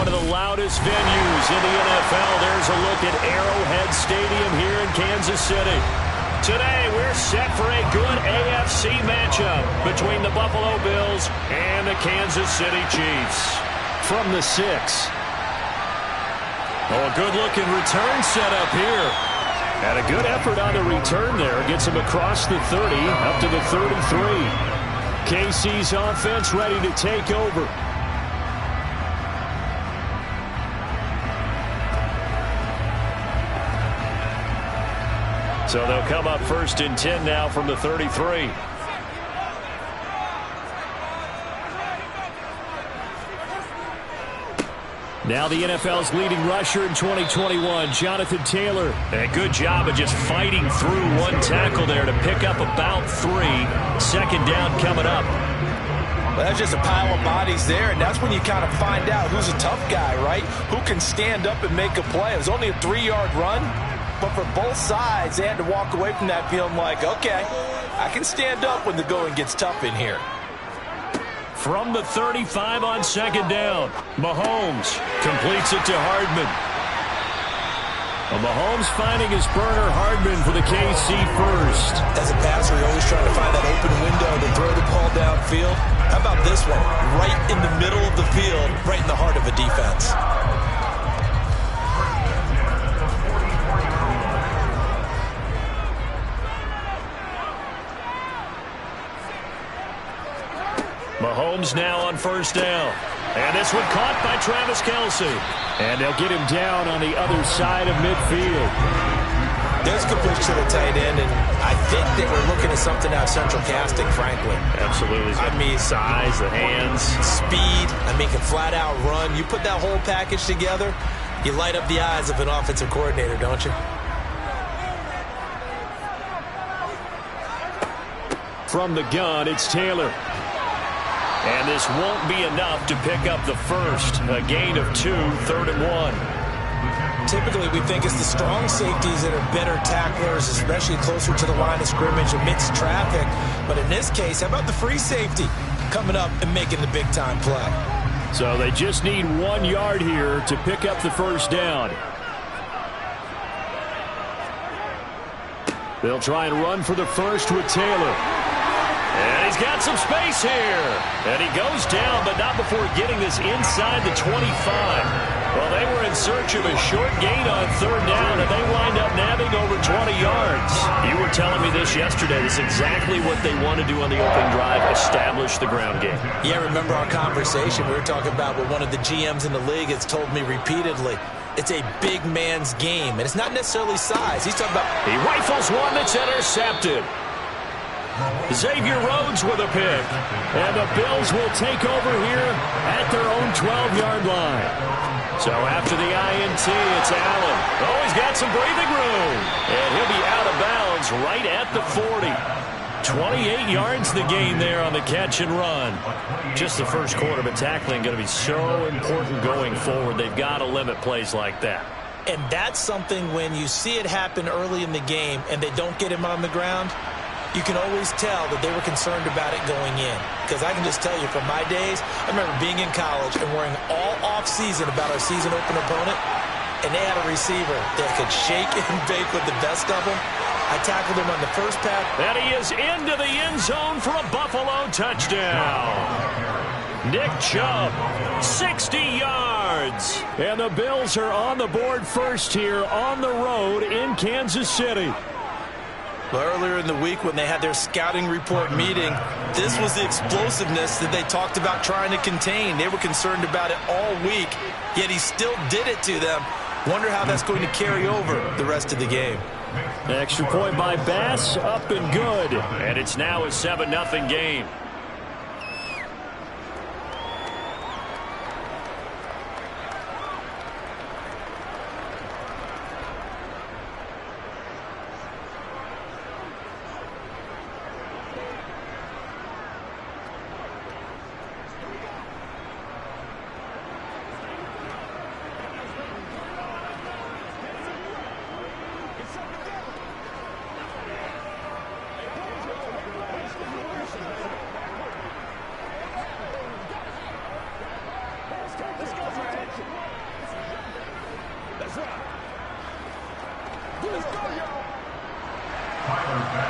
one of the loudest venues in the NFL. There's a look at Arrowhead Stadium here in Kansas City. Today, we're set for a good AFC matchup between the Buffalo Bills and the Kansas City Chiefs. From the 6. Oh, a good-looking return set up here. And a good effort on the return there. Gets him across the 30, up to the 33. KC's offense ready to take over. So they'll come up 1st and 10 now from the 33. Now the NFL's leading rusher in 2021, Jonathan Taylor. A good job of just fighting through one tackle there to pick up about 3. 2nd down coming up. Well, that's just a pile of bodies there, and that's when you kind of find out who's a tough guy, right? Who can stand up and make a play. It was only a 3-yard run, but for both sides, they had to walk away from that feeling like, okay, I can stand up when the going gets tough in here. From the 35 on 2nd down, Mahomes completes it to Hardman. Well, Mahomes finding his burner, Hardman, for the KC first. As a passer, you're always trying to find that open window to throw the ball downfield. How about this one? Right in the middle of the field, right in the heart of a defense. Mahomes now on 1st down. And this one caught by Travis Kelce. And they'll get him down on the other side of midfield. There's completion to the tight end, and I think they were looking at something out of central casting, frankly. Absolutely. I mean, size, the hands. Speed. I mean, can flat out run. You put that whole package together, you light up the eyes of an offensive coordinator, don't you? From the gun, it's Taylor. And this won't be enough to pick up the first. A gain of 2, 3rd and 1. Typically, we think it's the strong safeties that are better tacklers, especially closer to the line of scrimmage amidst traffic. But in this case, how about the free safety coming up and making the big-time play? So they just need 1 yard here to pick up the 1st down. They'll try and run for the first with Taylor. And he's got some space here. And he goes down, but not before getting this inside the 25. Well, they were in search of a short gain on 3rd down, and they wind up nabbing over 20 yards. You were telling me this yesterday. This is exactly what they want to do on the opening drive, establish the ground game. Yeah, remember our conversation. We were talking about what one of the GMs in the league has told me repeatedly. It's a big man's game, and it's not necessarily size. He's talking about... He rifles one that's intercepted. Xavier Rhodes with a pick. And the Bills will take over here at their own 12-yard line. So after the INT, it's Allen. Oh, he's got some breathing room. And he'll be out of bounds right at the 40. 28 yards the gain there on the catch and run. Just the first quarter, but tackling going to be so important going forward. They've got to limit plays like that. And that's something when you see it happen early in the game and they don't get him on the ground, you can always tell that they were concerned about it going in. Because I can just tell you from my days, I remember being in college and worrying all off-season about our season opener opponent, and they had a receiver that could shake and bake with the best of them. I tackled him on the first pass. And he is into the end zone for a Buffalo touchdown. Nick Chubb, 60 yards. And the Bills are on the board first here on the road in Kansas City. Well, earlier in the week when they had their scouting report meeting, this was the explosiveness that they talked about trying to contain. They were concerned about it all week, yet he still did it to them. Wonder how that's going to carry over the rest of the game. Extra point by Bass, up and good. And it's now a 7-0 game.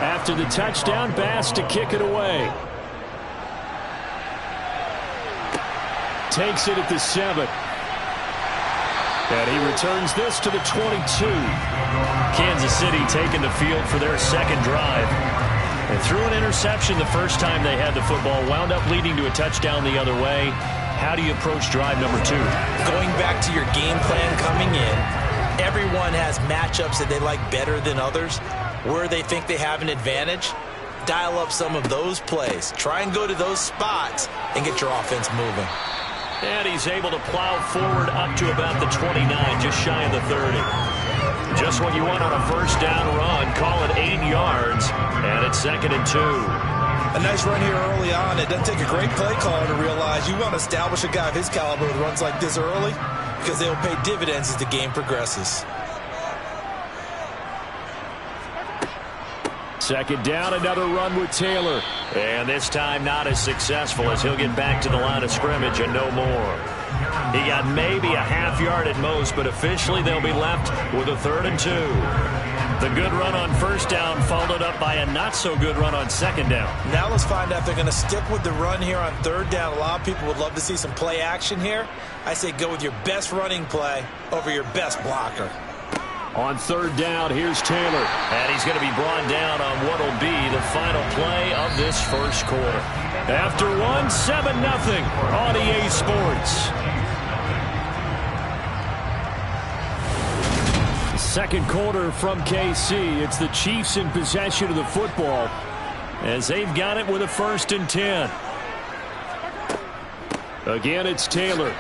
After the touchdown, Bass to kick it away. Takes it at the 7. And he returns this to the 22. Kansas City taking the field for their second drive. They threw an interception the first time they had the football, wound up leading to a touchdown the other way. How do you approach drive number 2? Going back to your game plan coming in, everyone has matchups that they like better than others. Where they think they have an advantage, dial up some of those plays. Try and go to those spots and get your offense moving. And he's able to plow forward up to about the 29, just shy of the 30. Just what you want on a first down run. Call it 8 yards, and it's 2nd and 2. A nice run here early on. It doesn't take a great play caller to realize you want to establish a guy of his caliber with runs like this early because they'll pay dividends as the game progresses. 2nd down, another run with Taylor. And this time not as successful as he'll get back to the line of scrimmage and no more. He got maybe a half yard at most, but officially they'll be left with a 3rd and 2. The good run on first down followed up by a not-so-good run on 2nd down. Now let's find out if they're going to stick with the run here on 3rd down. A lot of people would love to see some play action here. I say go with your best running play over your best blocker. On 3rd down, here's Taylor. And he's going to be brought down on what will be the final play of this first quarter. After 1, 7-0 on EA Sports. Second quarter from KC. It's the Chiefs in possession of the football as they've got it with a 1st and 10. Again, it's Taylor.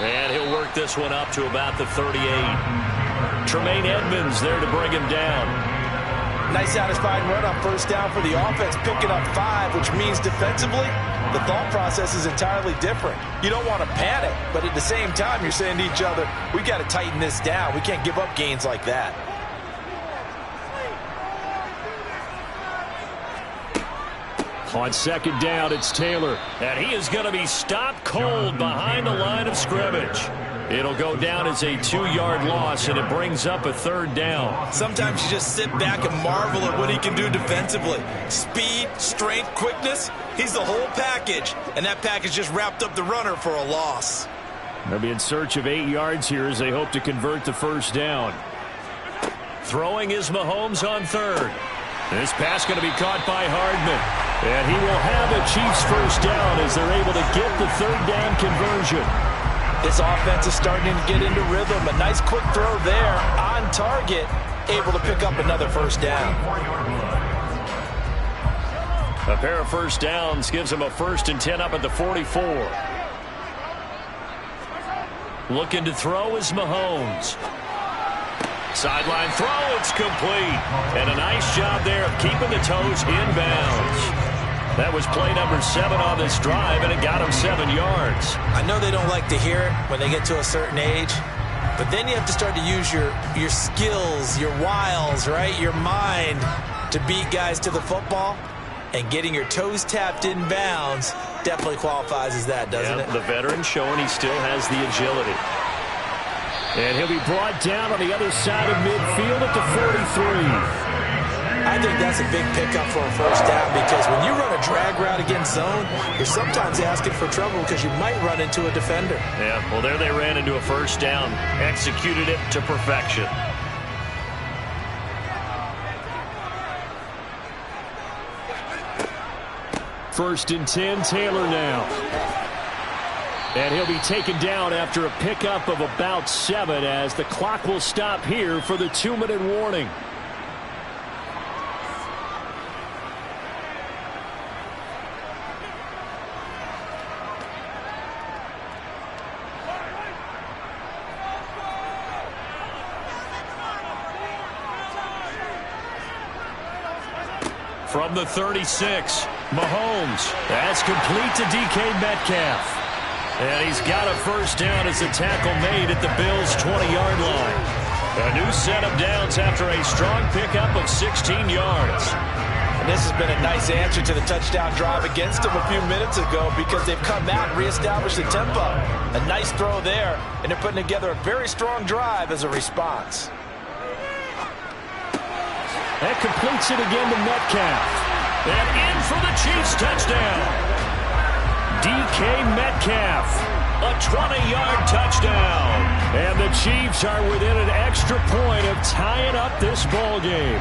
And he'll work this one up to about the 38. Tremaine Edmonds there to bring him down. Nice satisfying run on first down for the offense, picking up 5, which means defensively, the thought process is entirely different. You don't want to panic, but at the same time, you're saying to each other, we got to tighten this down. We can't give up gains like that. On 2nd down, it's Taylor. And he is going to be stopped cold behind the line of scrimmage. It'll go down as a 2-yard loss, and it brings up a 3rd down. Sometimes you just sit back and marvel at what he can do defensively. Speed, strength, quickness, he's the whole package. And that package just wrapped up the runner for a loss. They'll be in search of 8 yards here as they hope to convert the first down. Throwing is Mahomes on 3rd. This pass going to be caught by Hardman. And he will have a Chiefs first down as they're able to get the 3rd down conversion. This offense is starting to get into rhythm. A nice quick throw there on target, able to pick up another first down. A pair of first downs gives him a 1st and 10 up at the 44. Looking to throw is Mahomes. Sideline throw, it's complete. And a nice job there of keeping the toes inbounds. That was play number 7 on this drive, and it got him 7 yards. I know they don't like to hear it when they get to a certain age, but then you have to start to use your skills, your wiles, right? Your mind to beat guys to the football. And getting your toes tapped in bounds definitely qualifies as that, doesn't it? The veteran showing he still has the agility. And he'll be brought down on the other side of midfield at the 43. I think that's a big pickup for a first down because when you run a drag route against zone, you're sometimes asking for trouble because you might run into a defender. Yeah, well, there they ran into a first down, executed it to perfection. First and 10, Taylor now. And he'll be taken down after a pickup of about 7 as the clock will stop here for the 2-minute warning. From the 36, Mahomes. That's complete to DK Metcalf. And he's got a first down as the tackle made at the Bills' 20-yard line. A new set of downs after a strong pickup of 16 yards. And this has been a nice answer to the touchdown drive against them a few minutes ago because they've come out and reestablished the tempo. A nice throw there, and they're putting together a very strong drive as a response. That completes it again to Metcalf. And in for the Chiefs touchdown. DK Metcalf, a 20-yard touchdown. And the Chiefs are within an extra point of tying up this ball game.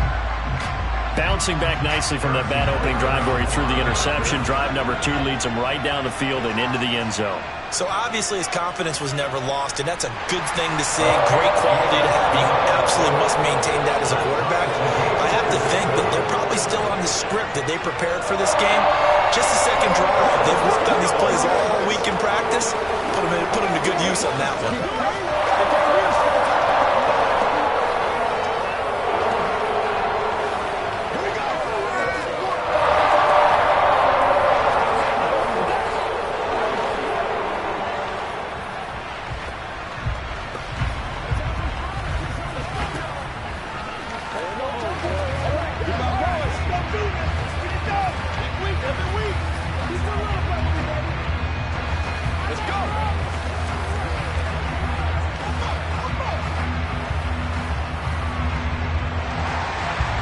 Bouncing back nicely from that bad opening drive where he threw the interception. Drive number 2 leads him right down the field and into the end zone. So obviously his confidence was never lost, and that's a good thing to see. Great quality to have. You absolutely must maintain that as a quarterback. I have to think that they're probably still on the script that they prepared for this game. Just a second drive. They've worked on these plays all week in practice. Put them to good use on that one.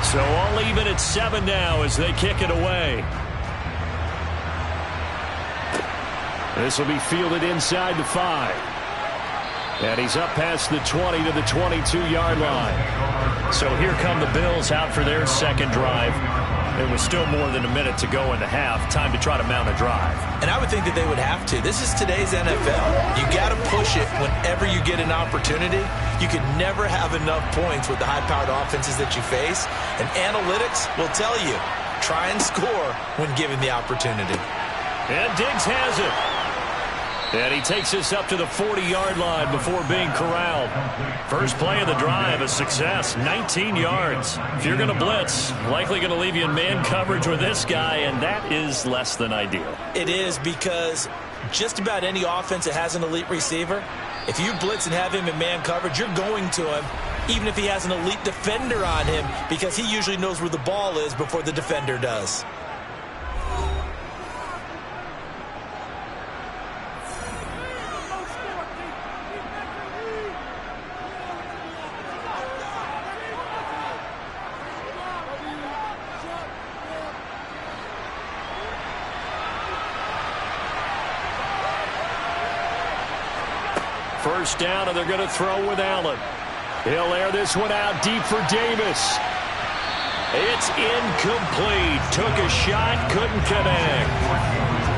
So all even at 7 now as they kick it away. This will be fielded inside the 5. And he's up past the 20 to the 22-yard line. So here come the Bills out for their second drive. It was still more than a minute to go in the half. Time to try to mount a drive. And I would think that they would have to. This is today's NFL. You got to push it whenever you get an opportunity. You can never have enough points with the high-powered offenses that you face. And analytics will tell you, try and score when given the opportunity. And Diggs has it. And he takes us up to the 40-yard line before being corralled. First play of the drive, a success, 19 yards. If you're going to blitz, likely going to leave you in man coverage with this guy, and that is less than ideal. It is because just about any offense that has an elite receiver, if you blitz and have him in man coverage, you're going to him, even if he has an elite defender on him, because he usually knows where the ball is before the defender does. First down, and they're going to throw with Allen. He'll air this one out deep for Davis. It's incomplete. Took a shot, couldn't connect.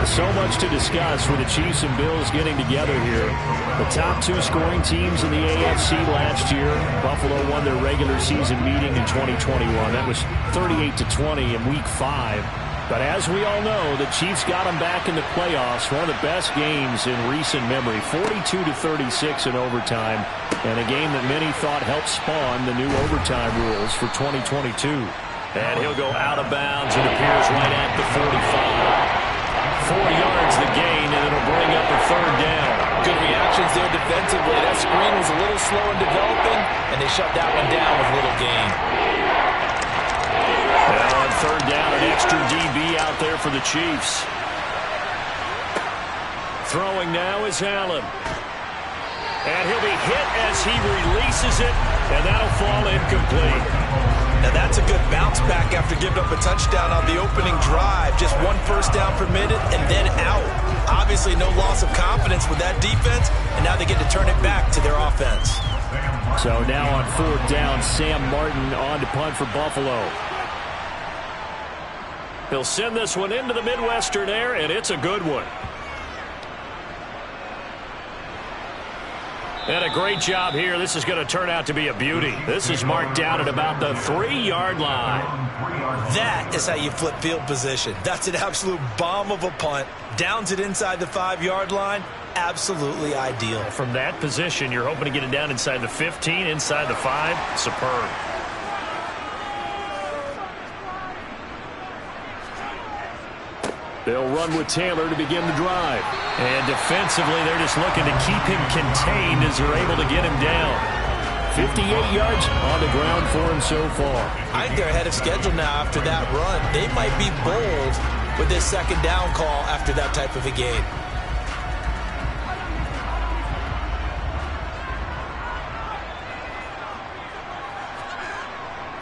So much to discuss with the Chiefs and Bills getting together here. The top 2 scoring teams in the AFC last year. Buffalo won their regular season meeting in 2021. That was 38-20 in Week 5. But as we all know, the Chiefs got them back in the playoffs. One of the best games in recent memory. 42-36 in overtime. And a game that many thought helped spawn the new overtime rules for 2022. And he'll go out of bounds. It appears right at the 45. 4 yards the gain, and it'll bring up a third down. Good reactions there defensively. That screen was a little slow in developing, and they shut that one down with little gain. Well, on third down, an extra DB out there for the Chiefs. Throwing now is Allen. And he'll be hit as he releases it, and that'll fall incomplete. Now that's a good bounce back after giving up a touchdown on the opening drive. Just 1 first down permitted and then out. Obviously no loss of confidence with that defense, and now they get to turn it back to their offense. So now on 4th down, Sam Martin on to punt for Buffalo. He'll send this one into the Midwestern air, and it's a good one. And a great job here. This is going to turn out to be a beauty. This is marked down at about the 3-yard line. That is how you flip field position. That's an absolute bomb of a punt. Downs it inside the 5-yard line. Absolutely ideal. From that position, you're hoping to get it down inside the 15, inside the 5. Superb. They'll run with Taylor to begin the drive. And defensively, they're just looking to keep him contained as they're able to get him down. 58 yards on the ground for him so far. I think they're ahead of schedule now after that run. They might be bold with this second down call after that type of a game.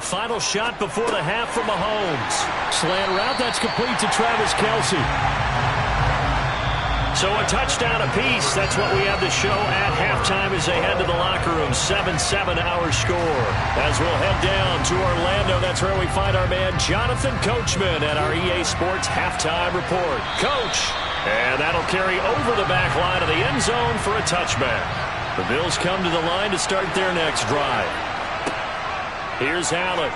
Final shot before the half from Mahomes. Slant route, that's complete to Travis Kelce. So a touchdown apiece. That's what we have to show at halftime as they head to the locker room. 7-7 our score. As we'll head down to Orlando, that's where we find our man Jonathan Coachman at our EA Sports Halftime Report. Coach! And that'll carry over the back line of the end zone for a touchback. The Bills come to the line to start their next drive. Here's Allen.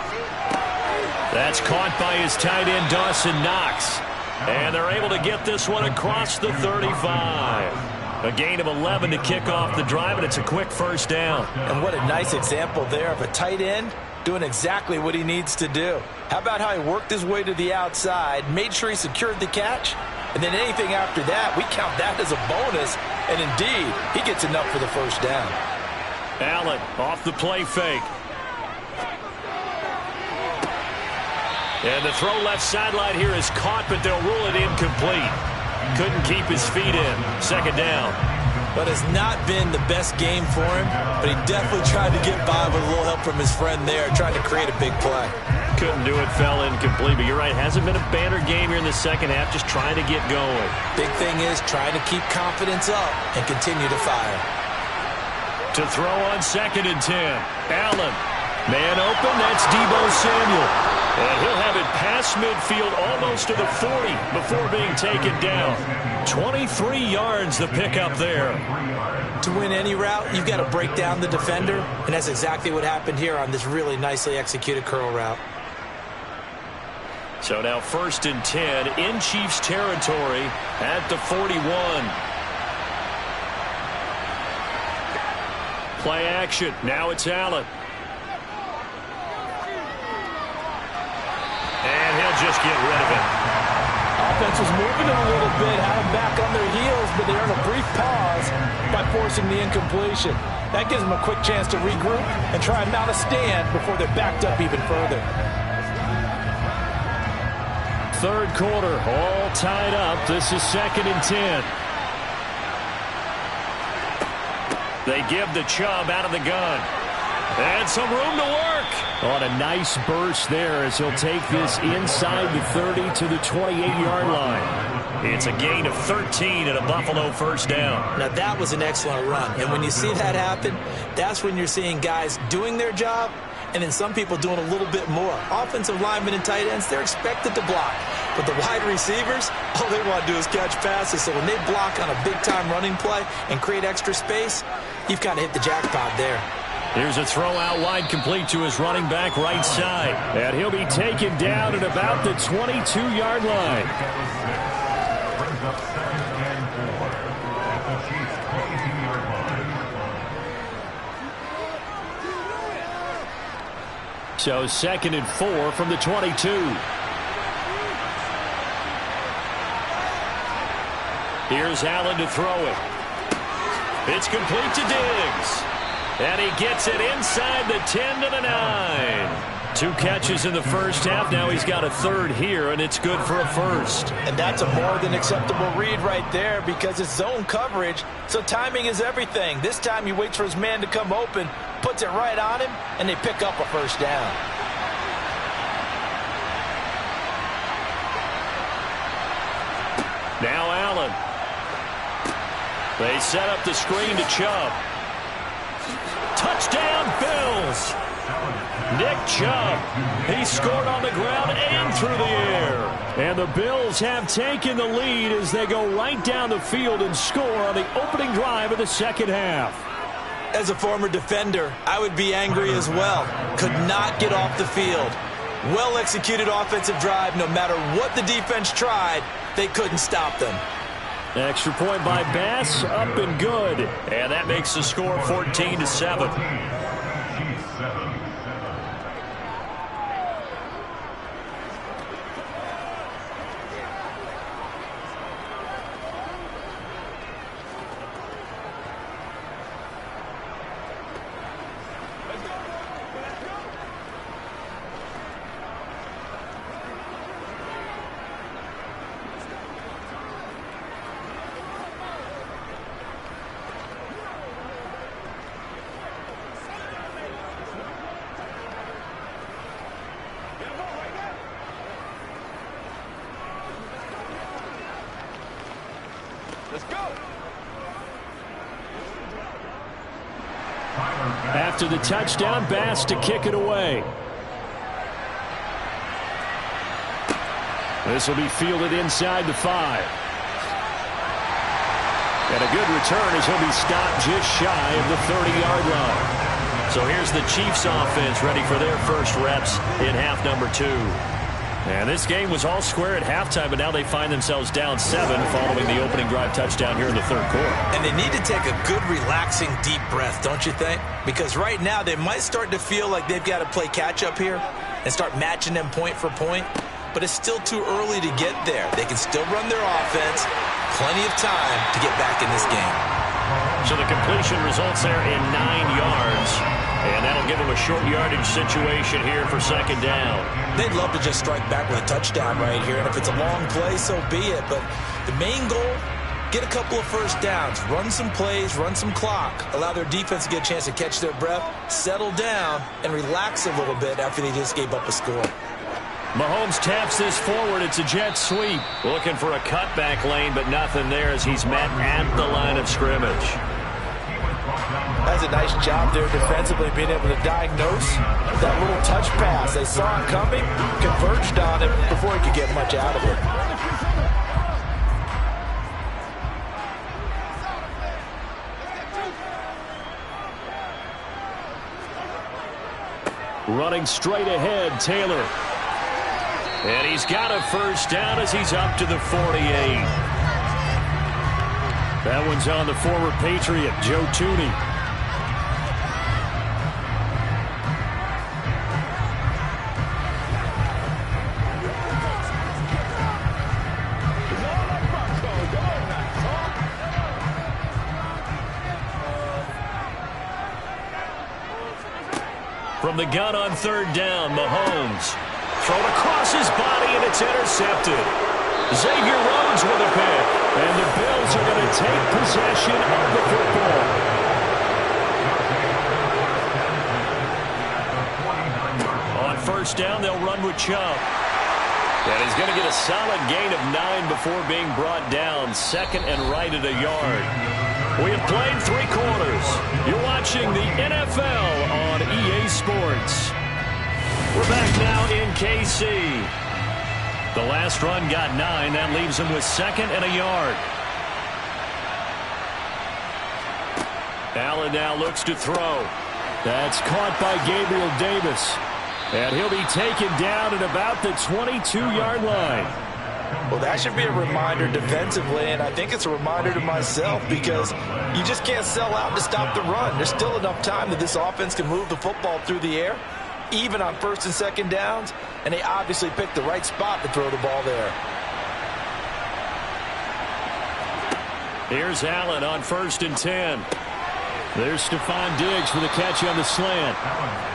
That's caught by his tight end, Dawson Knox. And they're able to get this one across the 35. A gain of 11 to kick off the drive, and it's a quick first down. And what a nice example there of a tight end doing exactly what he needs to do. How about how he worked his way to the outside, made sure he secured the catch, and then anything after that, we count that as a bonus. And indeed, he gets enough for the first down. Allen off the play fake. And the throw left sideline here is caught, but they'll rule it incomplete. Couldn't keep his feet in. Second down. But it's not been the best game for him, but he definitely tried to get by with a little help from his friend there, trying to create a big play. Couldn't do it, fell incomplete. But you're right, hasn't been a banner game here in the second half, just trying to get going. Big thing is trying to keep confidence up and continue to fire. To throw on 2nd and 10. Allen. Man open, that's Deebo Samuel. And he'll have it past midfield almost to the 40 before being taken down. 23 yards the pickup there. To win any route, you've got to break down the defender, and that's exactly what happened here on this really nicely executed curl route. So now 1st and 10 in Chiefs territory at the 41. Play action. Now it's Allen. And he'll just get rid of it. Offense was moving it a little bit, had them back on their heels, but they earned a brief pause by forcing the incompletion. That gives them a quick chance to regroup and try and mount a stand before they're backed up even further. Third quarter, all tied up. This is 2nd and 10. They give the Chubb out of the gun. And some room to work. On a nice burst there as he'll take this inside the 30 to the 28-yard line. It's a gain of 13 and a Buffalo first down. Now that was an excellent run. And when you see that happen, that's when you're seeing guys doing their job and then some people doing a little bit more. Offensive linemen and tight ends, they're expected to block. But the wide receivers, all they want to do is catch passes. So when they block on a big-time running play and create extra space, you've kind of hit the jackpot there. Here's a throw out wide, complete to his running back right side. And he'll be taken down at about the 22-yard line. So 2nd and 4 from the 22. Here's Allen to throw it. It's complete to Diggs. And he gets it inside the 10 to the 9. 2 catches in the first half. Now he's got a third here, and it's good for a first. And that's a more than acceptable read right there because it's zone coverage, so timing is everything. This time he waits for his man to come open, puts it right on him, and they pick up a first down. Now Allen. They set up the screen to Chubb. Touchdown, Bills. Nick Chubb. He scored on the ground and through the air. And the Bills have taken the lead as they go right down the field and score on the opening drive of the second half. As a former defender, I would be angry as well. Could not get off the field. Well-executed offensive drive. No matter what the defense tried, they couldn't stop them. Extra point by Bass, up and good. And that makes the score 14-7. after the touchdown, Bass to kick it away. This will be fielded inside the 5. And a good return as he'll be stopped just shy of the 30-yard line. So here's the Chiefs offense ready for their first reps in half number 2. And this game was all square at halftime, but now they find themselves down 7 following the opening drive touchdown here in the third quarter. And they need to take a good, relaxing, deep breath, don't you think? Because right now they might start to feel like they've got to play catch-up here and start matching them point for point. But it's still too early to get there. They can still run their offense. Plenty of time to get back in this game. So the completion results there in 9 yards. And that'll give them a short yardage situation here for second down. They'd love to just strike back with a touchdown right here. And if it's a long play, so be it. But the main goal, get a couple of first downs. Run some plays, run some clock. Allow their defense to get a chance to catch their breath, settle down, and relax a little bit after they just gave up a score. Mahomes taps this forward. It's a jet sweep. Looking for a cutback lane, but nothing there as he's met at the line of scrimmage. That's a nice job there defensively, being able to diagnose that little touch pass. They saw it coming, converged on him before he could get much out of it. Running straight ahead, Taylor. And he's got a first down as he's up to the 48. That one's on the former Patriot, Joe Tooney. From the gun on third down, Mahomes. Thrown across his body, and it's intercepted. Xavier Rhodes with a pick. And the Bills are going to take possession of the football. On first down, they'll run with Chubb. And he's going to get a solid gain of 9 before being brought down. Second and right at a yard. We have played 3 quarters. You're watching the NFL on EA Sports. We're back now in KC. The last run got 9. That leaves him with second and a yard. Allen now looks to throw. That's caught by Gabriel Davis. And he'll be taken down at about the 22-yard line. Well, that should be a reminder defensively, and I think it's a reminder to myself because you just can't sell out to stop the run. There's still enough time that this offense can move the football through the air, even on first and second downs, and they obviously picked the right spot to throw the ball there. Here's Allen on first and 10. There's Stephon Diggs for the catch on the slant.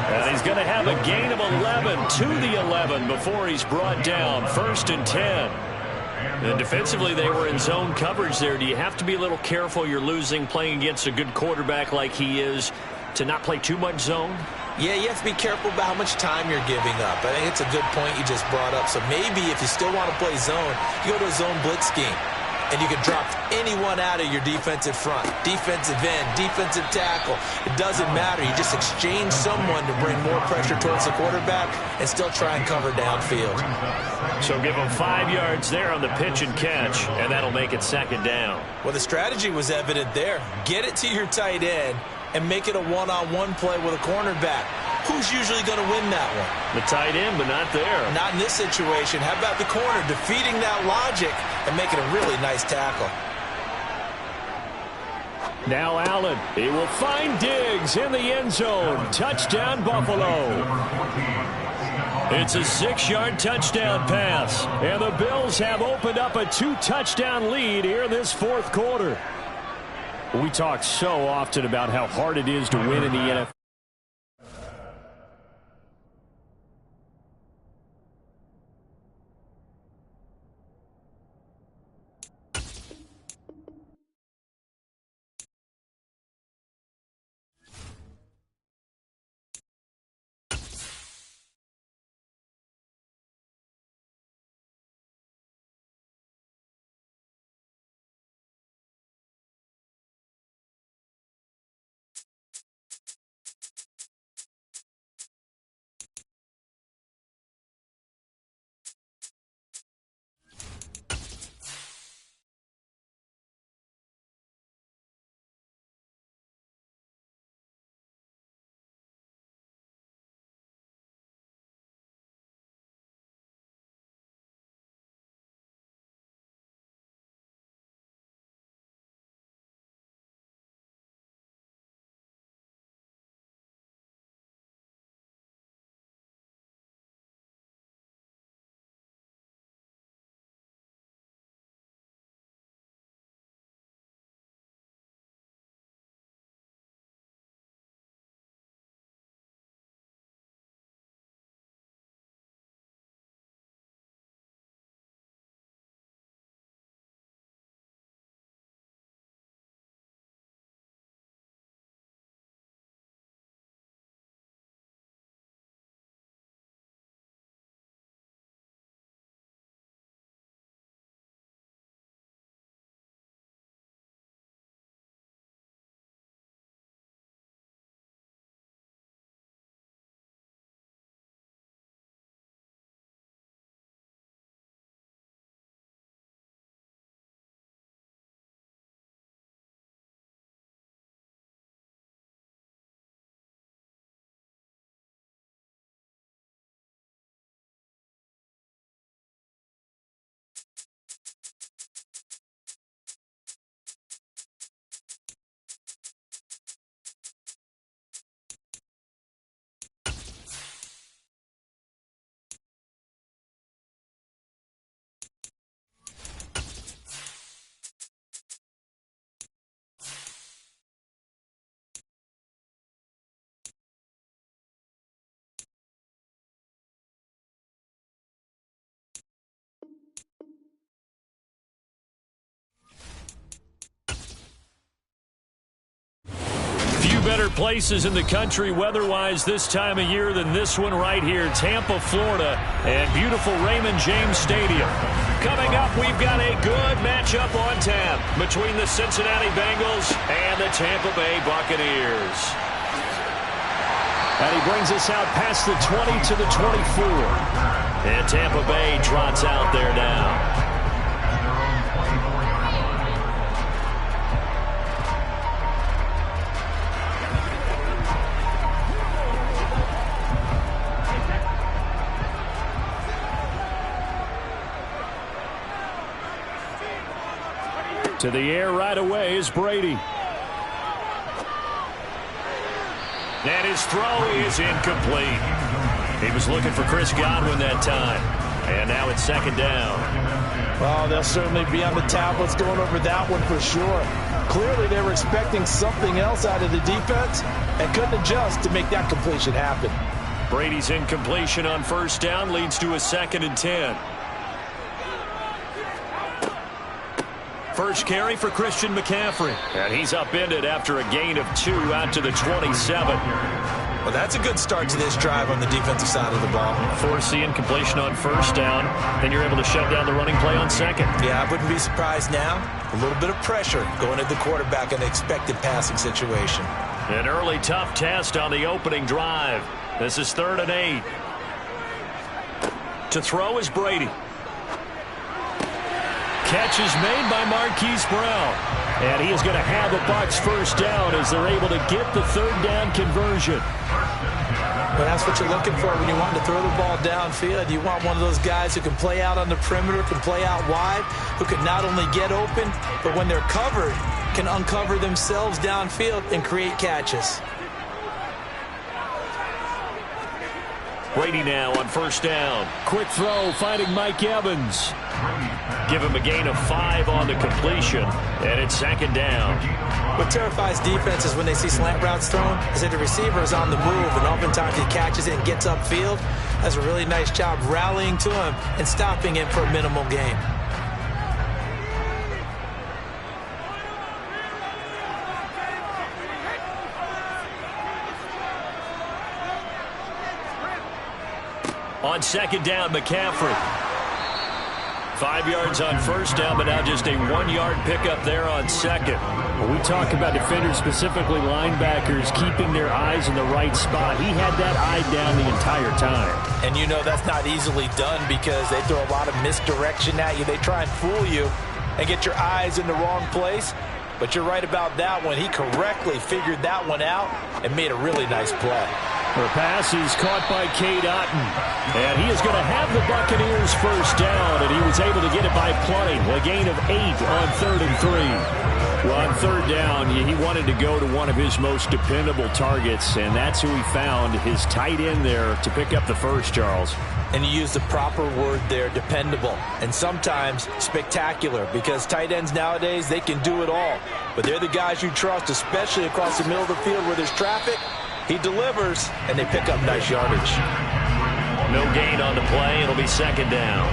And he's going to have a gain of 11 to the 11 before he's brought down. First and 10. And defensively, they were in zone coverage there. Do you have to be a little careful you're losing playing against a good quarterback like he is to not play too much zone? Yeah, you have to be careful about how much time you're giving up. I think it's a good point you just brought up. So maybe if you still want to play zone, you go to a zone blitz scheme. And you can drop anyone out of your defensive front, defensive end, defensive tackle. It doesn't matter. You just exchange someone to bring more pressure towards the quarterback and still try and cover downfield. So give them 5 yards there on the pitch and catch, and that'll make it second down. Well, the strategy was evident there. Get it to your tight end and make it a one-on-one play with a cornerback. Who's usually going to win that one? The tight end, but not there. Not in this situation. How about the corner defeating that logic and making a really nice tackle? Now Allen. He will find Diggs in the end zone. Touchdown, Buffalo. It's a 6-yard touchdown pass. And the Bills have opened up a 2-touchdown lead here in this fourth quarter. We talk so often about how hard it is to win in the NFL. better places in the country weather-wise this time of year than this one right here, Tampa, Florida, and beautiful Raymond James Stadium. Coming up, we've got a good matchup on tap between the Cincinnati Bengals and the Tampa Bay Buccaneers. And he brings us out past the 20 to the 24. And Tampa Bay trots out there now. To the air right away is Brady. And his throw is incomplete. He was looking for Chris Godwin that time. And now it's second down. Well, they'll certainly be on the tablets going over that one for sure. Clearly they were expecting something else out of the defense and couldn't adjust to make that completion happen. Brady's incompletion on first down leads to a 2nd and 10. First carry for Christian McCaffrey. And he's upended after a gain of 2 out to the 27. Well, that's a good start to this drive on the defensive side of the ball. Force the incompletion on first down. Then you're able to shut down the running play on second. Yeah, I wouldn't be surprised now. A little bit of pressure going at the quarterback in an expected passing situation. An early tough test on the opening drive. This is 3rd and 8. To throw is Brady. Catch is made by Marquise Brown. And he is going to have the Bucs first down as they're able to get the 3rd down conversion. Well, that's what you're looking for when you want to throw the ball downfield. You want one of those guys who can play out on the perimeter, can play out wide, who can not only get open, but when they're covered, can uncover themselves downfield and create catches. Brady now on first down. Quick throw, finding Mike Evans. Give him a gain of 5 on the completion, and it's 2nd down. What terrifies defenses when they see slant routes thrown is that the receiver is on the move, and oftentimes he catches it and gets upfield. Does a really nice job rallying to him and stopping him for a minimal gain. On 2nd down, McCaffrey. 5 yards on first down, but now just a 1-yard pickup there on 2nd. When we talk about defenders, specifically linebackers, keeping their eyes in the right spot, he had that eye down the entire time. And you know that's not easily done because they throw a lot of misdirection at you. They try and fool you and get your eyes in the wrong place. But you're right about that one. He correctly figured that one out and made a really nice play. The pass is caught by Cade Otton. And he is going to have the Buccaneers first down, and he was able to get it by plenty. A gain of 8 on 3rd and 3. Well, on 3rd down, he wanted to go to one of his most dependable targets, and that's who he found, his tight end there, to pick up the first, Charles. And you use the proper word there, dependable, and sometimes spectacular, because tight ends nowadays, they can do it all. But they're the guys you trust, especially across the middle of the field where there's traffic. He delivers, and they pick up nice yardage. No gain on the play. It'll be 2nd down.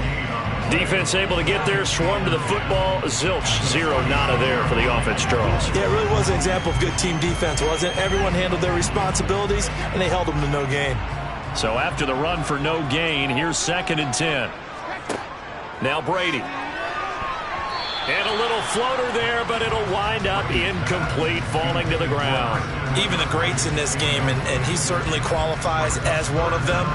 Defense able to get there, swarm to the football. Zilch, 0 nada there for the offense, Charles. Yeah, it really was an example of good team defense, wasn't it? Everyone handled their responsibilities, and they held them to no gain. So after the run for no gain, here's 2nd and 10. Now Brady. And a little floater there, but it'll wind up incomplete, falling to the ground. Even the greats in this game, and he certainly qualifies as one of them,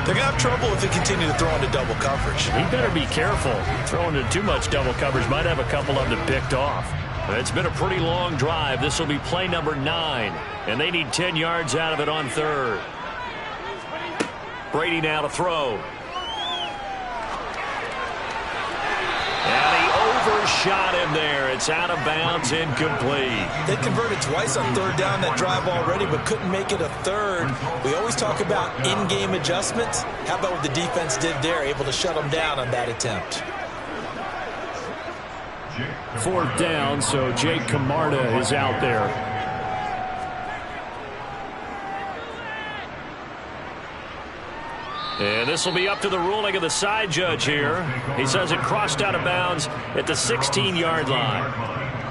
they're going to have trouble if they continue to throw into double coverage. He better be careful. Throwing into too much double coverage might have a couple of them picked off. It's been a pretty long drive. This will be play number 9, and they need 10 yards out of it on 3rd. Brady now to throw. And he overshot him there. It's out of bounds, incomplete. They converted twice on 3rd down that drive already, but couldn't make it a 3rd. We always talk about in-game adjustments. How about what the defense did there, able to shut them down on that attempt? 4th down, so Jake Camarda is out there. And this will be up to the ruling of the side judge here. He says it crossed out of bounds at the 16-yard line.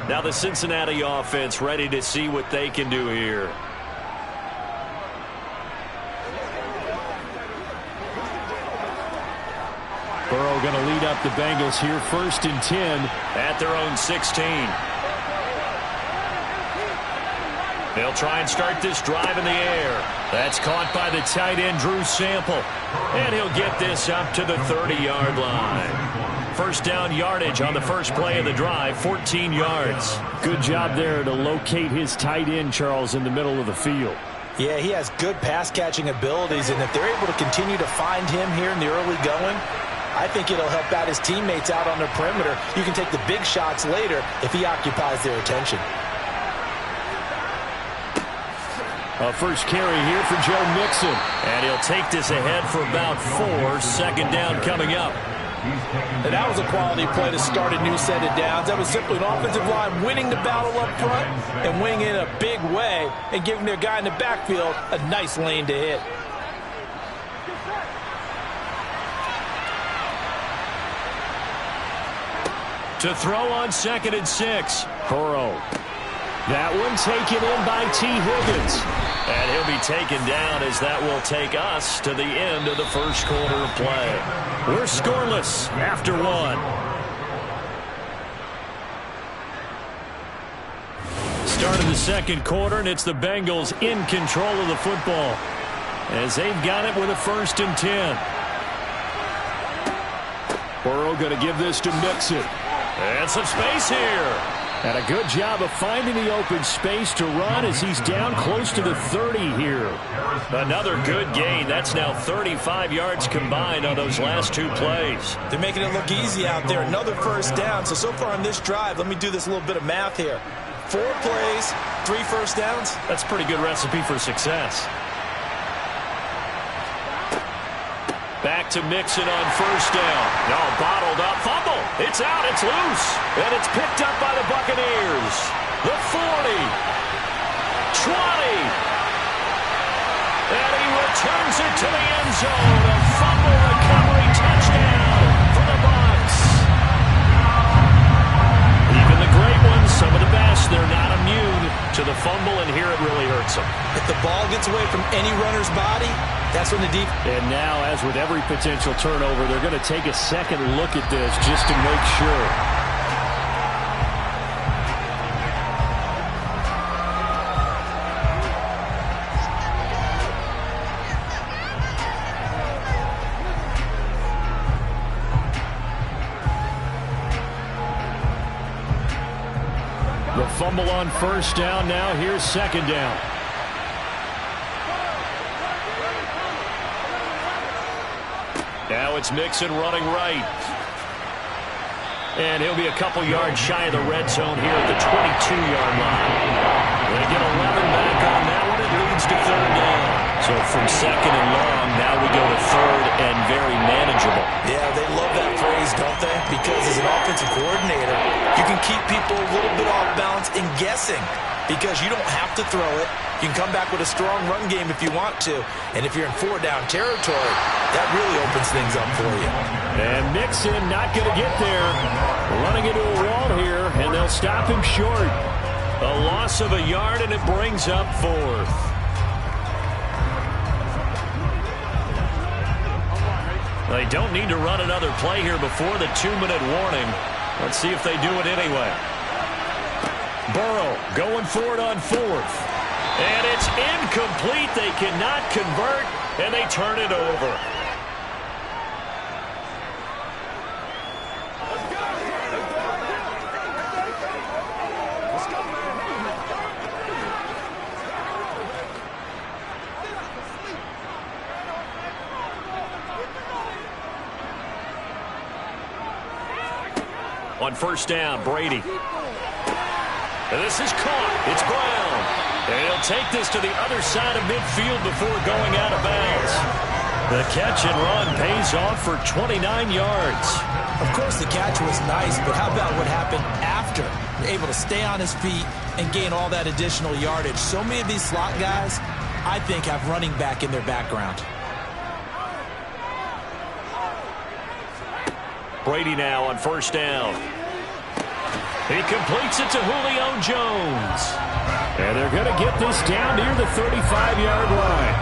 Now the Cincinnati offense ready to see what they can do here. Burrow going to lead up the Bengals here, 1st and 10 at their own 16. They'll try and start this drive in the air. That's caught by the tight end, Drew Sample. And he'll get this up to the 30-yard line. First down yardage on the first play of the drive, 14 yards. Good job there to locate his tight end, Charles, in the middle of the field. Yeah, he has good pass-catching abilities, and if they're able to continue to find him here in the early going, I think it'll help out his teammates out on the perimeter. You can take the big shots later if he occupies their attention. A first carry here for Joe Mixon. And he'll take this ahead for about 4. Second down coming up. And that was a quality play to start a new set of downs. That was simply an offensive line winning the battle up front and winning in a big way and giving their guy in the backfield a nice lane to hit. To throw on 2nd and 6. Burrow. That one taken in by T. Higgins. And he'll be taken down as that will take us to the end of the first quarter of play. We're scoreless after 1. Start of the second quarter, and it's the Bengals in control of the football as they've got it with a 1st and 10. Burrow going to give this to Mixon. And some space here. And a good job of finding the open space to run as he's down close to the 30 here. Another good gain. That's now 35 yards combined on those last 2 plays. They're making it look easy out there. Another first down. So far on this drive, let me do this little bit of math here. 4 plays, 3 first downs. That's a pretty good recipe for success. Back to Mixon on first down. No, bottled up. Fumble. It's out. It's loose. And it's picked up by the Buccaneers. The 40. 20. And he returns it to the end zone. A fumble recovery touchdown for the Bucs. Even the great ones, some of the best, they're not immune to the fumble, and here it really hurts them. If the ball gets away from any runner's body, that's when the deep. And now, as with every potential turnover, they're going to take a second look at this just to make sure. The fumble on first down. Now here's second down. Now it's Mixon running right. And he'll be a couple yards shy of the red zone here at the 22-yard line. They get 11 back on that one. It leads to third down. So from second and long, now we go to third and very manageable. Yeah, they love that phrase, don't they? Because as an offensive coordinator, you can keep people a little bit off balance and guessing because you don't have to throw it. You can come back with a strong run game if you want to. And if you're in 4-down territory, that really opens things up for you. And Mixon not going to get there. Running into a wall here, and they'll stop him short. A loss of a yard, and it brings up 4th. They don't need to run another play here before the 2-minute warning. Let's see if they do it anyway. Burrow going for it on 4th. And it's incomplete. They cannot convert, and they turn it over. On first down, Brady. And this is caught. It's Brown. And he'll take this to the other side of midfield before going out of bounds. The catch and run pays off for 29 yards. Of course, the catch was nice, but how about what happened after? Able to stay on his feet and gain all that additional yardage. So many of these slot guys, I think, have running back in their background. Brady now on first down. He completes it to Julio Jones. And they're going to get this down near the 35-yard line.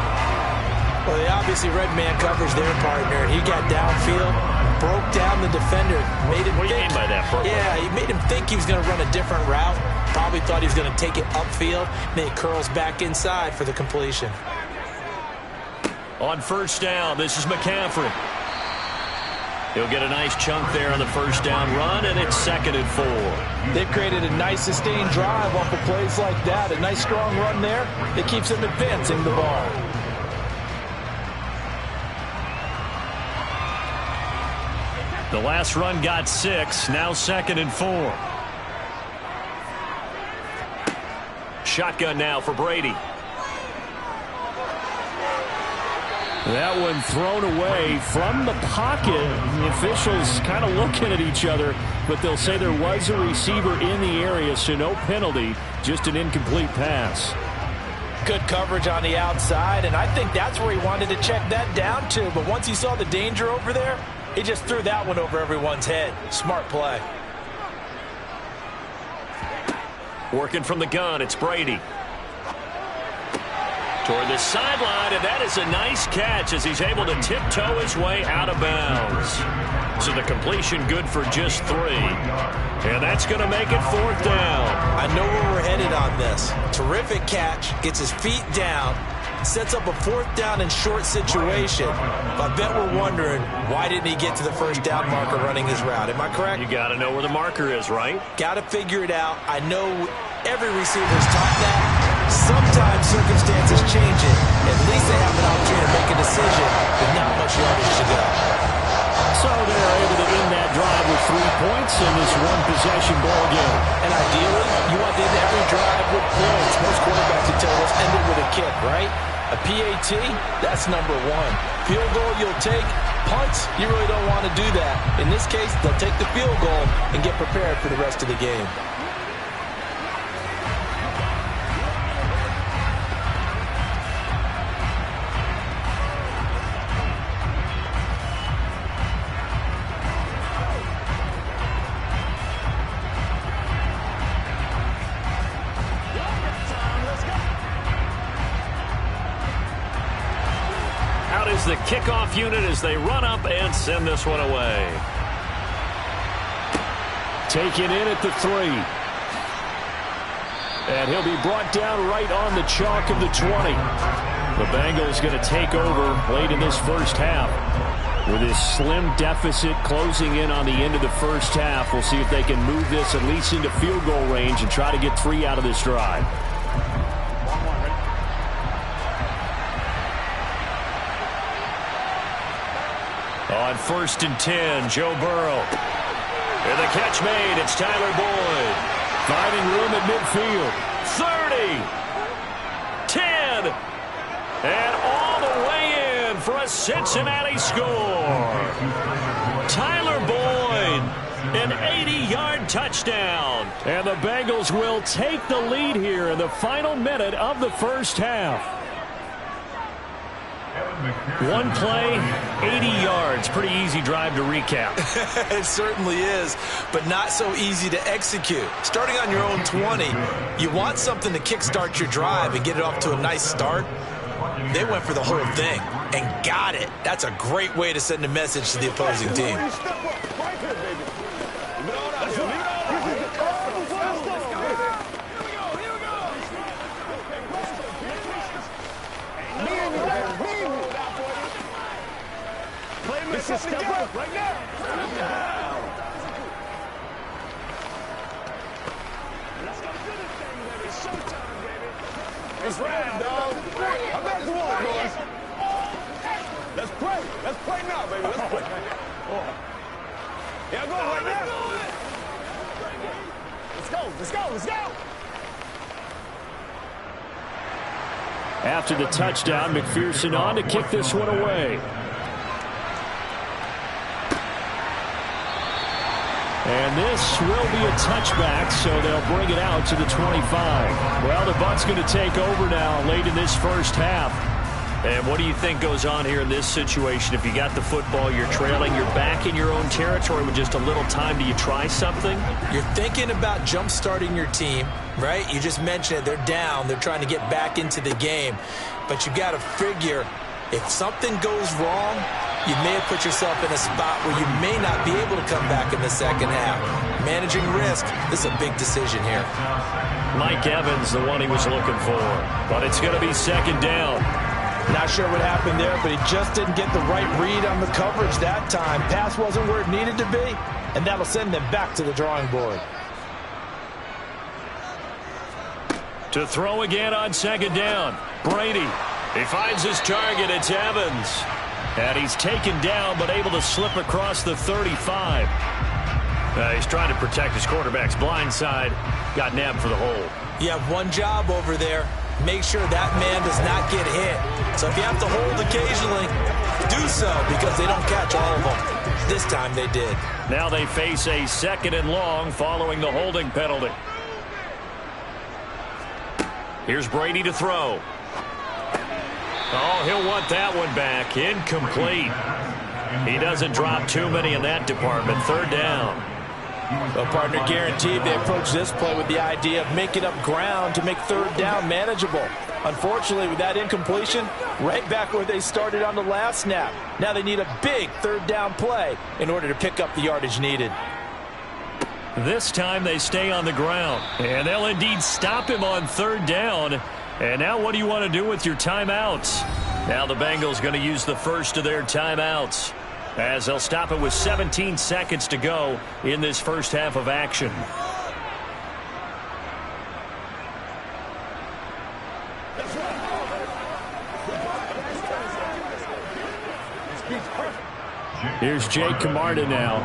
Well, they obviously read man coverage their partner, and he got downfield, broke down the defender, made him What do you mean by that, Burke? Yeah, he made him think he was going to run a different route. Probably thought he was going to take it upfield, and then he curls back inside for the completion. On first down, this is McCaffrey. He'll get a nice chunk there on the first down run, and it's 2nd and 4. They've created a nice sustained drive off of plays like that. A nice strong run there that keeps them advancing the ball. The last run got 6, now 2nd and 4. Shotgun now for Brady. That one thrown away from the pocket. The officials kind of looking at each other, but they'll say there was a receiver in the area, so no penalty, just an incomplete pass. Good coverage on the outside, and I think that's where he wanted to check that down to. But once he saw the danger over there, he just threw that one over everyone's head. Smart play. Working from the gun, it's Brady. Toward the sideline, and that is a nice catch as he's able to tiptoe his way out of bounds. So the completion good for just 3. And that's going to make it 4th down. I know where we're headed on this. Terrific catch, gets his feet down, sets up a 4th down and short situation. I bet we're wondering, why didn't he get to the first down marker running his route? Am I correct? You got to know where the marker is, right? Got to figure it out. I know every receiver's taught that. Sometimes circumstances change it. At least they have an opportunity to make a decision with not much yardage to go. So they're able to end that drive with 3 points in this one-possession ball game. And ideally, you want to end every drive with points. Most quarterbacks would tell us end it with a kick, right? A PAT, that's number 1. Field goal you'll take. Punts, you really don't want to do that. In this case, they'll take the field goal and get prepared for the rest of the game. The kickoff unit as they run up and send this one away. Taken in at the 3. And he'll be brought down right on the chalk of the 20. The Bengals going to take over late in this first half. With this slim deficit closing in on the end of the first half, we'll see if they can move this at least into field goal range and try to get 3 out of this drive. On 1st and 10, Joe Burrow. And the catch made, it's Tyler Boyd. Finding room at midfield. 30. 10. And all the way in for a Cincinnati score. Tyler Boyd, an 80-yard touchdown. And the Bengals will take the lead here in the final minute of the first half. One play, 80 yards. Pretty easy drive to recap. It certainly is, but not so easy to execute. Starting on your own 20, you want something to kickstart your drive and get it off to a nice start. They went for the whole thing and got it. That's a great way to send a message to the opposing team. Step up right now. Let's go do this thing, baby. It's showtime, baby. It's rad, dog. I'm back to one, boys. Let's play. Let's play now, baby. Let's play. Yeah, go right now. Let's go. Let's go. Let's go. After the touchdown, McPherson on to kick this one away. And this will be a touchback, so they'll bring it out to the 25. Well, the Bucs going to take over now late in this first half. And what do you think goes on here in this situation? If you got the football, you're trailing, you're back in your own territory with just a little time. Do you try something? You're thinking about jump-starting your team, right? You just mentioned it. They're down. They're trying to get back into the game. But you got to figure If something goes wrong, you may have put yourself in a spot where you may not be able to come back in the second half. Managing risk, this is a big decision here. Mike Evans, the one he was looking for. But it's going to be second down. Not sure what happened there, but he just didn't get the right read on the coverage that time. Pass wasn't where it needed to be, and that'll send them back to the drawing board. To throw again on second down. Brady. He finds his target. It's Evans. And he's taken down, but able to slip across the 35. He's trying to protect his quarterback's blind side. Got nabbed for the hole. You have one job over there. Make sure that man does not get hit. So if you have to hold occasionally, do so, because they don't catch all of them. This time they did. Now they face a second and long following the holding penalty. Here's Brady to throw. Oh, he'll want that one back. Incomplete. He doesn't drop too many in that department. Third down. Well, partner, guaranteed they approach this play with the idea of making up ground to make third down manageable. Unfortunately, with that incompletion, right back where they started on the last snap. Now they need a big third down play in order to pick up the yardage needed. This time they stay on the ground, and they'll indeed stop him on third down. And now what do you want to do with your timeouts? Now the Bengals going to use the first of their timeouts, as they'll stop it with 17 seconds to go in this first half of action. Here's Jake Camarda now.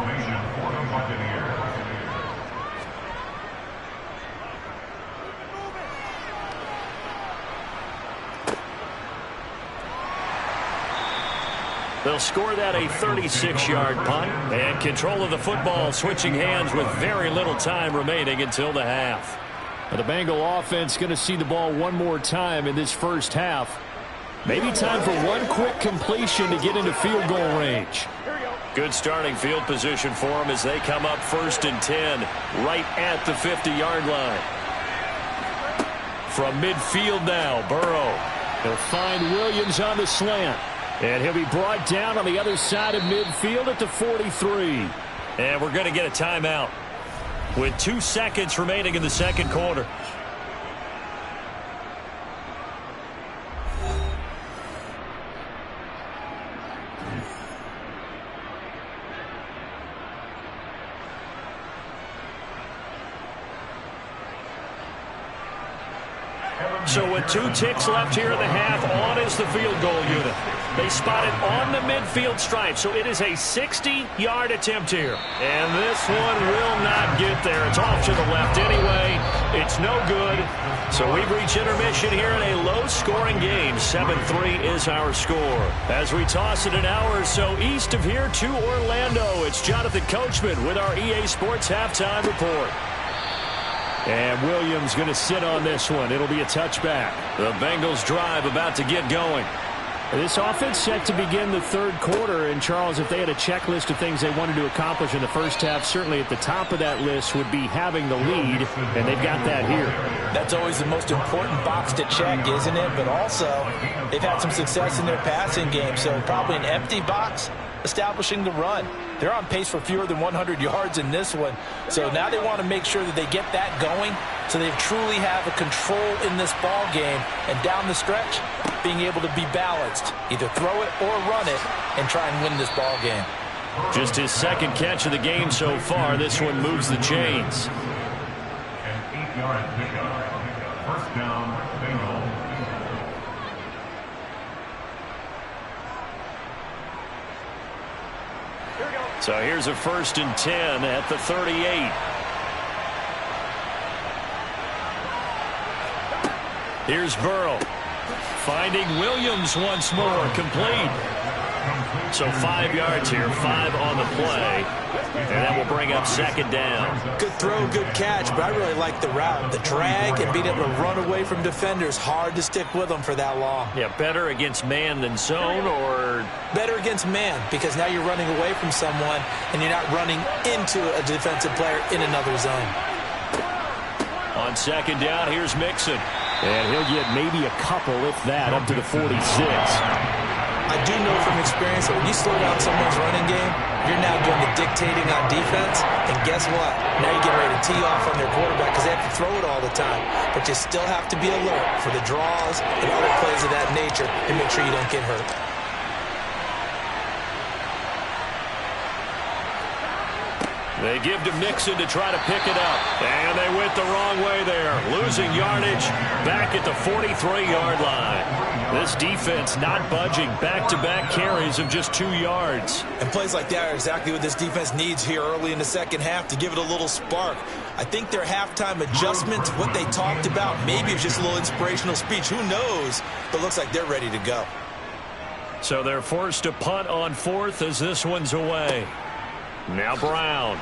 They'll score that a 36-yard punt, and control of the football switching hands with very little time remaining until the half. The Bengal offense going to see the ball one more time in this first half. Maybe time for one quick completion to get into field goal range. Good starting field position for them as they come up 1st and 10 right at the 50-yard line. From midfield now, Burrow. He'll find Williams on the slant. And he'll be brought down on the other side of midfield at the 43. And we're going to get a timeout with 2 seconds remaining in the second quarter. So with 2 ticks left here in the half, on is the field goal unit. They spot it on the midfield stripe, so it is a 60-yard attempt here. And this one will not get there. It's off to the left anyway. It's no good. So we've reached intermission here in a low-scoring game. 7-3 is our score. As we toss it an hour or so east of here to Orlando, it's Jonathan Coachman with our EA Sports Halftime Report. And Williams going to sit on this one. It'll be a touchback. The Bengals drive about to get going. This offense set to begin the third quarter. And, Charles, if they had a checklist of things they wanted to accomplish in the first half, certainly at the top of that list would be having the lead, and they've got that here. That's always the most important box to check, isn't it? But also, they've had some success in their passing game, so probably an empty box establishing the run. They're on pace for fewer than 100 yards in this one. So now they want to make sure that they get that going so they truly have a control in this ball game. And down the stretch, being able to be balanced. Either throw it or run it and try and win this ball game. Just his second catch of the game so far. This one moves the chains. An 8-yard pickup. First down, Bengals. So here's a 1st and 10 at the 38. Here's Burrow. Finding Williams once more. Complete. So 5 yards here, 5 on the play. And that will bring up second down. Good throw, good catch, but I really like the route. The drag and being able to run away from defenders. Hard to stick with them for that long. Yeah, better against man than zone, or? Better against man, because now you're running away from someone and you're not running into a defensive player in another zone. On second down, here's Mixon. And he'll get maybe a couple, if that, up to the 46. do know from experience that when you slow down someone's running game, you're now doing the dictating on defense. And guess what? Now you're getting ready to tee off on their quarterback because they have to throw it all the time. But you still have to be alert for the draws and other plays of that nature to make sure you don't get hurt. They give to Mixon to try to pick it up. And they went the wrong way there. Losing yardage back at the 43-yard line. This defense not budging. Back-to-back carries of just 2 yards. And plays like that are exactly what this defense needs here early in the second half to give it a little spark. I think their halftime adjustment, what they talked about, maybe it's just a little inspirational speech. Who knows? But looks like they're ready to go. So they're forced to punt on 4th as this one's away. Now Brown.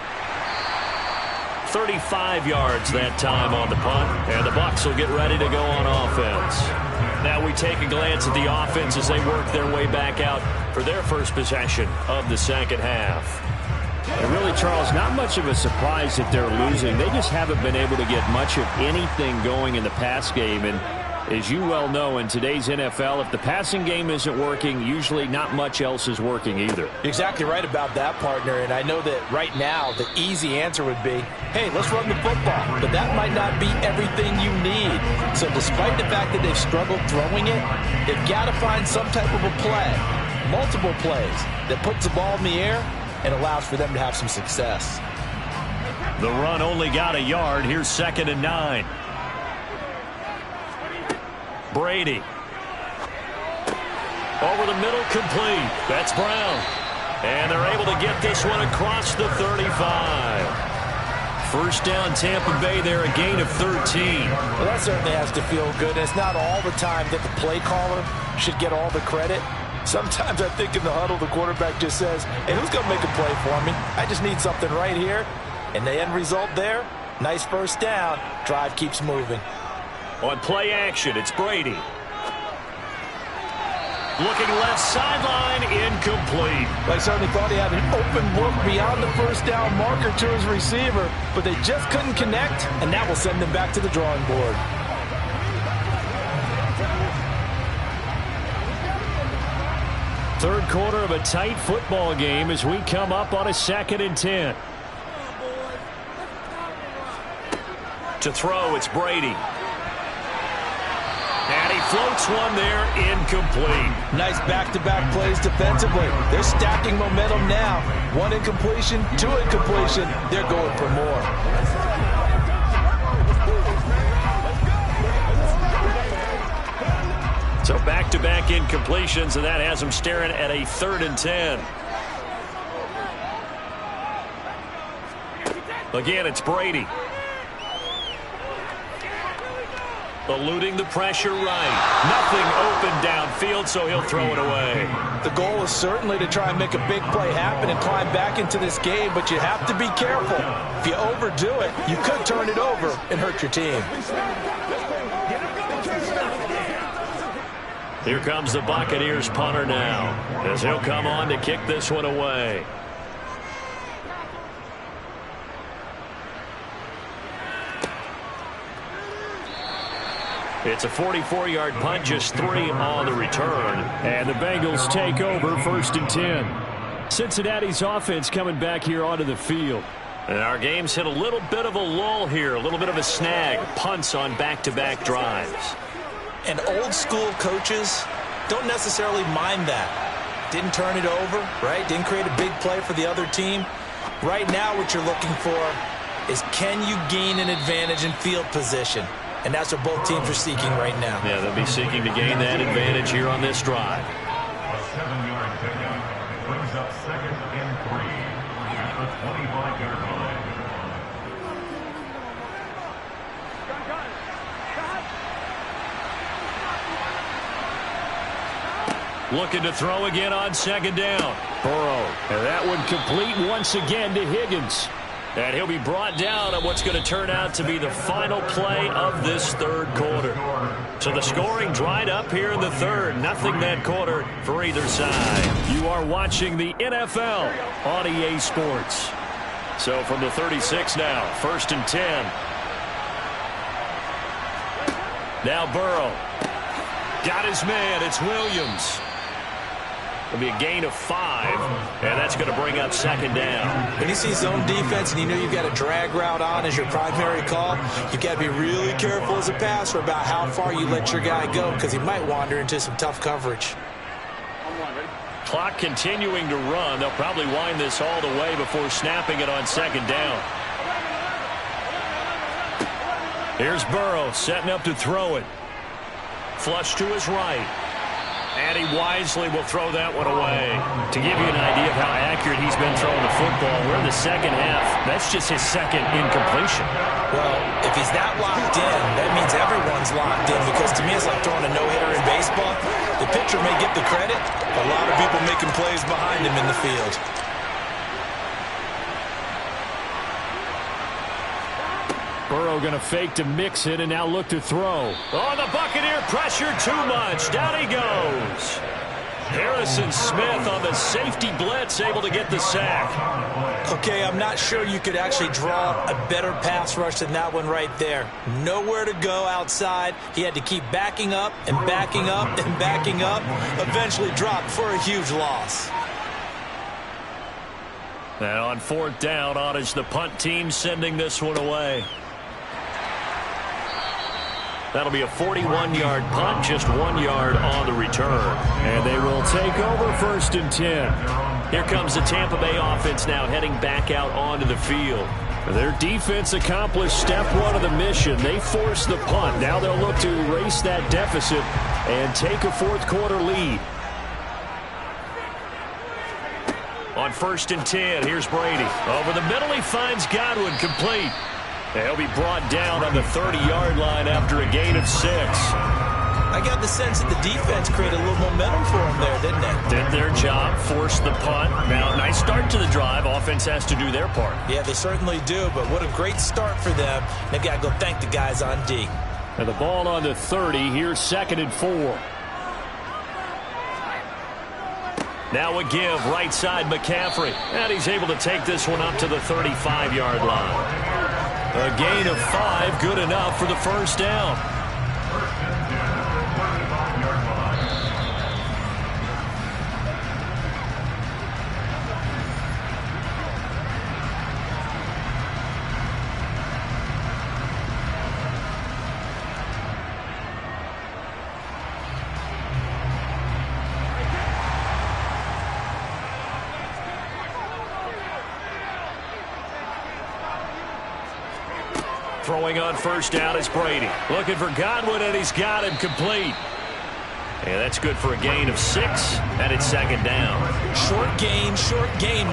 35 yards that time on the punt, and the Bucs will get ready to go on offense. Now we take a glance at the offense as they work their way back out for their first possession of the second half. And really, Charles, not much of a surprise that they're losing. They just haven't been able to get much of anything going in the pass game. And as you well know, in today's NFL, if the passing game isn't working, usually not much else is working either. You're exactly right about that, partner. And I know that right now the easy answer would be, hey, let's run the football. But that might not be everything you need. So despite the fact that they've struggled throwing it, they've got to find some type of a play, multiple plays, that puts the ball in the air and allows for them to have some success. The run only got a yard. Here's 2nd and 9. Brady. Over the middle, complete. That's Brown. And they're able to get this one across the 35. First down, Tampa Bay there, a gain of 13. Well, that certainly has to feel good. It's not all the time that the play caller should get all the credit. Sometimes I think in the huddle, the quarterback just says, hey, who's going to make a play for me? I just need something right here. And the end result there, nice first down. Drive keeps moving. On play action, it's Brady. Looking left sideline, incomplete. I certainly thought he had an open look beyond the first down marker to his receiver, but they just couldn't connect, and that will send them back to the drawing board. Third quarter of a tight football game as we come up on a 2nd and 10. To throw, it's Brady. And he floats one there, incomplete. Nice back-to-back plays defensively. They're stacking momentum now. 1 incompletion, 2 incompletion. They're going for more. So back-to-back incompletions, and that has them staring at a 3rd and 10. Again, it's Brady. Eluding the pressure right. Nothing open downfield, so he'll throw it away. The goal is certainly to try and make a big play happen and climb back into this game, but you have to be careful. If you overdo it, you could turn it over and hurt your team. Here comes the Buccaneers punter now, as he'll come on to kick this one away. It's a 44-yard punt, just 3 on the return. And the Bengals take over 1st and 10. Cincinnati's offense coming back here onto the field. And our game's hit a little bit of a lull here, a little bit of a snag. Punts on back-to-back drives. And old-school coaches don't necessarily mind that. Didn't turn it over, right? Didn't create a big play for the other team. Right now what you're looking for is, can you gain an advantage in field position? And that's what both teams are seeking right now. Yeah, they'll be seeking to gain that advantage here on this drive. A 7-yard pickup brings up 2nd and 3 at the 25-yard line. Looking to throw again on 2nd down. Burrow. And that one complete once again to Higgins. And he'll be brought down on what's going to turn out to be the final play of this 3rd quarter. So the scoring dried up here in the 3rd. Nothing that quarter for either side. You are watching the NFL on EA Sports. So from the 36 now, 1st and 10. Now Burrow. Got his man. It's Williams. It'll be a gain of 5, and that's going to bring up second down. When you see zone defense and you know you've got a drag route on as your primary call, you've got to be really careful as a passer about how far you let your guy go because he might wander into some tough coverage. Clock continuing to run. They'll probably wind this all the way before snapping it on second down. Here's Burrow setting up to throw it. Flush to his right. And he wisely will throw that one away. To give you an idea of how accurate he's been throwing the football, we're in the second half. That's just his second incompletion. Well, if he's that locked in, that means everyone's locked in because to me it's like throwing a no-hitter in baseball. The pitcher may get the credit, but a lot of people making plays behind him in the field. Burrow going to fake to mix it and now look to throw. Oh, the Buccaneer pressure too much. Down he goes. Harrison Smith on the safety blitz, able to get the sack. Okay, I'm not sure you could actually draw a better pass rush than that one right there. Nowhere to go outside. He had to keep backing up and backing up and backing up. Eventually dropped for a huge loss. And on fourth down, on is the punt team sending this one away. That'll be a 41-yard punt, just 1 yard on the return. And they will take over 1st and 10. Here comes the Tampa Bay offense now heading back out onto the field. Their defense accomplished step 1 of the mission. They forced the punt. Now they'll look to erase that deficit and take a fourth quarter lead. On 1st and 10, here's Brady. Over the middle, he finds Godwin, complete. He'll be brought down on the 30-yard line after a gain of 6. I got the sense that the defense created a little momentum for him there, didn't they? Did their job, forced the punt. Now, nice start to the drive. Offense has to do their part. Yeah, they certainly do, but what a great start for them. They've got to go thank the guys on D. And the ball on the 30. Here's 2nd and 4. Now a give, right side McCaffrey. And he's able to take this one up to the 35-yard line. A gain of 5, good enough for the first down. Throwing on first down is Brady. Looking for Godwin, and he's got him complete. And that's good for a gain of 6, and it's 2nd down. Short gain,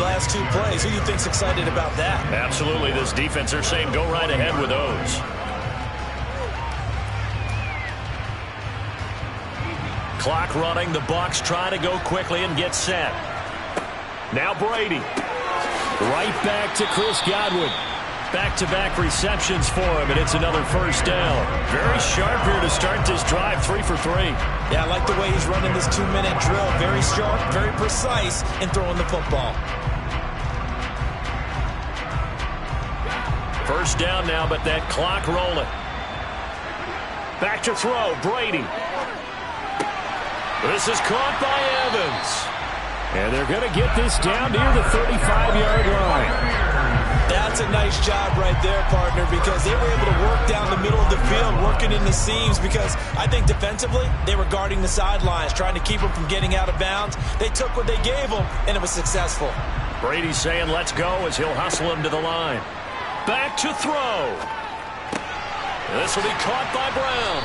last 2 plays. Who do you think's excited about that? Absolutely. This defense, they're saying go right ahead with those. Clock running. The Bucs try to go quickly and get set. Now Brady. Right back to Chris Godwin. Back-to-back receptions for him, and it's another first down. Very sharp here to start this drive, 3 for 3. Yeah, I like the way he's running this 2-minute drill. Very sharp, very precise in throwing the football. First down now, but that clock rolling. Back to throw, Brady. This is caught by Evans. And they're going to get this down near the 35-yard line. That's a nice job right there, partner, because they were able to work down the middle of the field, working in the seams, because I think defensively they were guarding the sidelines, trying to keep them from getting out of bounds. They took what they gave them, and it was successful. Brady's saying let's go as he'll hustle him to the line. Back to throw. This will be caught by Brown.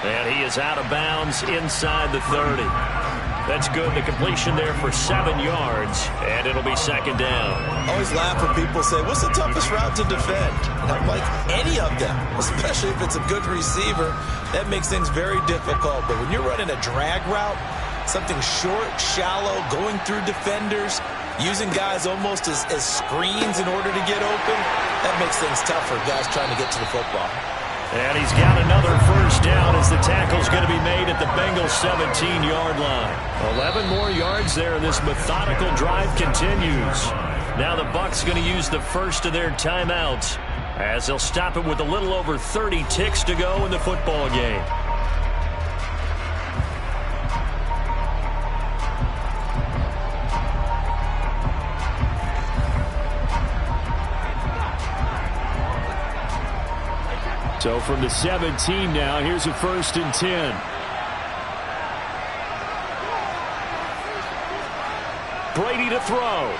And he is out of bounds inside the 30. That's good. The completion there for 7 yards, and it'll be 2nd down. I always laugh when people say, what's the toughest route to defend? And I'm like, any of them, especially if it's a good receiver. That makes things very difficult. But when you're running a drag route, something short, shallow, going through defenders, using guys almost as screens in order to get open, that makes things tough for guys trying to get to the football. And he's got another first down as the tackle's going to be made at the Bengals' 17-yard line. 11 more yards there, and this methodical drive continues. Now the Bucs going to use the first of their timeouts as they'll stop it with a little over 30 ticks to go in the football game. So from the 17 now, here's a 1st and 10. Brady to throw.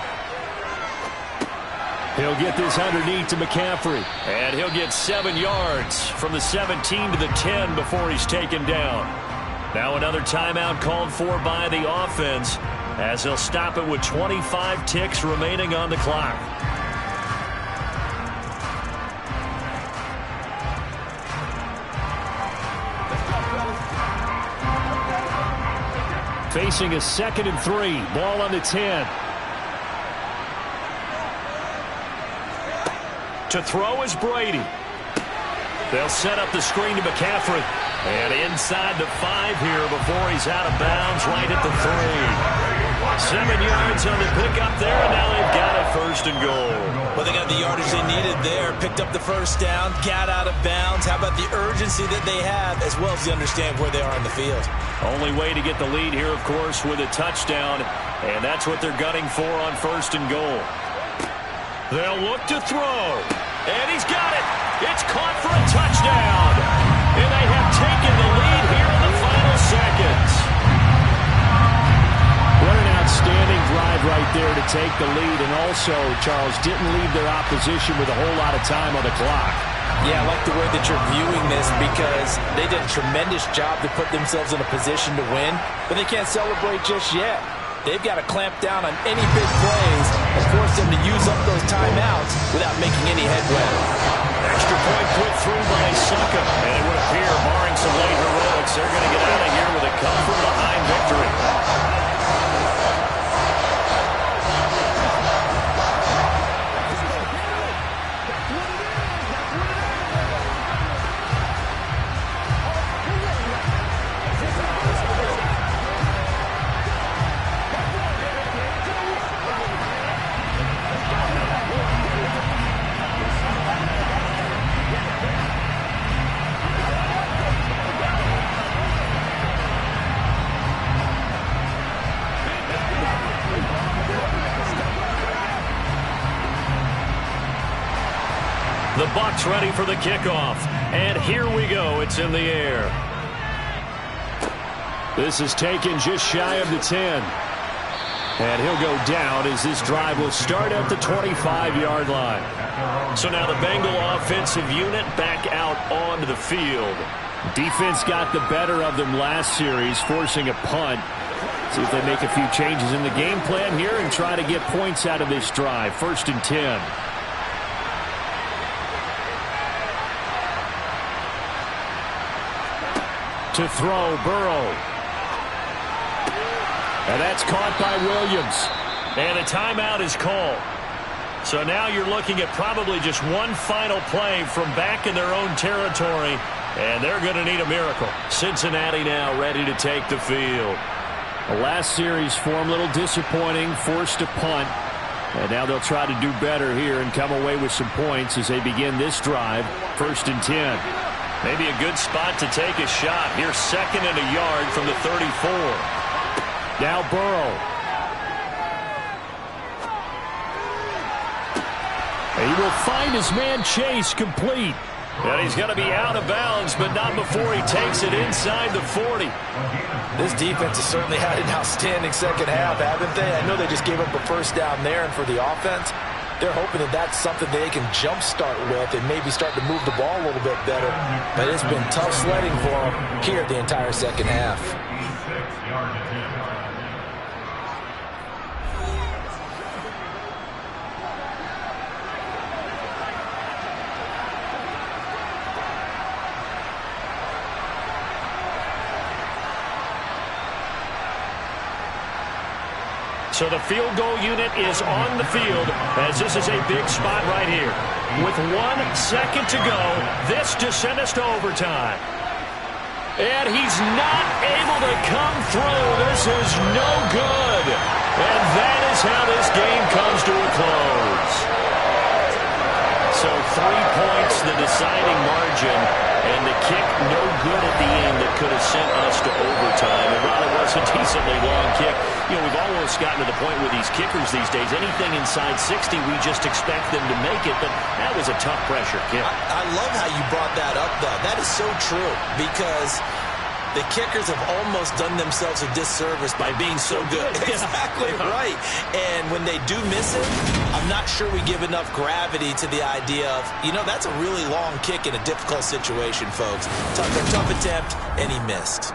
He'll get this underneath to McCaffrey. And he'll get 7 yards from the 17 to the 10 before he's taken down. Now another timeout called for by the offense as they'll stop it with 25 ticks remaining on the clock. Facing a 2nd and 3. Ball on the 10. To throw is Brady. They'll set up the screen to McCaffrey. And inside the 5 here before he's out of bounds right at the 3. 7 yards on the pickup there, and now they've got a 1st and goal. Well, they got the yardage they needed there. Picked up the 1st down, got out of bounds. How about the urgency that they have, as well as they understand where they are in the field? Only way to get the lead here, of course, with a touchdown. And that's what they're gunning for on 1st and goal. They'll look to throw. And he's got it. It's caught for a touchdown. And they have taken the lead here in the final seconds. What an outstanding drive right there to take the lead. And also, Charles, didn't leave their opposition with a whole lot of time on the clock. Yeah, I like the way that you're viewing this because they did a tremendous job to put themselves in a position to win, but they can't celebrate just yet. They've got to clamp down on any big plays and force them to use up those timeouts without making any headway. Extra point put through by Succa. And it would appear, barring some late heroics, they're going to get out of here with a come-from-behind victory. The Bucs ready for the kickoff. And here we go. It's in the air. This is taken just shy of the 10. And he'll go down as this drive will start at the 25-yard line. So now the Bengal offensive unit back out onto the field. Defense got the better of them last series, forcing a punt. See if they make a few changes in the game plan here and try to get points out of this drive. 1st and 10. To throw, Burrow. And that's caught by Williams. And a timeout is called. So now you're looking at probably just one final play from back in their own territory. And they're going to need a miracle. Cincinnati now ready to take the field. The last series for them, a little disappointing, forced a punt. And now they'll try to do better here and come away with some points as they begin this drive. 1st and 10. Maybe a good spot to take a shot. Here's 2nd and a yard from the 34. Now Burrow. And he will find his man Chase complete. And he's going to be out of bounds, but not before he takes it inside the 40. This defense has certainly had an outstanding second half, haven't they? I know they just gave up a 1st down there, and for the offense, they're hoping that that's something they can jumpstart with and maybe start to move the ball a little bit better. But it's been tough sledding for them here the entire second half. So the field goal unit is on the field as this is a big spot right here. With 1 second to go, this to send us to overtime. And he's not able to come through. This is no good. And that is how this game comes to a close. So 3 points, the deciding margin, and the kick no good at the end that could have sent us to overtime. And by the way, was a decently long kick. You know, we've almost gotten to the point with these kickers these days. Anything inside 60, we just expect them to make it, but that was a tough pressure kick. I love how you brought that up, though. That is so true, because the kickers have almost done themselves a disservice by being so good. Exactly right. And when they do miss it, I'm not sure we give enough gravity to the idea of, you know, that's a really long kick in a difficult situation, folks. Tough attempt, and he missed.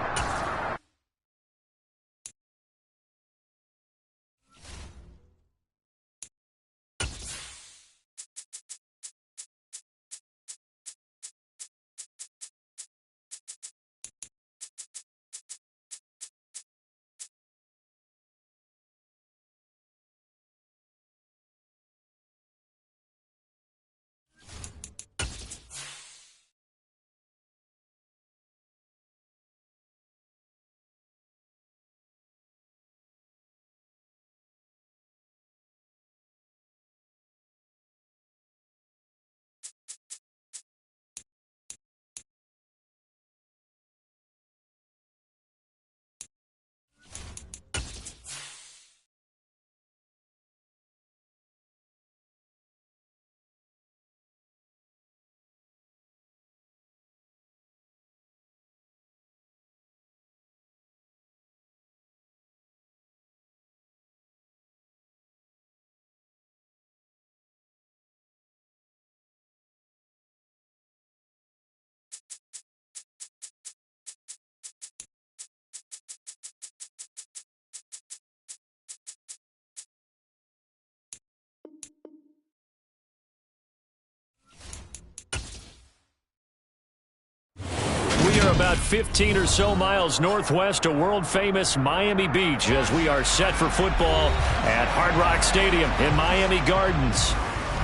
We are about 15 or so miles northwest of world-famous Miami Beach as we are set for football at Hard Rock Stadium in Miami Gardens.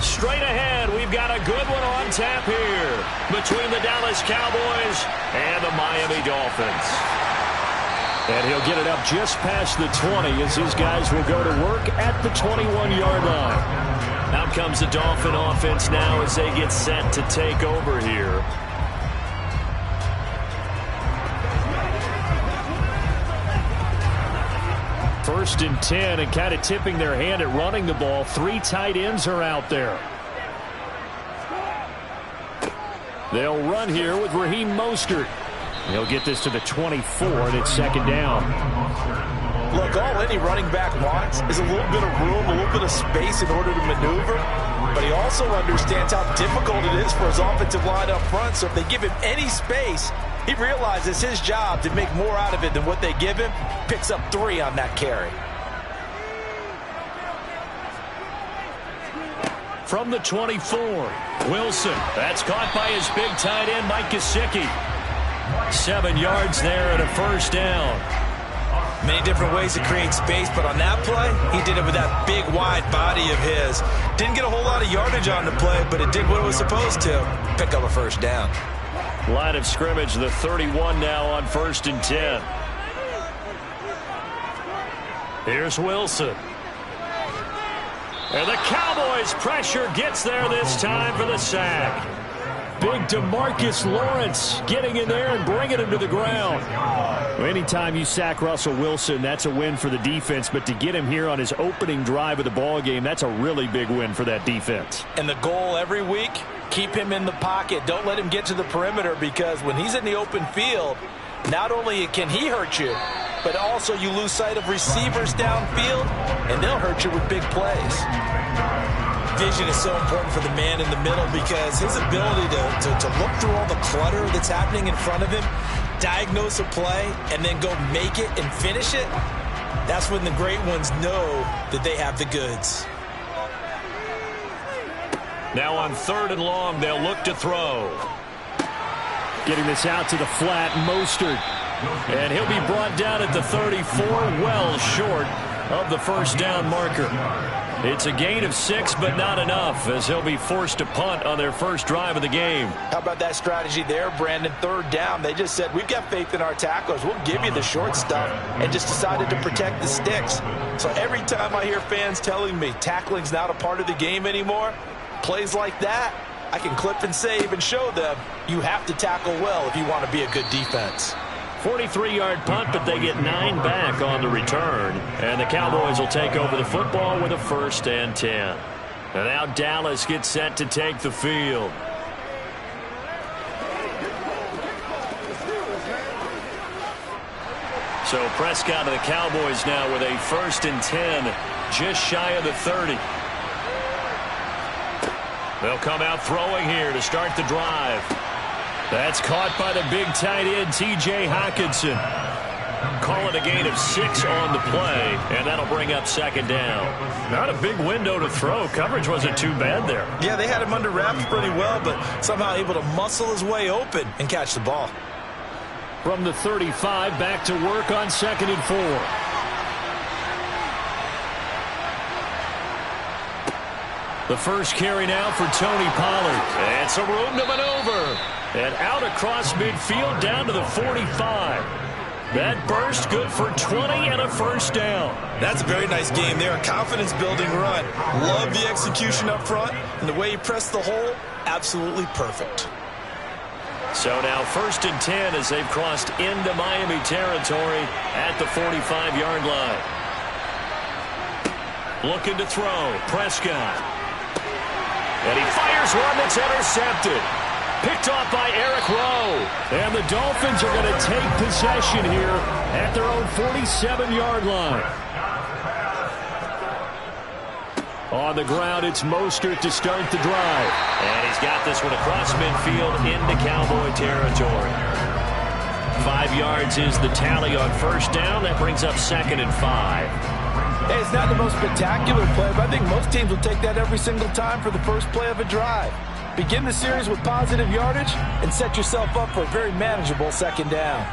Straight ahead, we've got a good one on tap here between the Dallas Cowboys and the Miami Dolphins. And he'll get it up just past the 20 as his guys will go to work at the 21-yard line. Out comes the Dolphin offense now as they get set to take over here. First and 10, and kind of tipping their hand at running the ball. 3 tight ends are out there. They'll run here with Raheem Mostert. He'll get this to the 24, and it's second down. Look, all any running back wants is a little bit of room, a little bit of space in order to maneuver. But he also understands how difficult it is for his offensive line up front. So if they give him any space, he realizes his job to make more out of it than what they give him. Picks up 3 on that carry. From the 24, Wilson. That's caught by his big tight end, Mike Gesicki. 7 yards there and a first down. Many different ways to create space, but on that play, he did it with that big, wide body of his. Didn't get a whole lot of yardage on the play, but it did what it was supposed to. Pick up a first down. Line of scrimmage, the 31 now on 1st and 10. Here's Wilson. And the Cowboys pressure gets there this time for the sack. Big DeMarcus Lawrence getting in there and bringing him to the ground. Anytime you sack Russell Wilson, that's a win for the defense. But to get him here on his opening drive of the ball game, that's a really big win for that defense. And the goal every week, keep him in the pocket. Don't let him get to the perimeter, because when he's in the open field, not only can he hurt you, but also you lose sight of receivers downfield, and they'll hurt you with big plays. Vision is so important for the man in the middle, because his ability to look through all the clutter that's happening in front of him, diagnose a play, and then go make it and finish it, that's when the great ones know that they have the goods. Now on 3rd and long, they'll look to throw. Getting this out to the flat, Mostert. And he'll be brought down at the 34, well short of the first down marker. It's a gain of 6, but not enough, as he'll be forced to punt on their first drive of the game. How about that strategy there, Brandon? 3rd down. They just said, we've got faith in our tacklers. We'll give you the short stuff, and just decided to protect the sticks. So every time I hear fans telling me tackling's not a part of the game anymore, plays like that, I can clip and save and show them you have to tackle well if you want to be a good defense. 43-yard punt, but they get 9 back on the return. And the Cowboys will take over the football with a 1st and 10. And now Dallas gets set to take the field. So Prescott and the Cowboys now with a 1st and 10, just shy of the 30. They'll come out throwing here to start the drive. That's caught by the big tight end, T.J. Hockenson. Call it a gain of 6 on the play, and that'll bring up 2nd down. Not a big window to throw. Coverage wasn't too bad there. Yeah, they had him under wraps pretty well, but somehow able to muscle his way open and catch the ball. From the 35, back to work on 2nd and 4. The first carry now for Tony Pollard. And some room to maneuver. And out across midfield down to the 45. That burst good for 20 and a 1st down. That's a very nice game there. A confidence-building run. Love the execution up front. And the way he pressed the hole, absolutely perfect. So now 1st and 10 as they've crossed into Miami territory at the 45-yard line. Looking to throw. Prescott. And he fires one that's intercepted. Picked off by Eric Rowe. And the Dolphins are going to take possession here at their own 47-yard line. On the ground, it's Mostert to start the drive. And he's got this one across midfield into Cowboy territory. 5 yards is the tally on 1st down. That brings up 2nd and 5. Hey, it's not the most spectacular play, but I think most teams will take that every single time for the first play of a drive. Begin the series with positive yardage and set yourself up for a very manageable 2nd down.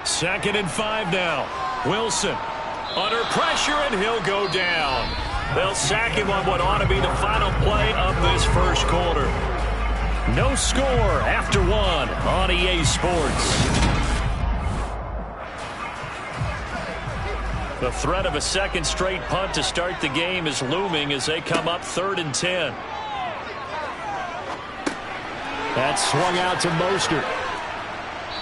2nd and 5 now. Wilson under pressure, and he'll go down. They'll sack him on what ought to be the final play of this 1st quarter. No score after 1 on EA Sports. The threat of a 2nd straight punt to start the game is looming as they come up 3rd and 10. That's swung out to Mostert.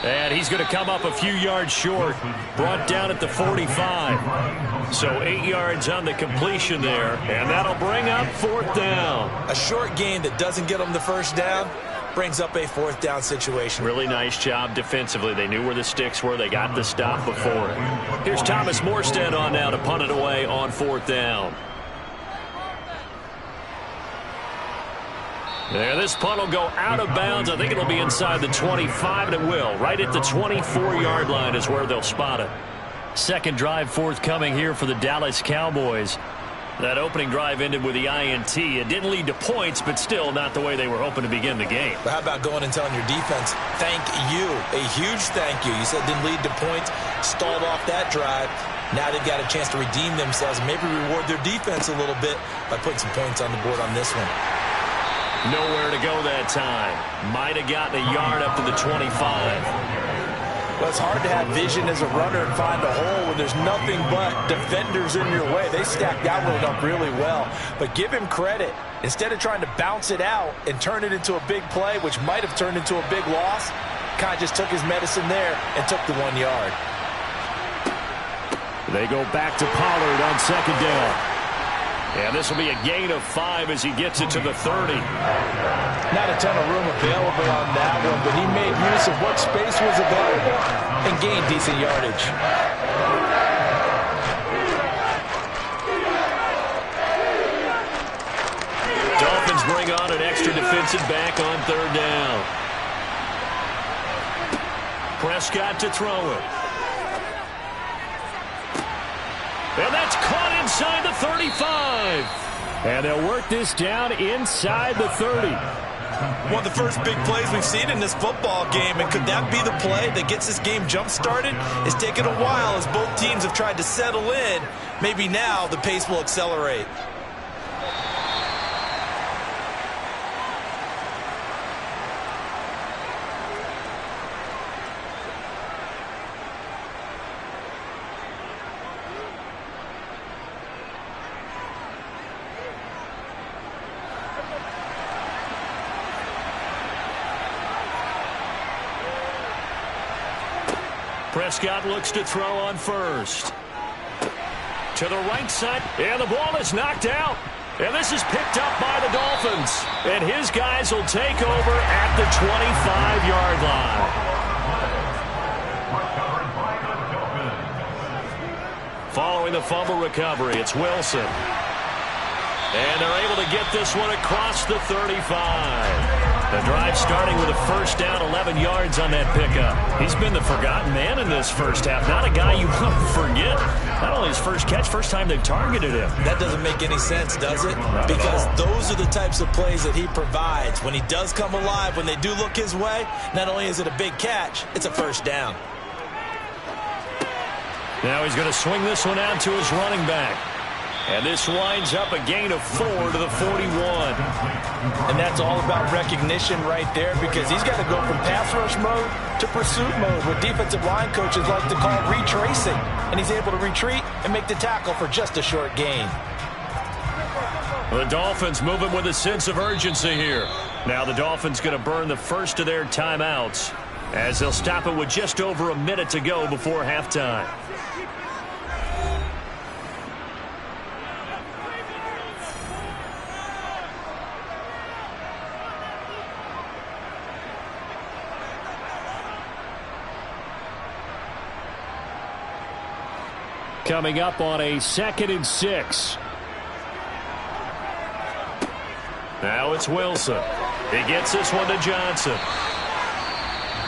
And he's going to come up a few yards short. Brought down at the 45. So 8 yards on the completion there. And that'll bring up 4th down. A short gain that doesn't get them the 1st down brings up a 4th down situation. Really nice job defensively. They knew where the sticks were. They got the stop before it. Here's Thomas Morstead on now to punt it away on 4th down. There, this punt will go out of bounds. I think it'll be inside the 25, and it will. Right at the 24-yard line is where they'll spot it. 2nd drive forthcoming here for the Dallas Cowboys. That opening drive ended with the INT. It didn't lead to points, but still not the way they were hoping to begin the game. But how about going and telling your defense, thank you, a huge thank you. You said it didn't lead to points, stalled off that drive. Now they've got a chance to redeem themselves and maybe reward their defense a little bit by putting some points on the board on this one. Nowhere to go that time. Might have gotten a yard up to the 25. Well, it's hard to have vision as a runner and find a hole when there's nothing but defenders in your way. They stacked that one up really well. But give him credit. Instead of trying to bounce it out and turn it into a big play, which might have turned into a big loss, kind of just took his medicine there and took the 1 yard. They go back to Pollard on 2nd down. And this will be a gain of 5 as he gets it to the 30. Not a ton of room available on that one, but he made use of what space was available and gained decent yardage. Dolphins bring on an extra defensive back on 3rd down. Prescott to throw it. And that's caught inside the 35. And they'll work this down inside the 30. One of the first big plays we've seen in this football game, and could that be the play that gets this game jump-started? It's taken a while as both teams have tried to settle in. Maybe now the pace will accelerate. Prescott looks to throw on first. To the right side, and the ball is knocked out. And this is picked up by the Dolphins. And his guys will take over at the 25-yard line. Following the fumble recovery, it's Wilson. And they're able to get this one across the 35. The drive starting with a first down, 11 yards on that pickup. He's been the forgotten man in this first half. Not a guy you want to forget. Not only his first catch, first time they've targeted him. That doesn't make any sense, does it? Because those are the types of plays that he provides. When he does come alive, when they do look his way, not only is it a big catch, it's a first down. Now he's going to swing this one out to his running back. And this winds up a gain of 4 to the 41. And that's all about recognition right there, because he's got to go from pass rush mode to pursuit mode, what defensive line coaches like to call retracing. And he's able to retreat and make the tackle for just a short gain. The Dolphins moving with a sense of urgency here. Now the Dolphins going to burn the first of their timeouts as they'll stop it with just over a minute to go before halftime. Coming up on a 2nd and 6. Now it's Wilson. He gets this one to Johnson.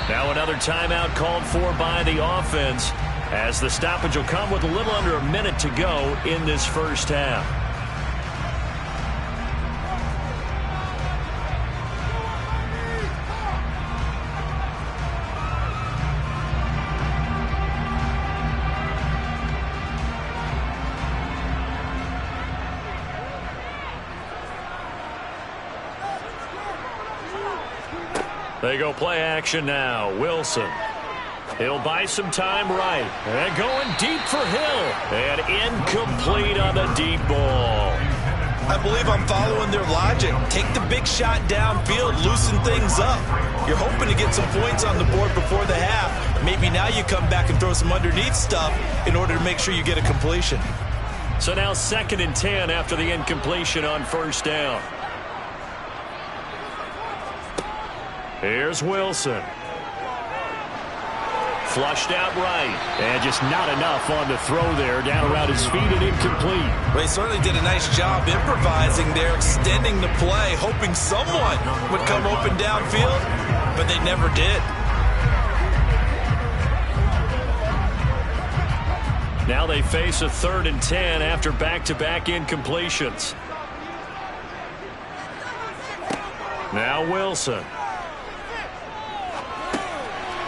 Now another timeout called for by the offense, as the stoppage will come with a little under a minute to go in this first half. They go play action now. Wilson. He'll buy some time right. And going deep for Hill. And incomplete on the deep ball. I believe I'm following their logic. Take the big shot downfield, loosen things up. You're hoping to get some points on the board before the half. Maybe now you come back and throw some underneath stuff in order to make sure you get a completion. So now 2nd and 10 after the incompletion on first down. Here's Wilson. Flushed out right. And just not enough on the throw there. Down around his feet and incomplete. Well, he certainly did a nice job improvising there, extending the play, hoping someone would come open downfield, but they never did. Now they face a 3rd and 10 after back-to-back incompletions. Now Wilson.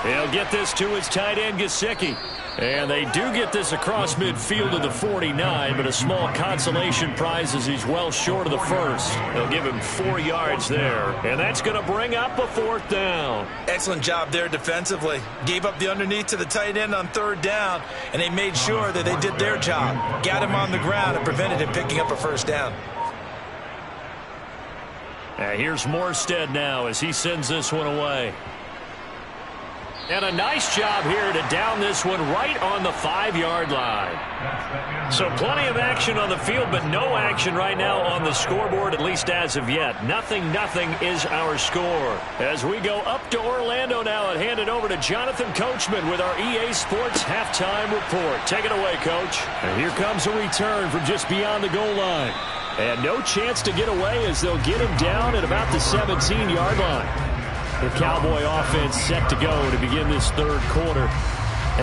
He'll get this to his tight end, Gesicki. And they do get this across midfield to the 49, but a small consolation prize as he's well short of the first. They'll give him 4 yards there, and that's going to bring up a 4th down. Excellent job there defensively. Gave up the underneath to the tight end on 3rd down, and they made sure that they did their job. Got him on the ground and prevented him picking up a 1st down. Here's Morstead now as he sends this one away. And a nice job here to down this one right on the 5-yard line. So plenty of action on the field, but no action right now on the scoreboard, at least as of yet. Nothing is our score. As we go up to Orlando now and hand it over to Jonathan Coachman with our EA Sports halftime report. Take it away, Coach. And here comes a return from just beyond the goal line. And no chance to get away as they'll get him down at about the 17-yard line. The Cowboy offense set to go to begin this 3rd quarter.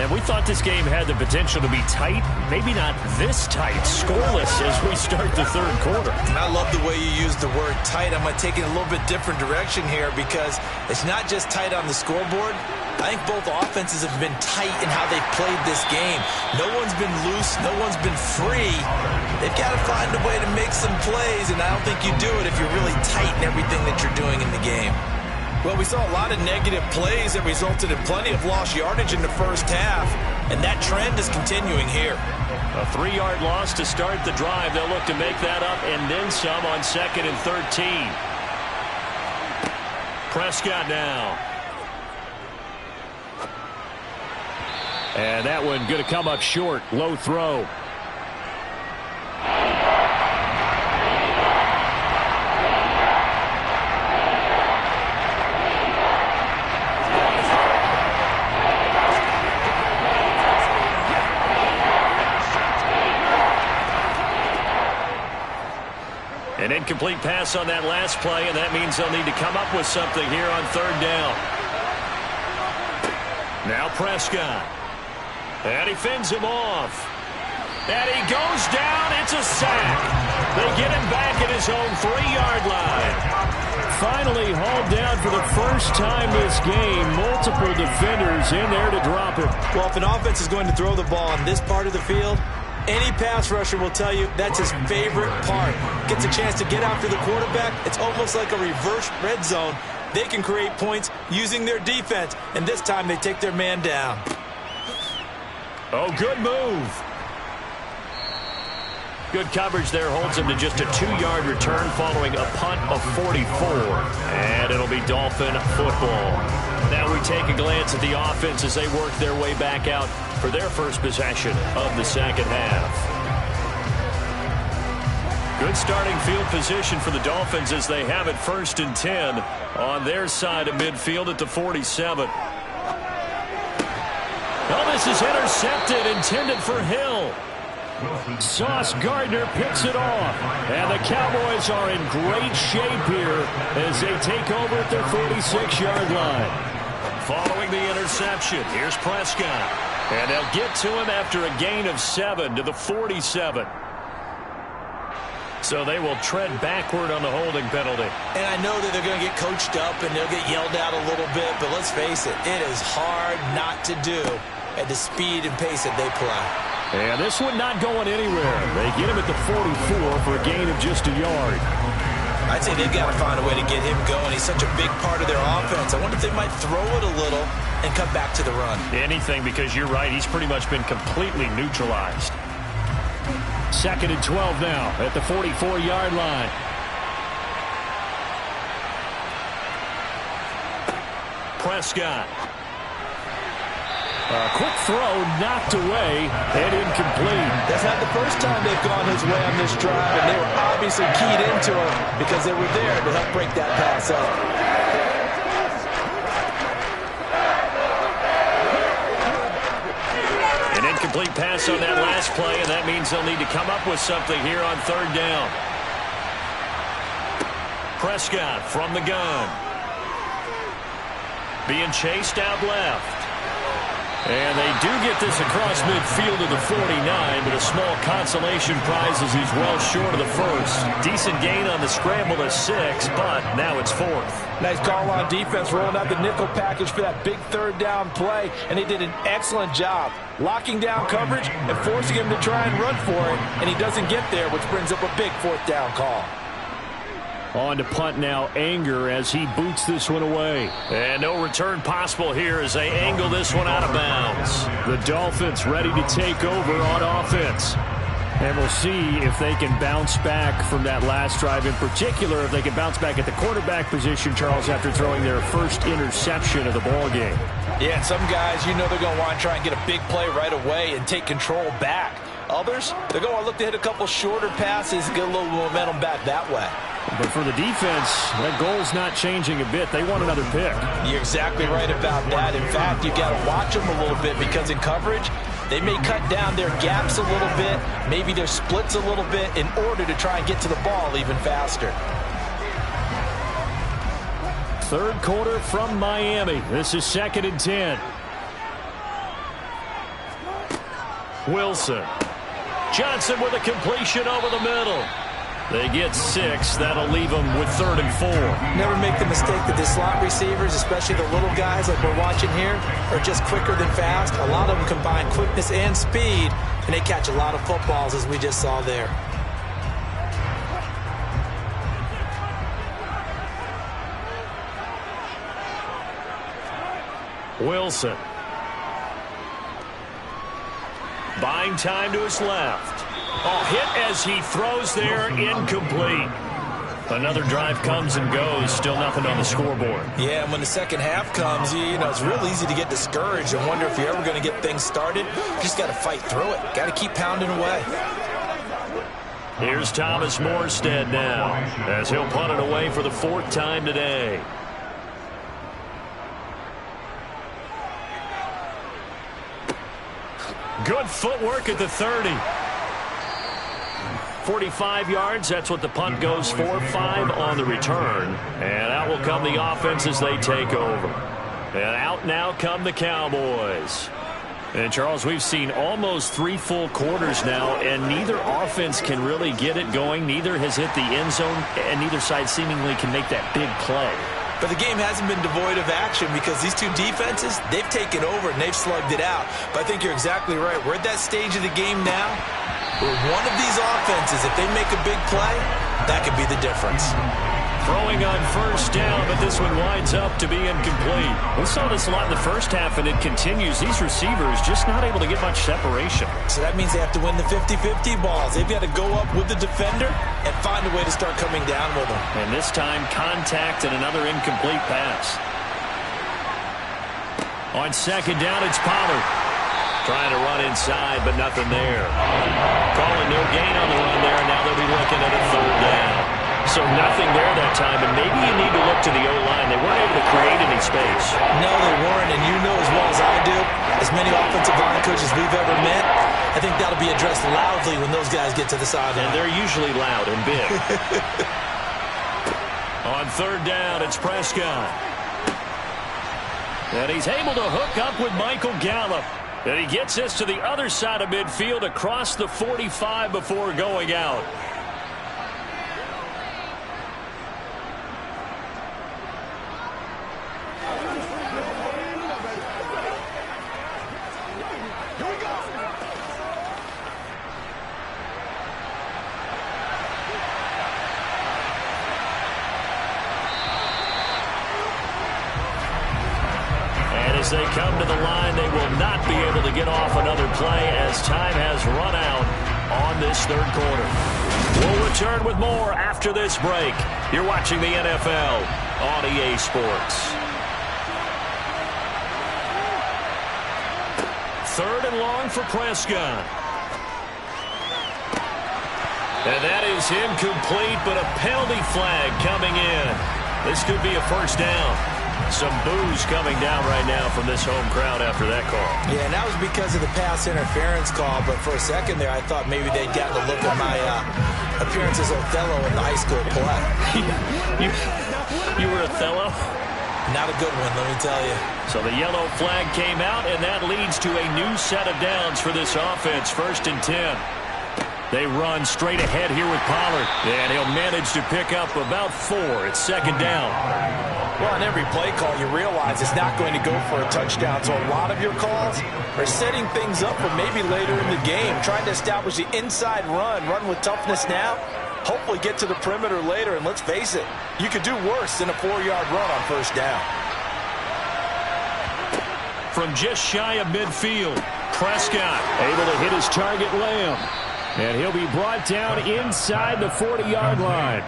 And we thought this game had the potential to be tight, maybe not this tight, scoreless as we start the 3rd quarter. I love the way you use the word tight. I'm going to take it in a little bit different direction here because it's not just tight on the scoreboard. I think both offenses have been tight in how they've played this game. No one's been loose. No one's been free. They've got to find a way to make some plays, and I don't think you do it if you're really tight in everything that you're doing in the game. Well, we saw a lot of negative plays that resulted in plenty of lost yardage in the first half, and that trend is continuing here. A 3-yard loss to start the drive. They'll look to make that up and then some on 2nd and 13. Prescott now. And that one going to come up short. Low throw. An incomplete pass on that last play, and that means they'll need to come up with something here on third down. Now Prescott. And he fends him off. And he goes down. It's a sack. They get him back at his own 3-yard line. Finally hauled down for the first time this game. Multiple defenders in there to drop him. Well, if an offense is going to throw the ball on this part of the field, any pass rusher will tell you that's his favorite part. Gets a chance to get after the quarterback. It's almost like a reverse red zone. They can create points using their defense, and this time they take their man down. Oh, good move. Good coverage there holds him to just a 2-yard return following a punt of 44. And it'll be Dolphin football. Now we take a glance at the offense as they work their way back out for their first possession of the second half. Good starting field position for the Dolphins as they have it 1st and 10 on their side of midfield at the 47. Oh, this is intercepted, intended for Hill. Sauce Gardner picks it off. And the Cowboys are in great shape here as they take over at their 46-yard line. Following the interception, here's Prescott. And they'll get to him after a gain of 7 to the 47. So they will tread backward on the holding penalty. And I know that they're going to get coached up and they'll get yelled at a little bit, but let's face it, it is hard not to do at the speed and pace that they play. And this one not going anywhere. They get him at the 44 for a gain of just a yard. I'd say they've got to find a way to get him going. He's such a big part of their offense. I wonder if they might throw it a little and come back to the run. Anything, because you're right. He's pretty much been completely neutralized. 2nd and 12 now at the 44-yard line. Prescott. A quick throw knocked away and incomplete. That's not the first time they've gone his way on this drive, and they were obviously keyed into him because they were there to help break that pass up. An incomplete pass on that last play, and that means they'll need to come up with something here on third down. Prescott from the gun. Being chased out left. And they do get this across midfield to the 49, but a small consolation prize as he's well short of the first. Decent gain on the scramble to 6, but now it's 4th. Nice call on defense, rolling out the nickel package for that big third down play, and they did an excellent job locking down coverage and forcing him to try and run for it, and he doesn't get there, which brings up a big 4th down call. On to punt now, Anger as he boots this one away. And no return possible here as they angle this one out of bounds. The Dolphins ready to take over on offense. And we'll see if they can bounce back from that last drive, in particular if they can bounce back at the quarterback position, Charles, after throwing their first interception of the ballgame. Yeah, and some guys, you know they're going to want to try and get a big play right away and take control back. Others, they're going to look to hit a couple shorter passes and get a little momentum back that way. But for the defense, that goal's not changing a bit. They want another pick. You're exactly right about that. In fact, you've got to watch them a little bit because in coverage, they may cut down their gaps a little bit, maybe their splits a little bit in order to try and get to the ball even faster. Third quarter from Miami. This is 2nd and 10. Wilson. Johnson with a completion over the middle. They get 6. That'll leave them with 3rd and 4. Never make the mistake that the slot receivers, especially the little guys like we're watching here, are just quicker than fast. A lot of them combine quickness and speed, and they catch a lot of footballs, as we just saw there. Wilson. Buying time to his left. Oh, hit as he throws there, incomplete. Another drive comes and goes, still nothing on the scoreboard. Yeah, and when the second half comes, you know, it's real easy to get discouraged and wonder if you're ever going to get things started. You just got to fight through it. Got to keep pounding away. Here's Thomas Morstead now, as he'll punt it away for the 4th time today. Good footwork at the 30. 45 yards, that's what the punt goes for. 5 on the return. And out will come the offense as they take over. And out now come the Cowboys. And, Charles, we've seen almost 3 full quarters now, and neither offense can really get it going. Neither has hit the end zone, and neither side seemingly can make that big play. But the game hasn't been devoid of action because these two defenses, they've taken over and they've slugged it out. But I think you're exactly right. We're at that stage of the game now where one of these offenses, if they make a big play, that could be the difference. Throwing on first down, but this one winds up to be incomplete. We saw this a lot in the first half, and it continues. These receivers just not able to get much separation. So that means they have to win the 50-50 balls. They've got to go up with the defender and find a way to start coming down with them. And this time, contact and another incomplete pass. On second down, it's Pollard. Trying to run inside, but nothing there. Calling no gain on the run there, and now they'll be looking at a 3rd down. So nothing there that time, and maybe you need to look to the O-line. They weren't able to create any space. No, they weren't, and you know as well as I do, as many offensive line coaches we've ever met, I think that'll be addressed loudly when those guys get to the sideline. And they're usually loud and big. On 3rd down, it's Prescott. And he's able to hook up with Michael Gallup. And he gets this to the other side of midfield across the 45 before going out. As they come to the line, they will not be able to get off another play as time has run out on this 3rd quarter. We'll return with more after this break. You're watching the NFL on EA Sports. 3rd and long for Prescott. And that is incomplete, but a penalty flag coming in. This could be a 1st down. Some boos coming down right now from this home crowd after that call. Yeah, and that was because of the pass interference call, but for a second there, I thought maybe they'd gotten a look at my appearance as Othello in the high school play. You were Othello? Not a good one, let me tell you. So the yellow flag came out, and that leads to a new set of downs for this offense. 1st and 10. They run straight ahead here with Pollard, and he'll manage to pick up about 4. It's 2nd down. Well, on every play call, you realize it's not going to go for a touchdown. So a lot of your calls are setting things up for maybe later in the game, trying to establish the inside run with toughness now, hopefully get to the perimeter later. And let's face it, you could do worse than a 4-yard run on 1st down. From just shy of midfield, Prescott able to hit his target Lamb. And he'll be brought down inside the 40-yard line.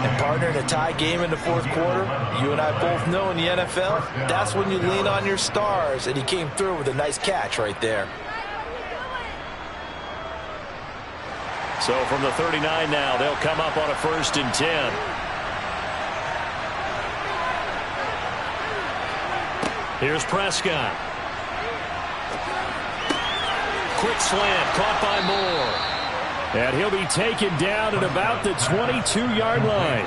And, partner, in a tie game in the 4th quarter, you and I both know in the NFL, that's when you lean on your stars. And he came through with a nice catch right there. So from the 39 now, they'll come up on a 1st and 10. Here's Prescott. Quick slant, caught by Moore. And he'll be taken down at about the 22-yard line.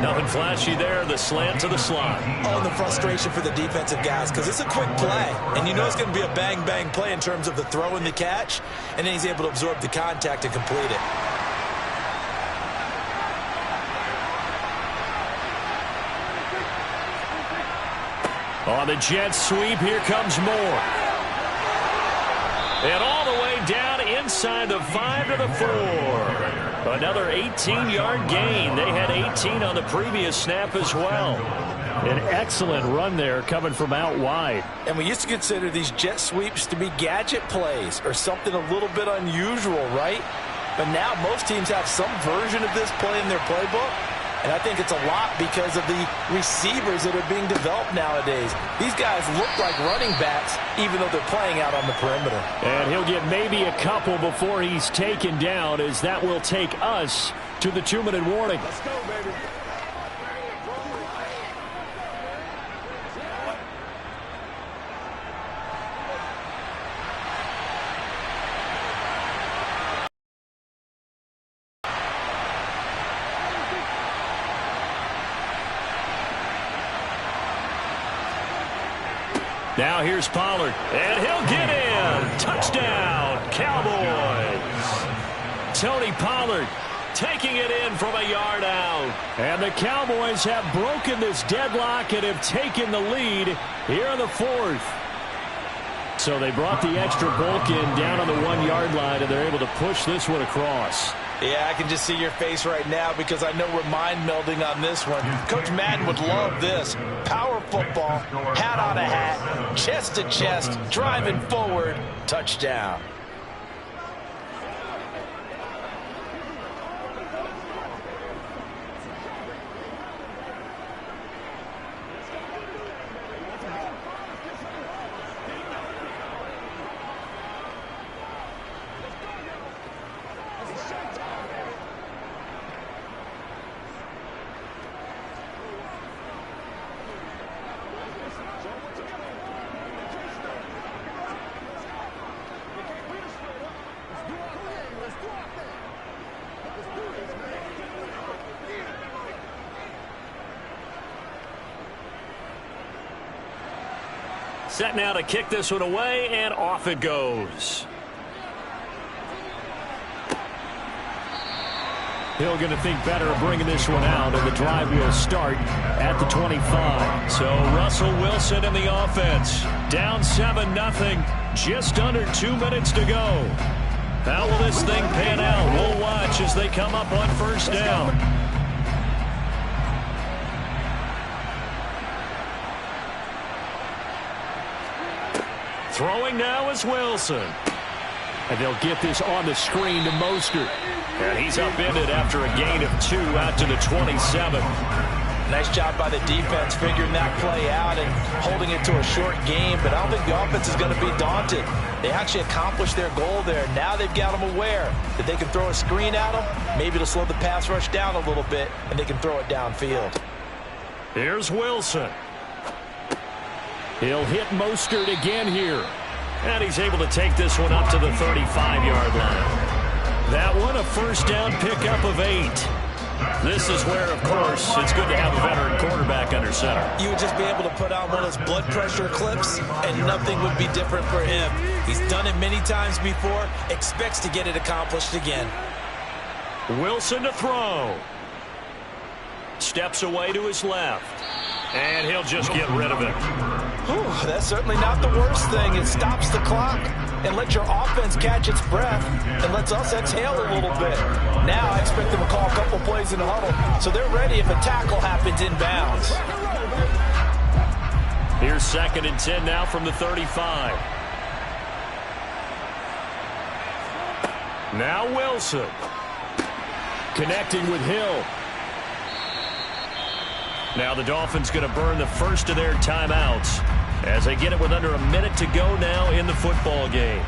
Nothing flashy there, the slant to the slot. Oh, and the frustration for the defensive guys, because it's a quick play. And you know it's going to be a bang-bang play in terms of the throw and the catch. And then he's able to absorb the contact and complete it. On the jet sweep, here comes Moore. And all the way down inside the 5 to the 4. Another 18-yard gain. They had 18 on the previous snap as well. An excellent run there coming from out wide. And we used to consider these jet sweeps to be gadget plays or something a little bit unusual, right? But now most teams have some version of this play in their playbook. And I think it's a lot because of the receivers that are being developed nowadays. These guys look like running backs, even though they're playing out on the perimeter. And he'll get maybe a couple before he's taken down, as that will take us to the 2-minute warning. Let's go, baby. Now here's Pollard, and he'll get in. Touchdown, Cowboys. Tony Pollard taking it in from a yard out. And the Cowboys have broken this deadlock and have taken the lead here in the 4th. So they brought the extra bulk in down on the 1-yard line, and they're able to push this one across. Yeah, I can just see your face right now because I know we're mind melding on this one. Coach Madden would love this. Power football, hat on a hat, chest to chest, driving forward, touchdown. Set now to kick this one away, and off it goes. Hill going to think better of bringing this one out, and the drive will start at the 25. So Russell Wilson in the offense. Down 7-0. Just under 2 minutes to go. How will this thing pan out? We'll watch as they come up on first down. Throwing now is Wilson. And they'll get this on the screen to Mostert. And he's upended after a gain of 2 out to the 27. Nice job by the defense figuring that play out and holding it to a short game, but I don't think the offense is going to be daunted. They actually accomplished their goal there. Now they've got them aware that they can throw a screen at them, maybe to slow the pass rush down a little bit, and they can throw it downfield. Here's Wilson. He'll hit Mostert again here. And he's able to take this one up to the 35-yard line. That one a first down pickup of 8. This is where, of course, it's good to have a veteran quarterback under center. You would just be able to put on one of those blood pressure clips, and nothing would be different for him. He's done it many times before, expects to get it accomplished again. Wilson to throw. Steps away to his left. And he'll just get rid of it. Whew, that's certainly not the worst thing. It stops the clock and lets your offense catch its breath and lets us exhale a little bit. Now I expect them to call a couple plays in the huddle, so they're ready if a tackle happens inbounds. Here's 2nd and 10 now from the 35. Now Wilson. Connecting with Hill. Now the Dolphins going to burn the first of their timeouts as they get it with under a minute to go now in the football game.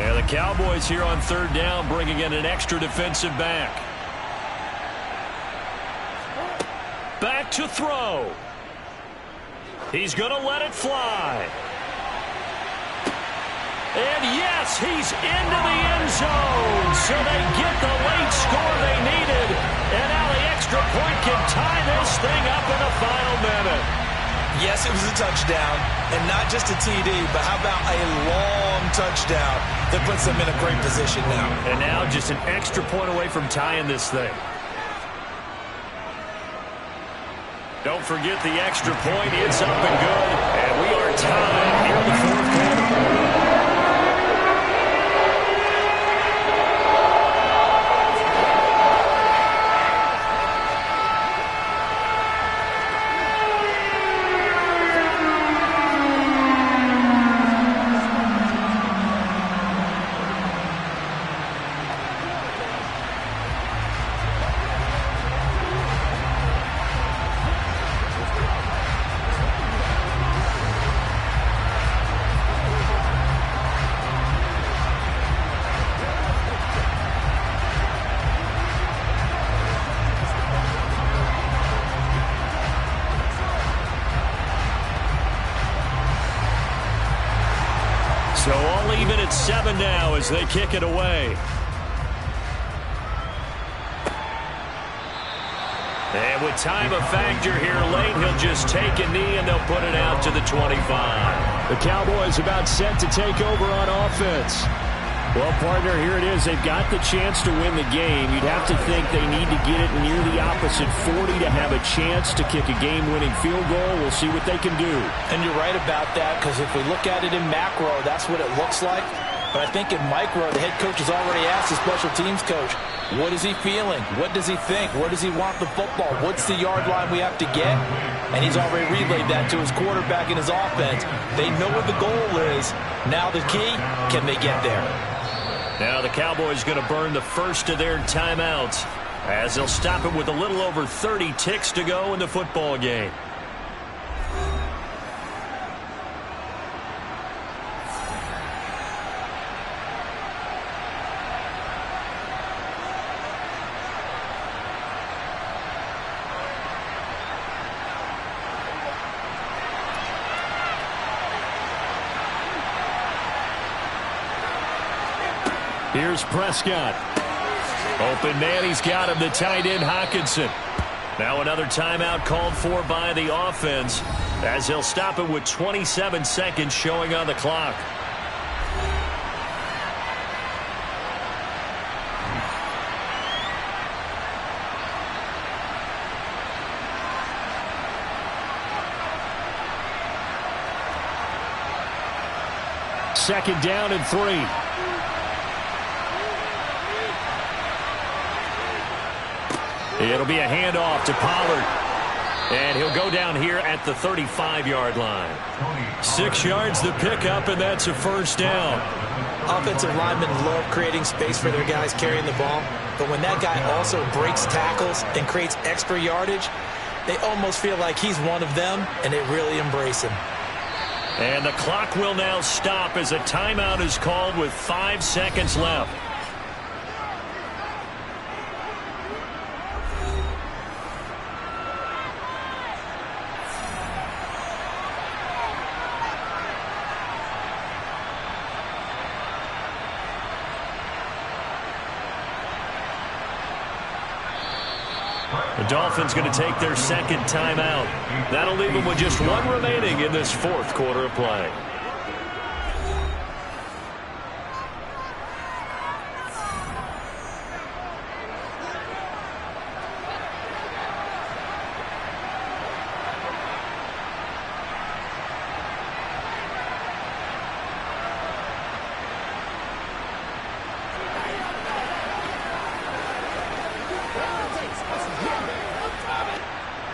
And the Cowboys here on 3rd down bringing in an extra defensive back. Back to throw. He's going to let it fly. And yes, he's into the end zone. So they get the late score they needed. And now the extra point can tie this thing up in the final minute. Yes, it was a touchdown. And not just a TD, but how about a long touchdown that puts them in a great position now. And now just an extra point away from tying this thing. Don't forget the extra point. It's up and good. And we are tied here in the 4th quarter. still even at 7 now as they kick it away. And with time a factor here late, he'll just take a knee and they'll put it out to the 25. The Cowboys about set to take over on offense. Well, partner, here it is. They've got the chance to win the game. You'd have to think they need to get it near the opposite 40 to have a chance to kick a game-winning field goal. We'll see what they can do. And you're right about that, because if we look at it in macro, that's what it looks like. But I think in micro, the head coach has already asked the special teams coach, what is he feeling? What does he think? Where does he want the football? What's the yard line we have to get? And he's already relayed that to his quarterback and his offense. They know what the goal is. Now the key, can they get there? Now the Cowboys going to burn the first of their timeouts as they'll stop it with a little over 30 ticks to go in the football game. Here's Prescott. Open man, he's got him, the tight end Hockenson. Now another timeout called for by the offense as they'll stop it with 27 seconds showing on the clock. Second down and 3. It'll be a handoff to Pollard. And he'll go down here at the 35-yard line. 6 yards the pickup, and that's a first down. Offensive linemen love creating space for their guys carrying the ball. But when that guy also breaks tackles and creates extra yardage, they almost feel like he's one of them, and they really embrace him. And the clock will now stop as a timeout is called with 5 seconds left. The Dolphins going to take their second timeout. That'll leave them with just 1 remaining in this fourth quarter of play.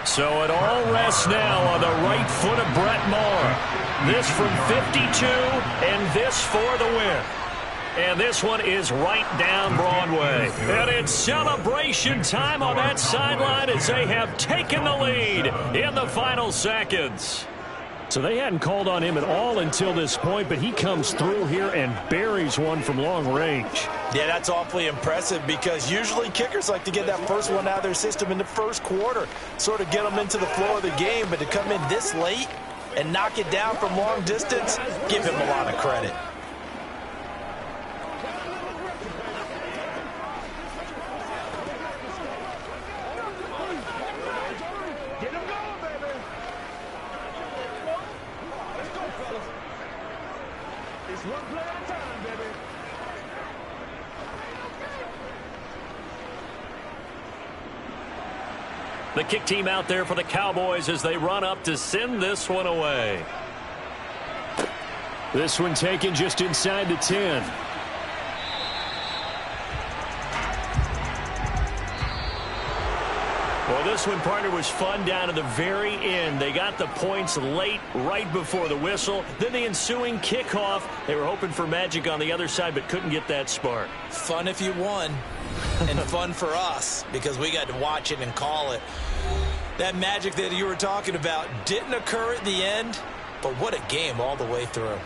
So it all rests now on the right foot of Brett Maher. This from 52, and this for the win. And this one is right down Broadway. And it's celebration time on that sideline as they have taken the lead in the final seconds. So they hadn't called on him at all until this point, but he comes through here and buries one from long range. Yeah, that's awfully impressive because usually kickers like to get that first one out of their system in the first quarter, sort of get them into the flow of the game, but to come in this late and knock it down from long distance, give him a lot of credit. The kick team out there for the Cowboys as they run up to send this one away. This one taken just inside the 10. Well, this one, partner, was fun down to the very end. They got the points late, right before the whistle. Then the ensuing kickoff. They were hoping for magic on the other side, but couldn't get that spark. Fun if you won, and fun for us because we got to watch it and call it. That magic that you were talking about didn't occur at the end, but what a game all the way through.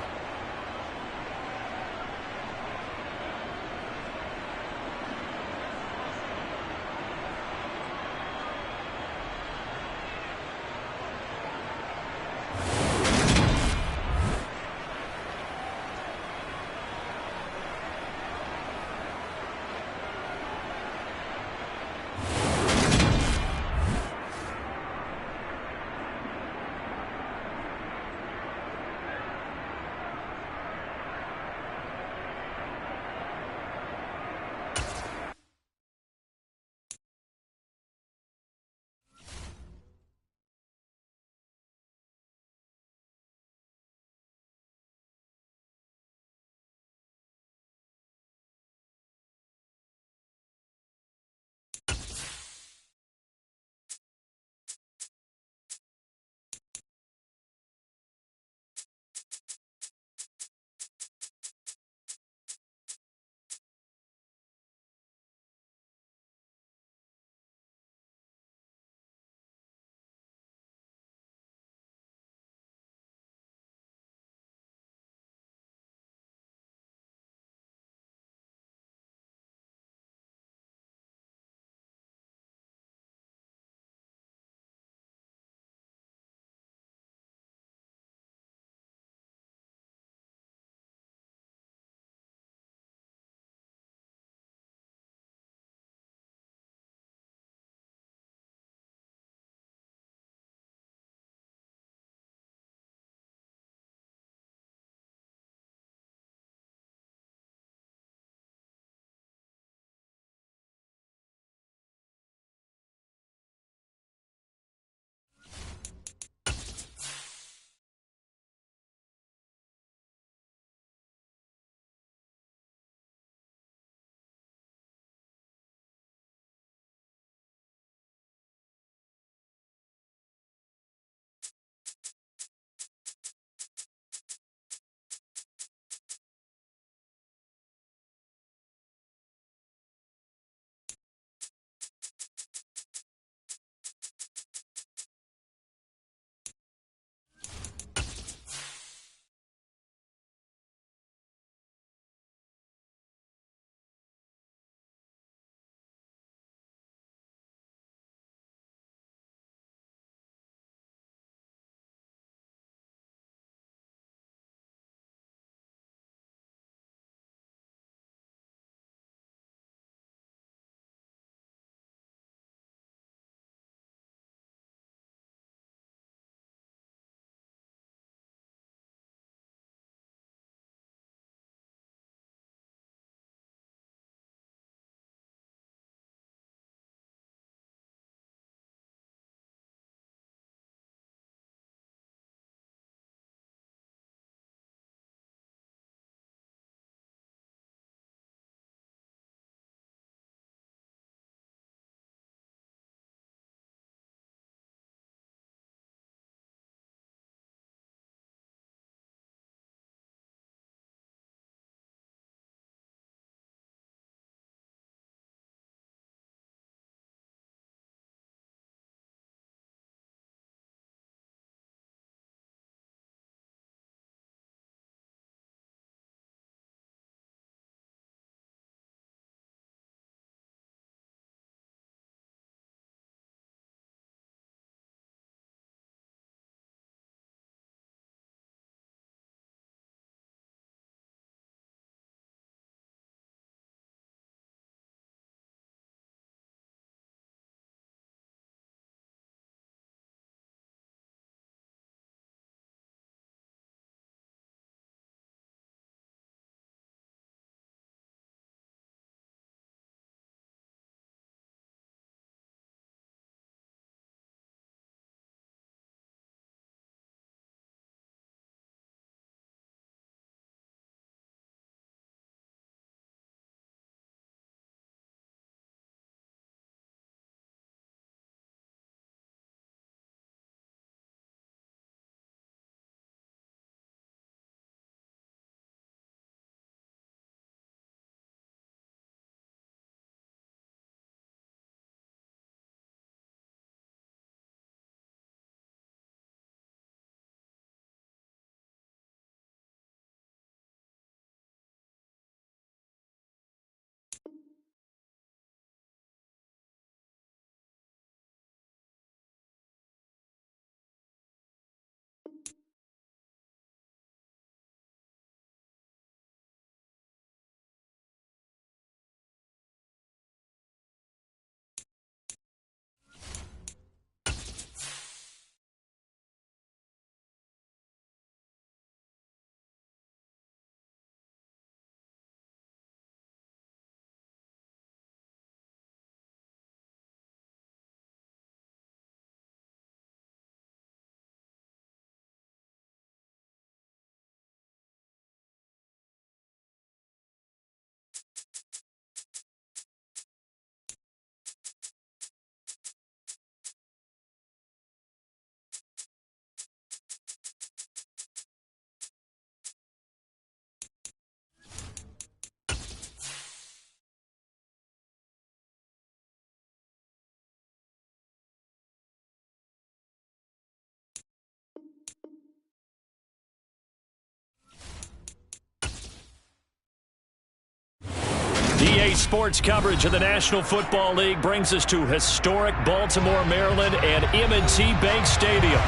NBA sports coverage of the National Football League brings us to historic Baltimore, Maryland, and M&T Bank Stadium.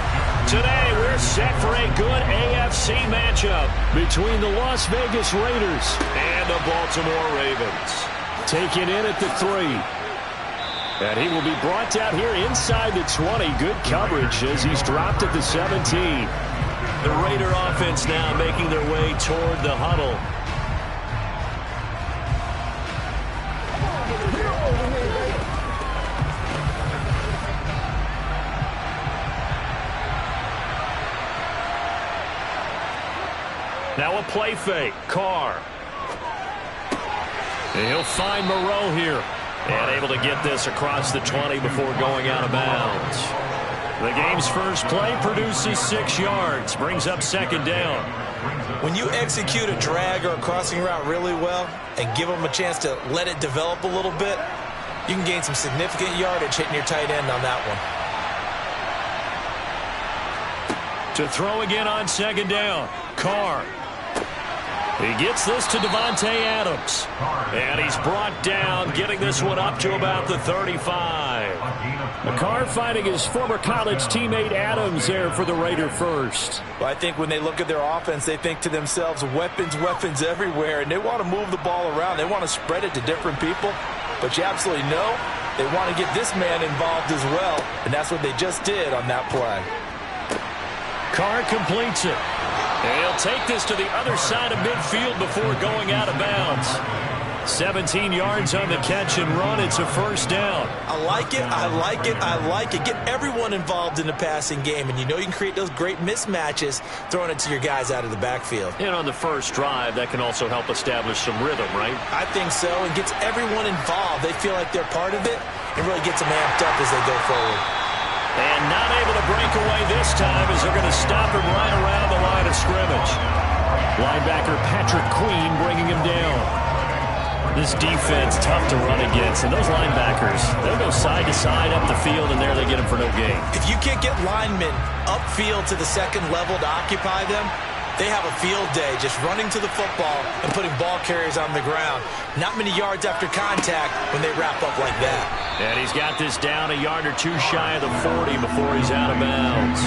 Today, we're set for a good AFC matchup between the Las Vegas Raiders and the Baltimore Ravens. Taken in at the 3. And he will be brought down here inside the 20. Good coverage as he's dropped at the 17. The Raider offense now making their way toward the huddle. Now a play fake. Carr. And he'll find Moreau here. And able to get this across the 20 before going out of bounds. The game's first play produces 6 yards. Brings up second down. When you execute a drag or a crossing route really well and give them a chance to let it develop a little bit, you can gain some significant yardage hitting your tight end on that one. To throw again on second down. Carr. He gets this to Davante Adams. And he's brought down, getting this one up to about the 35. Carr fighting his former college teammate Adams there for the Raider first. Well, I think when they look at their offense, they think to themselves, weapons, weapons everywhere, and they want to move the ball around. They want to spread it to different people. But you absolutely know they want to get this man involved as well, and that's what they just did on that play. Carr completes it. And he'll take this to the other side of midfield before going out of bounds. 17 yards on the catch and run. It's a first down. I like it. I like it. I like it. Get everyone involved in the passing game, and you know you can create those great mismatches throwing it to your guys out of the backfield. And on the first drive, that can also help establish some rhythm, right? I think so. It gets everyone involved. They feel like they're part of it and really gets them amped up as they go forward. And not able to break away this time as they're going to stop him right around the line of scrimmage. Linebacker Patrick Queen bringing him down. This defense tough to run against, and those linebackers, they'll go side to side up the field, and there they get them for no gain. If you can't get linemen upfield to the second level to occupy them, they have a field day just running to the football and putting ball carriers on the ground. Not many yards after contact when they wrap up like that. And he's got this down a yard or two shy of the 40 before he's out of bounds.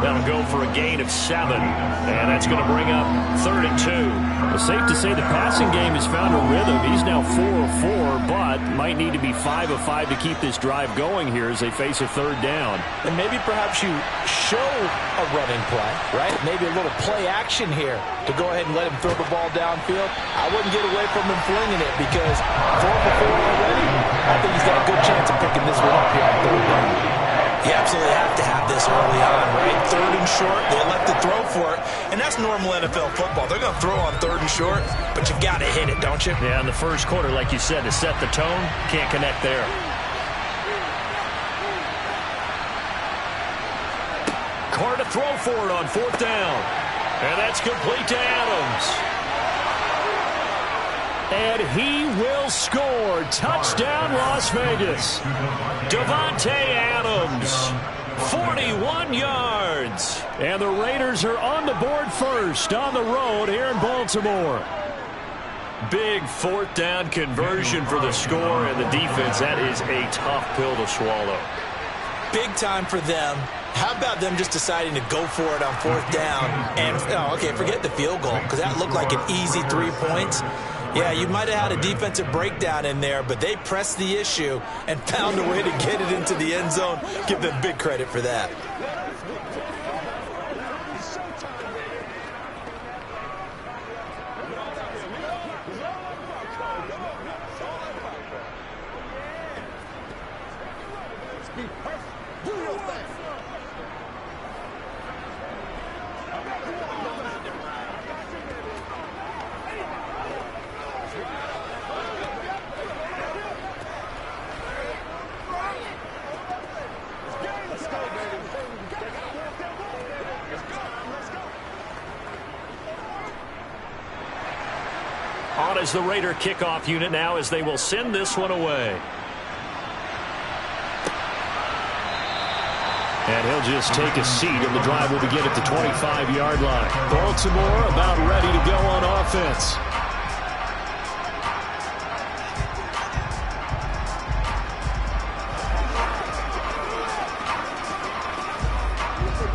That'll go for a gain of 7. And that's going to bring up 3rd and 2. Well, safe to say the passing game has found a rhythm. He's now 4 of 4, but might need to be 5 of 5 to keep this drive going here as they face a 3rd down. And maybe perhaps you show a running play, right? Maybe a little play action here to go ahead and let him throw the ball downfield. I wouldn't get away from him flinging it because 4 for 4 already, I think he's got a good chance of picking this one up here on 3rd down. You absolutely have to have this early on, right? 3rd and short, they elect to throw for it, and that's normal NFL football. They're going to throw on 3rd and short, but you got to hit it, don't you? Yeah, in the first quarter, like you said, to set the tone, can't connect there. Carr to throw for it on 4th down. And that's complete to Adams. And he will score. Touchdown, Las Vegas. Davante Adams, 41 yards. And the Raiders are on the board first on the road here in Baltimore. Big 4th down conversion for the score, and the defense, that is a tough pill to swallow. Big time for them. How about them just deciding to go for it on 4th down? And, okay, forget the field goal, because that looked like an easy 3 points. Yeah, you might have had a defensive breakdown in there, but they pressed the issue and found a way to get it into the end zone. Give them big credit for that. On as the Raider kickoff unit now as they will send this one away. And he'll just take a seat, and the drive will begin at the 25-yard line. Baltimore about ready to go on offense.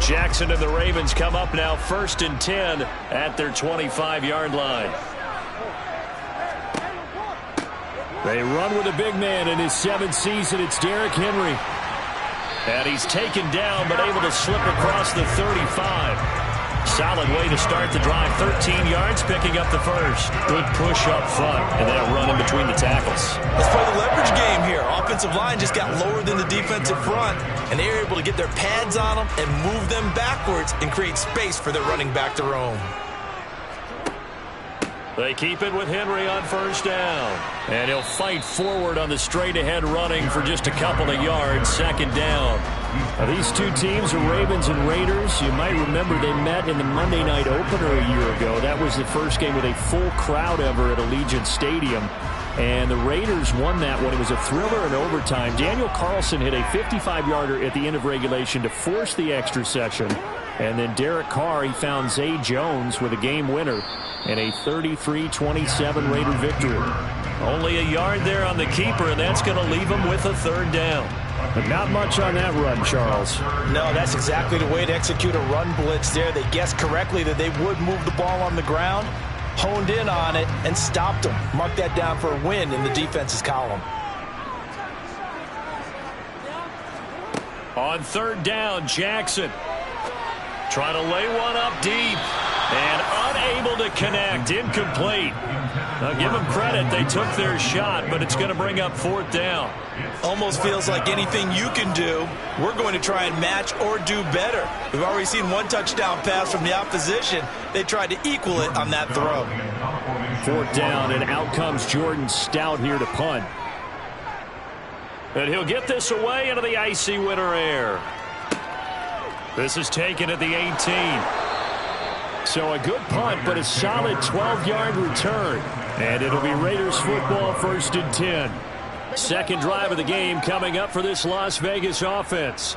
Jackson and the Ravens come up now 1st and 10 at their 25-yard line. They run with a big man in his 7th season. It's Derrick Henry. And he's taken down but able to slip across the 35. Solid way to start the drive. 13 yards, picking up the first. Good push up front and that run in between the tackles. Let's play the leverage game here. Offensive line just got lower than the defensive front, and they were able to get their pads on them and move them backwards and create space for their running back to roam. They keep it with Henry on 1st down. And he'll fight forward on the straight-ahead running for just a couple of yards. 2nd down. Now, these two teams are Ravens and Raiders. You might remember they met in the Monday night opener a year ago. That was the first game with a full crowd ever at Allegiant Stadium. And the Raiders won that one. It was a thriller in overtime. Daniel Carlson hit a 55-yarder at the end of regulation to force the extra session. And then Derek Carr, he found Zay Jones with a game winner and a 33-27 Raider victory. Only a yard there on the keeper, and that's going to leave him with a 3rd down. But not much on that run, Charles. No, that's exactly the way to execute a run blitz there. They guessed correctly that they would move the ball on the ground, honed in on it, and stopped them. Mark that down for a win in the defense's column. On 3rd down, Jackson trying to lay one up deep and unable to connect. Incomplete. Now give them credit. They took their shot, but it's going to bring up 4th down. Almost feels like anything you can do, we're going to try and match or do better. We've already seen one touchdown pass from the opposition. They tried to equal it on that throw. 4th down, and out comes Jordan Stout here to punt. And he'll get this away into the icy winter air. This is taken at the 18. So a good punt, but a solid 12-yard return. And it'll be Raiders football 1st and 10. 2nd drive of the game coming up for this Las Vegas offense.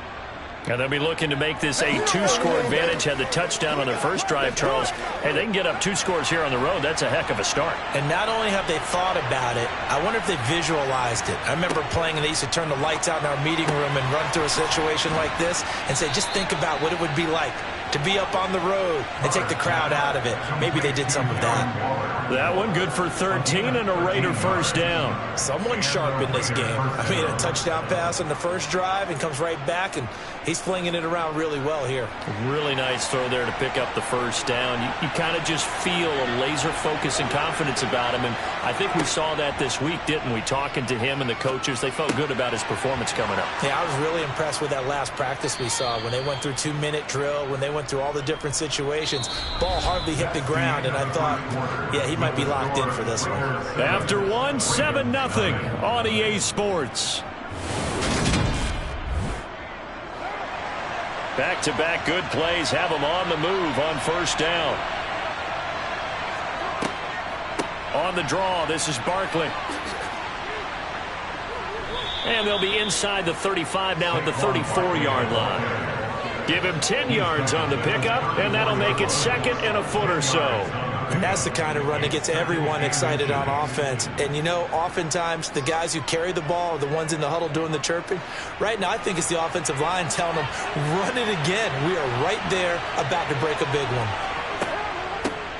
And they'll be looking to make this a 2-score advantage. Had the touchdown on their first drive, Charles. Hey, they can get up 2 scores here on the road. That's a heck of a start. And not only have they thought about it, I wonder if they visualized it. I remember playing, and they used to turn the lights out in our meeting room and run through a situation like this and say, just think about what it would be like to be up on the road and take the crowd out of it. Maybe they did some of that. That one good for 13 and a Raider 1st down. Someone sharp in this game. I mean, a touchdown pass on the first drive and comes right back, and he's flinging it around really well here. Really nice throw there to pick up the 1st down. You kind of just feel a laser focus and confidence about him, and I think we saw that this week, didn't we? Talking to him and the coaches, they felt good about his performance coming up. Yeah, I was really impressed with that last practice we saw when they went through 2-minute drill, when they went through all the different situations. Ball hardly hit the ground, and I thought, yeah, he might be locked in for this one. After 7-0 on EA Sports. Back-to-back good plays have them on the move on 1st down. On the draw, this is Barkley. And they'll be inside the 35 now at the 34-yard line. Give him 10 yards on the pickup, and that'll make it 2nd and a foot or so. And that's the kind of run that gets everyone excited on offense. And, you know, oftentimes the guys who carry the ball are the ones in the huddle doing the chirping. Right now, I think it's the offensive line telling them, run it again. We are right there about to break a big one.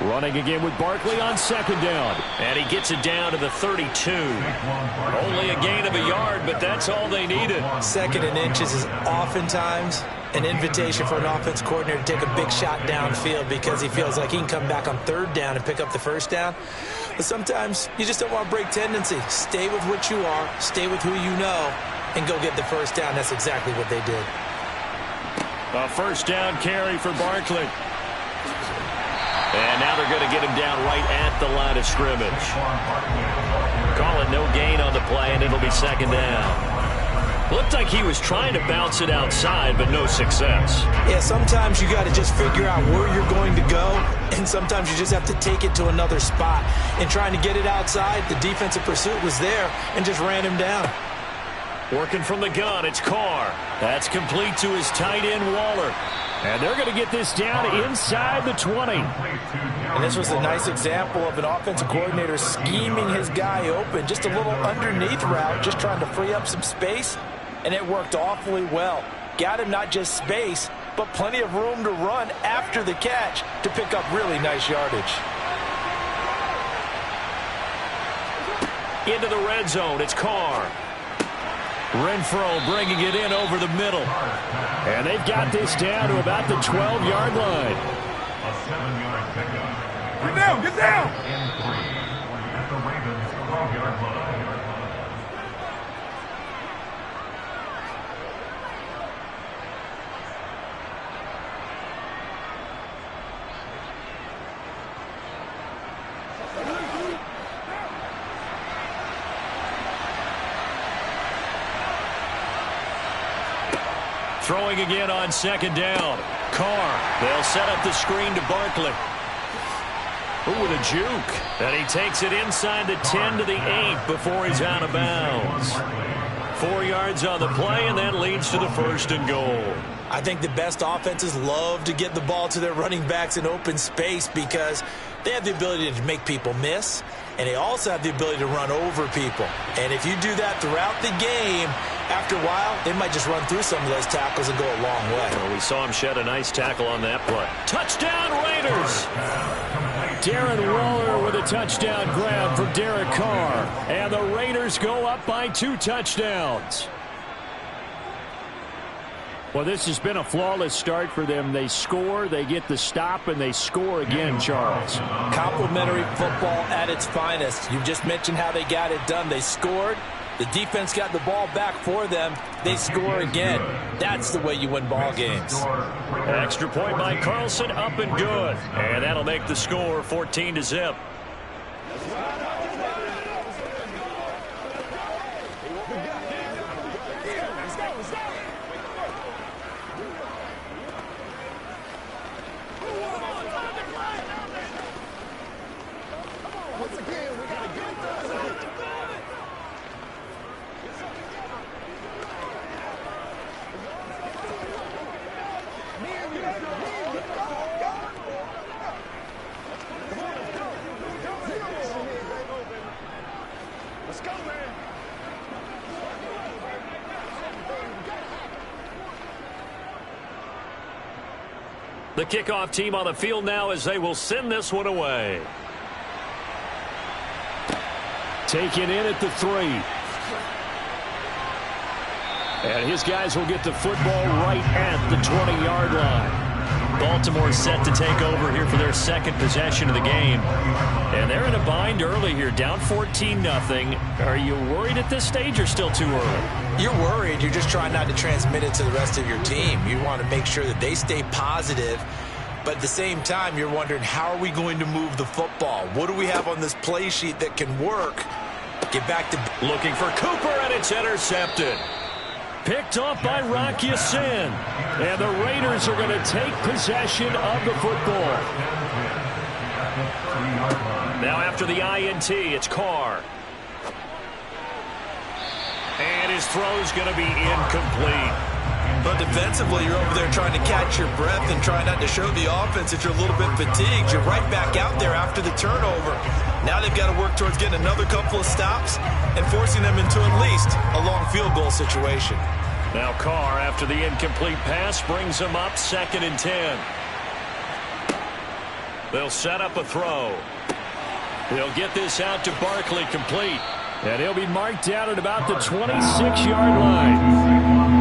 Running again with Barkley on 2nd down. And he gets it down to the 32. Only a gain of a yard, but that's all they needed. 2nd and inches is oftentimes an invitation for an offense coordinator to take a big shot downfield because he feels like he can come back on 3rd down and pick up the 1st down. But sometimes you just don't want to break tendency. Stay with what you are, stay with who you know, and go get the 1st down. That's exactly what they did. A 1st down carry for Barkley. And now they're going to get him down right at the line of scrimmage. Call it no gain on the play, and it'll be 2nd down. Looked like he was trying to bounce it outside, but no success. Yeah, sometimes you got to just figure out where you're going to go, and sometimes you just have to take it to another spot. And trying to get it outside, the defensive pursuit was there and just ran him down. Working from the gun, it's Carr. That's complete to his tight end, Waller. And they're going to get this down inside the 20. And this was a nice example of an offensive coordinator scheming his guy open. Just a little underneath route, just trying to free up some space. And it worked awfully well. Got him not just space, but plenty of room to run after the catch to pick up really nice yardage. Into the red zone, it's Carr. Renfro bringing it in over the middle. And they've got this down to about the 12-yard line. A 7-yard pickup. Get down, get down! And 3 at the Ravens' 12-yard line. Throwing again on second down. Carr. They'll set up the screen to Barkley. Ooh, with a juke. And he takes it inside the 10 to the 8 before he's out of bounds. 4 yards on the play, and that leads to the 1st and goal. I think the best offenses love to get the ball to their running backs in open space because they have the ability to make people miss, and they also have the ability to run over people. And if you do that throughout the game, after a while, they might just run through some of those tackles and go a long way. Well, we saw him shed a nice tackle on that play. Touchdown, Raiders! Darren Waller with a touchdown grab for Derek Carr. And the Raiders go up by 2 touchdowns. Well, this has been a flawless start for them. They score, they get the stop, and they score again, Charles. Complimentary football at its finest. You just mentioned how they got it done. They scored. The defense got the ball back for them. They score again. That's the way you win ball games. Extra point by Carlson, up and good. And that'll make the score 14-0. The kickoff team on the field now as they will send this one away. Taken in at the 3. And his guys will get the football right at the 20-yard line. Baltimore set to take over here for their second possession of the game. And they're in a bind early here, down 14-0. Are you worried at this stage or still too early? You're worried. You're just trying not to transmit it to the rest of your team. You want to make sure that they stay positive. But at the same time, you're wondering, how are we going to move the football? What do we have on this play sheet that can work? Get back to looking for Cooper, and it's intercepted. Picked off by Rocky Sin. And the Raiders are going to take possession of the football. Now after the INT, it's Carr. And his throw's going to be incomplete. But defensively, you're over there trying to catch your breath and try not to show the offense that you're a little bit fatigued. You're right back out there after the turnover. Now they've got to work towards getting another couple of stops and forcing them into at least a long field goal situation. Now Carr, after the incomplete pass, brings them up 2nd and 10. They'll set up a throw. They'll get this out to Barkley, complete. And he'll be marked down at about the 26-yard line.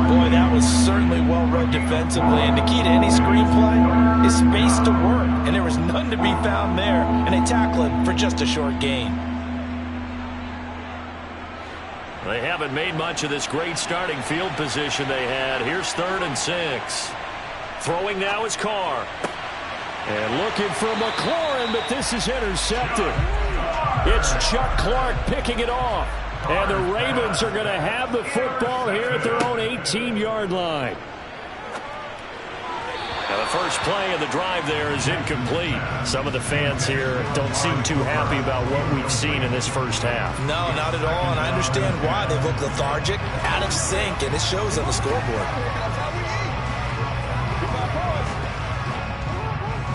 Boy, that was certainly well read defensively. And the key to any screenplay is space to work. And there was none to be found there. And they tackle it for just a short gain. They haven't made much of this great starting field position they had. Here's 3rd and 6. Throwing now is Carr. And looking for McLaurin, but this is intercepted. It's Chuck Clark picking it off. And the Ravens are going to have the football here at their own 18-yard line. Now the first play of the drive there is incomplete. Some of the fans here don't seem too happy about what we've seen in this first half. No, not at all, and I understand why. They look lethargic, out of sync, and it shows on the scoreboard.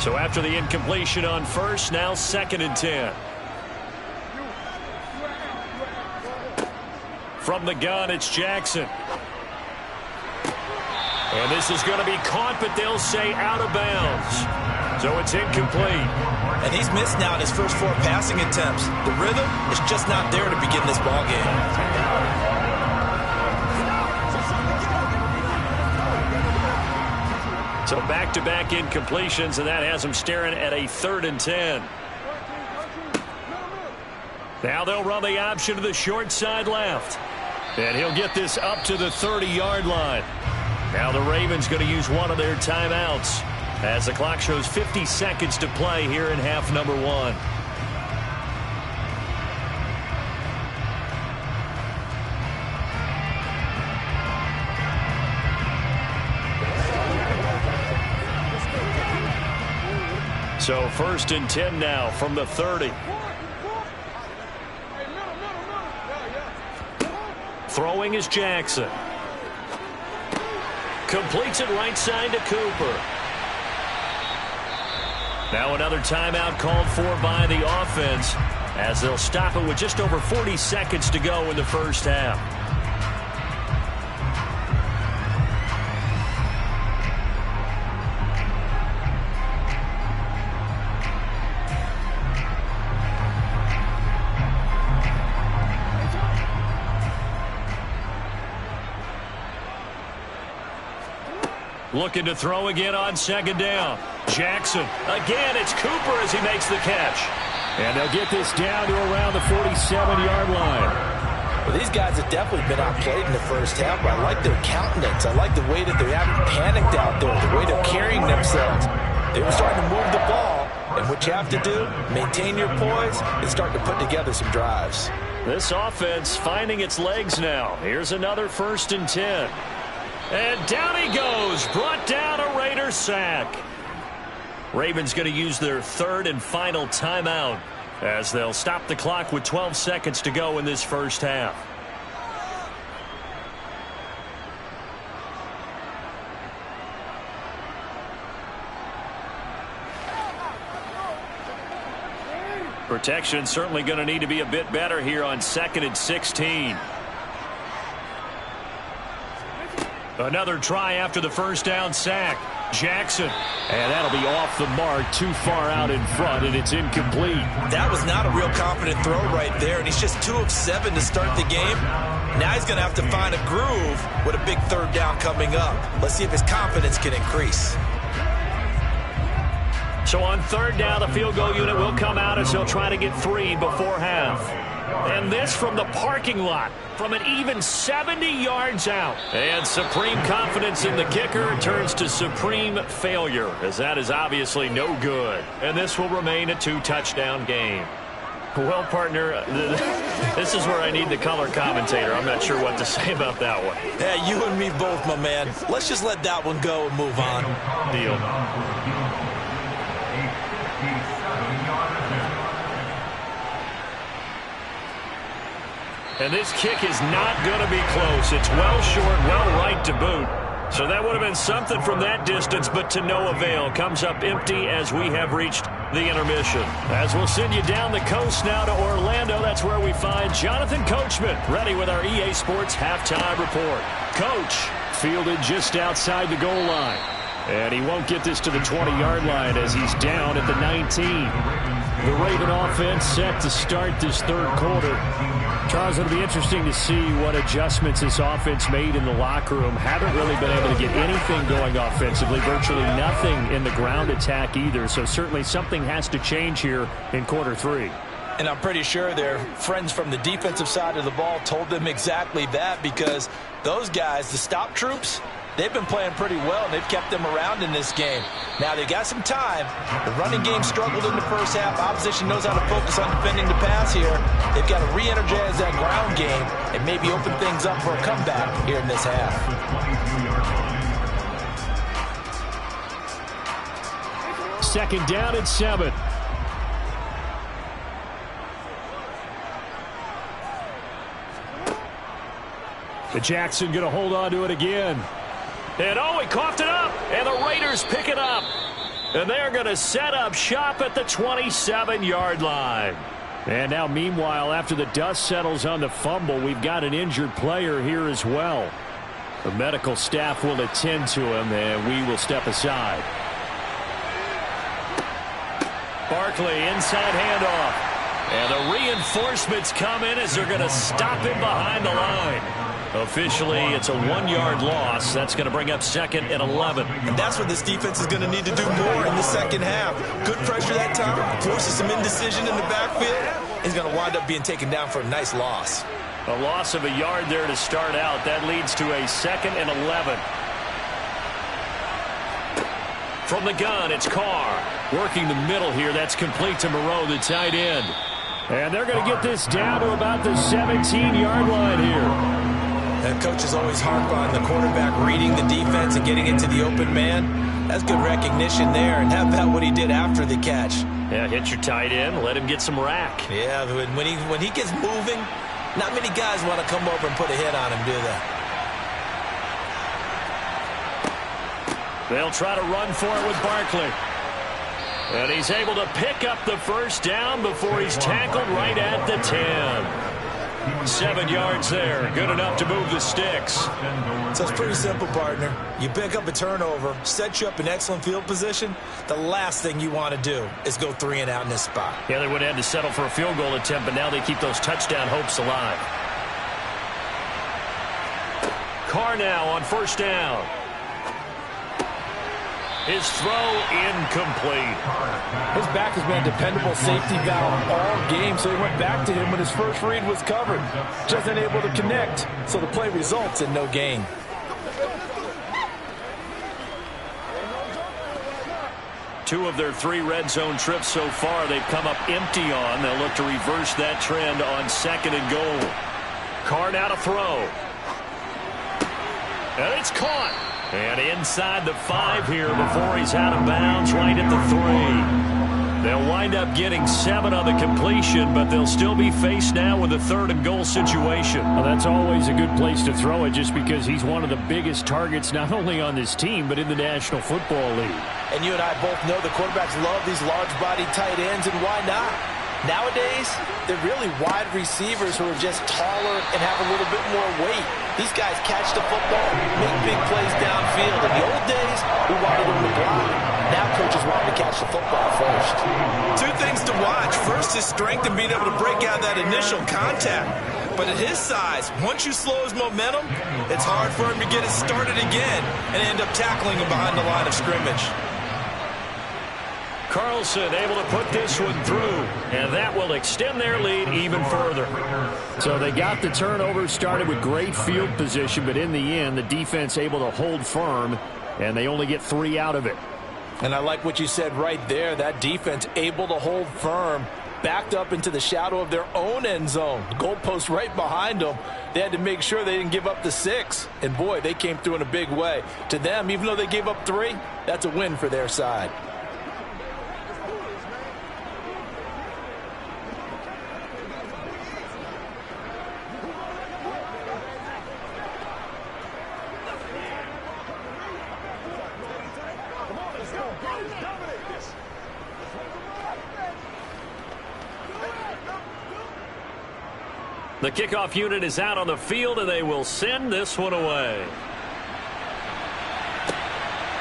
So after the incompletion on first, now 2nd and 10. From the gun, it's Jackson. And this is going to be caught, but they'll say out of bounds. So it's incomplete. And he's missed now in his first 4 passing attempts. The rhythm is just not there to begin this ball game. So back-to-back incompletions, and that has him staring at a 3rd and 10. Now they'll run the option to the short side left. And he'll get this up to the 30-yard line. Now the Ravens going to use one of their timeouts as the clock shows 50 seconds to play here in half number 1. So 1st and 10 now from the 30. Throwing is Jackson. Completes it right side to Cooper. Now another timeout called for by the offense as they'll stop it with just over 40 seconds to go in the first half. Looking to throw again on 2nd down. Jackson. Again, it's Cooper as he makes the catch. And they'll get this down to around the 47-yard line. Well, these guys have definitely been outplayed in the first half, but I like their countenance. I like the way that they haven't panicked out there, the way they're carrying themselves. They were starting to move the ball, and what you have to do, maintain your poise and start to put together some drives. This offense finding its legs now. Here's another 1st and 10. And down he goes, brought down a Raider sack. Ravens going to use their 3rd and final timeout as they'll stop the clock with 12 seconds to go in this first half. Protection certainly going to need to be a bit better here on 2nd and 16. Another try after the first down sack. Jackson. And that'll be off the mark, too far out in front, and it's incomplete. That was not a real confident throw right there, and he's just 2 of 7 to start the game. Now he's going to have to find a groove with a big 3rd down coming up. Let's see if his confidence can increase. So on 3rd down, the field goal unit will come out as they'll try to get 3 before half. And this from the parking lot, from an even 70 yards out. And supreme confidence in the kicker turns to supreme failure, as that is obviously no good. And this will remain a 2-touchdown game. Well, partner, this is where I need the color commentator. I'm not sure what to say about that one. Yeah, you and me both, my man. Let's just let that one go and move on. Deal. And this kick is not going to be close. It's well short, well right to boot. So that would have been something from that distance, but to no avail. Comes up empty as we have reached the intermission. As we'll send you down the coast now to Orlando, that's where we find Jonathan Coachman, ready with our EA Sports halftime report. Coach. Fielded just outside the goal line. And he won't get this to the 20-yard line as he's down at the 19. The Raven offense set to start this 3rd quarter. Charles, it'll be interesting to see what adjustments this offense made in the locker room. Haven't really been able to get anything going offensively, virtually nothing in the ground attack either. So certainly something has to change here in quarter 3. And I'm pretty sure their friends from the defensive side of the ball told them exactly that, because those guys, the stop troops, they've been playing pretty well, and they've kept them around in this game. Now, they've got some time. The running game struggled in the first half. Opposition knows how to focus on defending the pass here. They've got to re-energize that ground game and maybe open things up for a comeback here in this half. 2nd down and 7. The Jackson going to hold on to it again. And oh, he coughed it up, and the Raiders pick it up. And they're going to set up shop at the 27-yard line. And now, meanwhile, after the dust settles on the fumble, we've got an injured player here as well. The medical staff will attend to him, and we will step aside. Barkley, inside handoff. And the reinforcements come in as they're going to stop him behind the line. Officially, it's a 1-yard loss. That's going to bring up 2nd and 11. And that's what this defense is going to need to do more in the second half. Good pressure that time, forces some indecision in the backfield. He's going to wind up being taken down for a nice loss. A loss of a yard there to start out. That leads to a 2nd and 11. From the gun, it's Carr. Working the middle here. That's complete to Moreau, the tight end. And they're going to get this down to about the 17-yard line here. And coaches always harp on the quarterback reading the defense and getting into the open man. That's good recognition there. And how about what he did after the catch? Yeah, hit your tight end. Let him get some rack. Yeah, when he gets moving, not many guys want to come over and put a hit on him, do they? They'll try to run for it with Barkley. And he's able to pick up the first down before he's tackled right at the 10. 7 yards there. Good enough to move the sticks. So it's pretty simple, partner. You pick up a turnover, set you up in excellent field position. The last thing you want to do is go 3 and out in this spot. Yeah, they would have had to settle for a field goal attempt, but now they keep those touchdown hopes alive. Carr now on first down. His throw incomplete. His back has been a dependable safety valve all game, so he went back to him when his first read was covered. Just unable to connect, so the play results in no gain. Two of their 3 red zone trips so far, they've come up empty on. They'll look to reverse that trend on 2nd and goal. Carr now to throw. And it's caught. And inside the 5 here before he's out of bounds right at the 3. They'll wind up getting 7 on the completion, but they'll still be faced now with a 3rd and goal situation. Well, that's always a good place to throw it just because he's one of the biggest targets not only on this team but in the National Football League. And you and I both know the quarterbacks love these large-body tight ends, and why not? Nowadays, they're really wide receivers who are just taller and have a little bit more weight. These guys catch the football, make big plays downfield. In the old days, we wanted them to block. Now coaches want to catch the football first. 2 things to watch. First, his strength and being able to break out that initial contact. But at his size, once you slow his momentum, it's hard for him to get it started again and end up tackling him behind the line of scrimmage. Carlson able to put this one through, and that will extend their lead even further. So they got the turnover, started with great field position, but in the end, the defense able to hold firm, and they only get 3 out of it. And I like what you said right there. That defense able to hold firm, backed up into the shadow of their own end zone. The goalpost right behind them. They had to make sure they didn't give up the 6. And, boy, they came through in a big way. To them, even though they gave up 3, that's a win for their side. The kickoff unit is out on the field, and they will send this one away.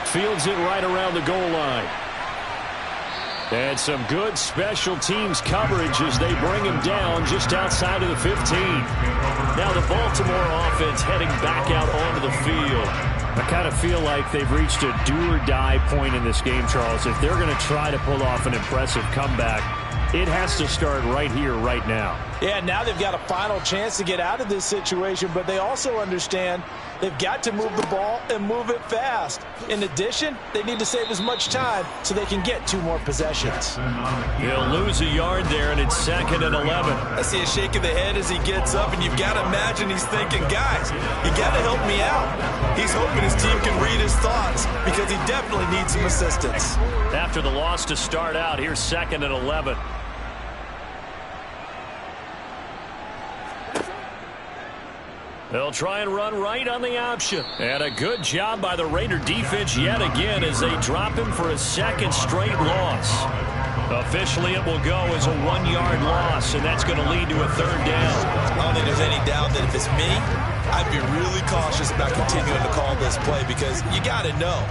Fields it right around the goal line. And some good special teams coverage as they bring him down just outside of the 15. Now the Baltimore offense heading back out onto the field. I kind of feel like they've reached a do-or-die point in this game, Charles. If they're going to try to pull off an impressive comeback, it has to start right here, right now. Yeah, now they've got a final chance to get out of this situation, but they also understand they've got to move the ball and move it fast. In addition, they need to save as much time so they can get 2 more possessions. He'll lose a yard there, and it's 2nd and 11. I see a shake of the head as he gets up, and you've got to imagine he's thinking, guys, you got to help me out. He's hoping his team can read his thoughts because he definitely needs some assistance. After the loss to start out, here's 2nd and 11. They'll try and run right on the option. And a good job by the Raider defense yet again as they drop him for a 2nd straight loss. Officially, it will go as a 1-yard loss, and that's going to lead to a 3rd down. I don't think there's any doubt that if it's me, I'd be really cautious about continuing to call this play because you got to know,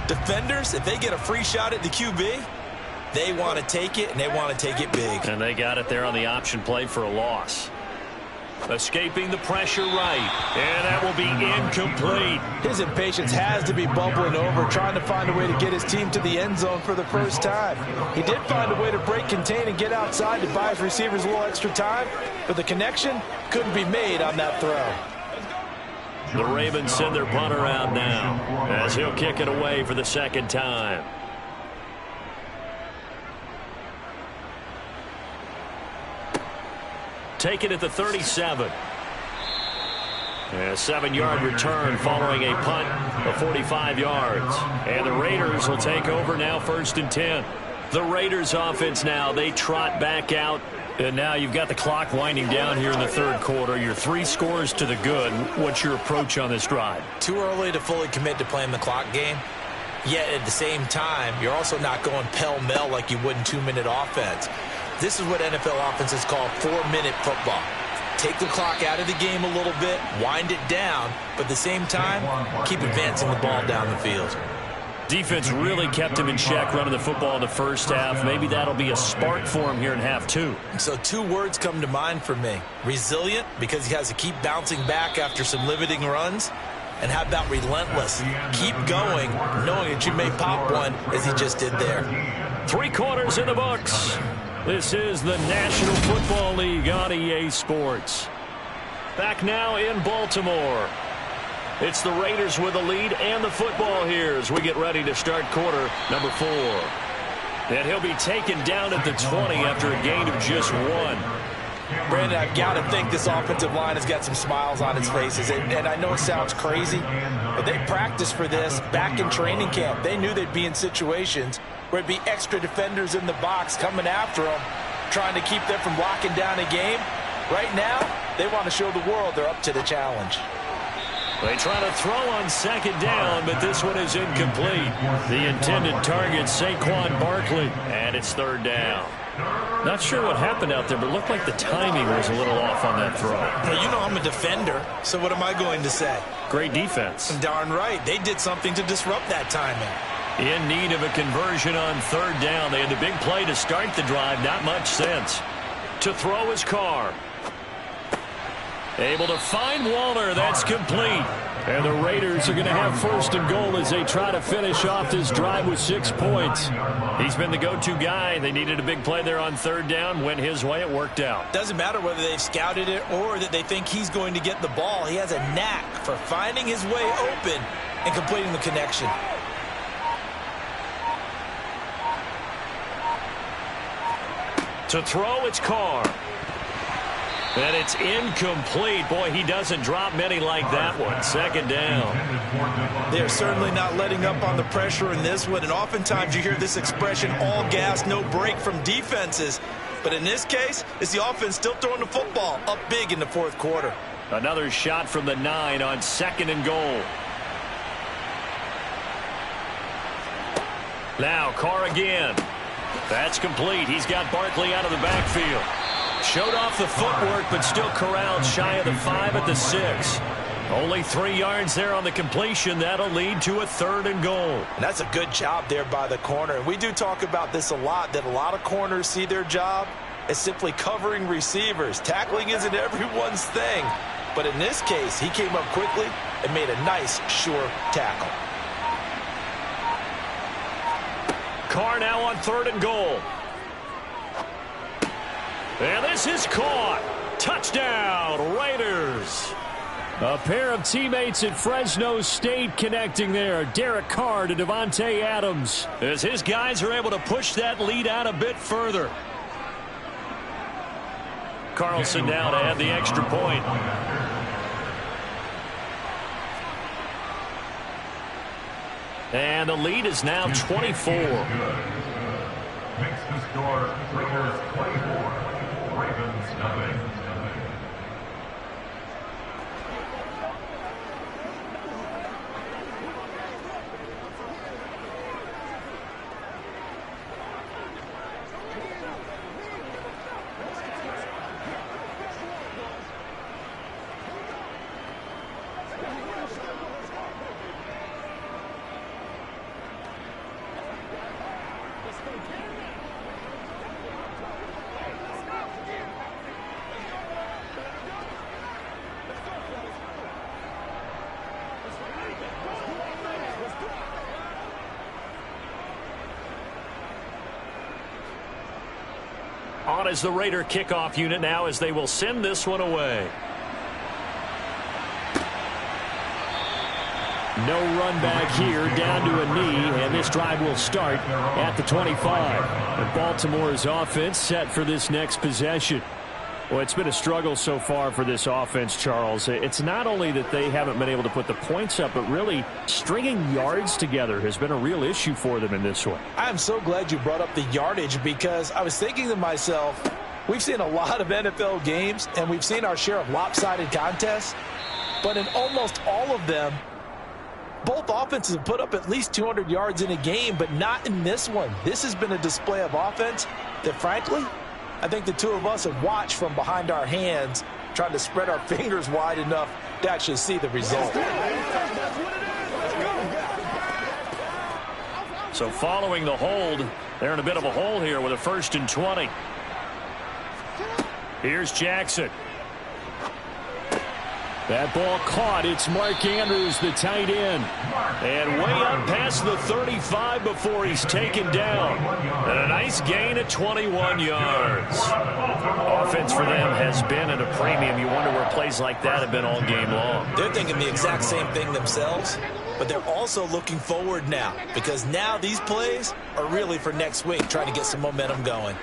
defenders, if they get a free shot at the QB, they want to take it, and they want to take it big. And they got it there on the option play for a loss. Escaping the pressure right, and that will be incomplete. His impatience has to be bubbling over, trying to find a way to get his team to the end zone for the first time. He did find a way to break contain and get outside to buy his receivers a little extra time, but the connection couldn't be made on that throw. The Ravens send their punter out now as he'll kick it away for the second time. Take it at the 37. A 7-yard return following a punt of 45 yards. And the Raiders will take over now, 1st and 10. The Raiders offense now, they trot back out. And now you've got the clock winding down here in the 3rd quarter. You're 3 scores to the good. What's your approach on this drive? Too early to fully commit to playing the clock game. Yet at the same time, you're also not going pell-mell like you would in 2-minute offense. This is what NFL offenses call 4-minute football. Take the clock out of the game a little bit, wind it down, but at the same time, keep advancing the ball down the field. Defense really kept him in check running the football in the first half. Maybe that'll be a spark for him here in half 2. So 2 words come to mind for me. Resilient, because he has to keep bouncing back after some limiting runs. And how about relentless? Keep going, knowing that you may pop one as he just did there. 3 quarters in the books. This is the National Football League on EA Sports. Back now in Baltimore. It's the Raiders with the lead and the football here as we get ready to start quarter number 4. And he'll be taken down at the 20 after a gain of just 1. Brandon, I've got to think this offensive line has got some smiles on its faces. And I know it sounds crazy, but they practiced for this back in training camp. They knew they'd be in situations where it'd be extra defenders in the box coming after them, trying to keep them from locking down a game. Right now, they want to show the world they're up to the challenge. They try to throw on 2nd down, but this one is incomplete. The intended target, Saquon Barkley, and it's 3rd down. Not sure what happened out there, but it looked like the timing was a little off on that throw. Well, you know I'm a defender, so what am I going to say? Great defense. Darn right. They did something to disrupt that timing. In need of a conversion on 3rd down. They had the big play to start the drive. Not much sense. To throw his Carr. Able to find Waller. That's complete. And the Raiders are going to have 1st and goal as they try to finish off this drive with 6 points. He's been the go-to guy. They needed a big play there on 3rd down. Went his way. It worked out. Doesn't matter whether they've scouted it or that they think he's going to get the ball. He has a knack for finding his way open and completing the connection. To throw, it's Carr. And it's incomplete. Boy, he doesn't drop many like that one. 2nd down. They're certainly not letting up on the pressure in this one. And oftentimes you hear this expression, all gas, no break from defenses. But in this case, it's the offense still throwing the football up big in the 4th quarter. Another shot from the 9 on 2nd and goal. Now Carr again. That's complete. He's got Barkley out of the backfield. Showed off the footwork, but still corralled shy of the 5 at the 6. Only 3 yards there on the completion. That'll lead to a 3rd and goal. And that's a good job there by the corner. And we do talk about this a lot, that a lot of corners see their job as simply covering receivers. Tackling isn't everyone's thing. But in this case, he came up quickly and made a nice, sure tackle. Carr now on 3rd and goal. And this is caught. Touchdown, Raiders. A pair of teammates at Fresno State connecting there. Derek Carr to Devontae Adams. As his guys are able to push that lead out a bit further. Carlson now to add the extra point. And the lead is now 24. Makes the score Raiders 24, Ravens nothing. out as the Raider kickoff unit now as they will send this one away. No run back here, down to a knee, and this drive will start at the 25. And Baltimore's offense set for this next possession. Well, it's been a struggle so far for this offense, Charles. It's not only that they haven't been able to put the points up, but really stringing yards together has been a real issue for them in this one. I'm so glad you brought up the yardage because I was thinking to myself, we've seen a lot of NFL games and we've seen our share of lopsided contests, but in almost all of them, both offenses have put up at least 200 yards in a game, but not in this one. This has been a display of offense that, frankly, I think the two of us have watched from behind our hands, trying to spread our fingers wide enough to actually see the result. So following the hold, they're in a bit of a hole here with a 1st and 20. Here's Jackson. That ball caught. It's Mark Andrews, the tight end. And way up past the 35 before he's taken down. And a nice gain at 21 yards. Offense for them has been at a premium. You wonder where plays like that have been all game long. They're thinking the exact same thing themselves, but they're also looking forward now because now these plays are really for next week, trying to get some momentum going.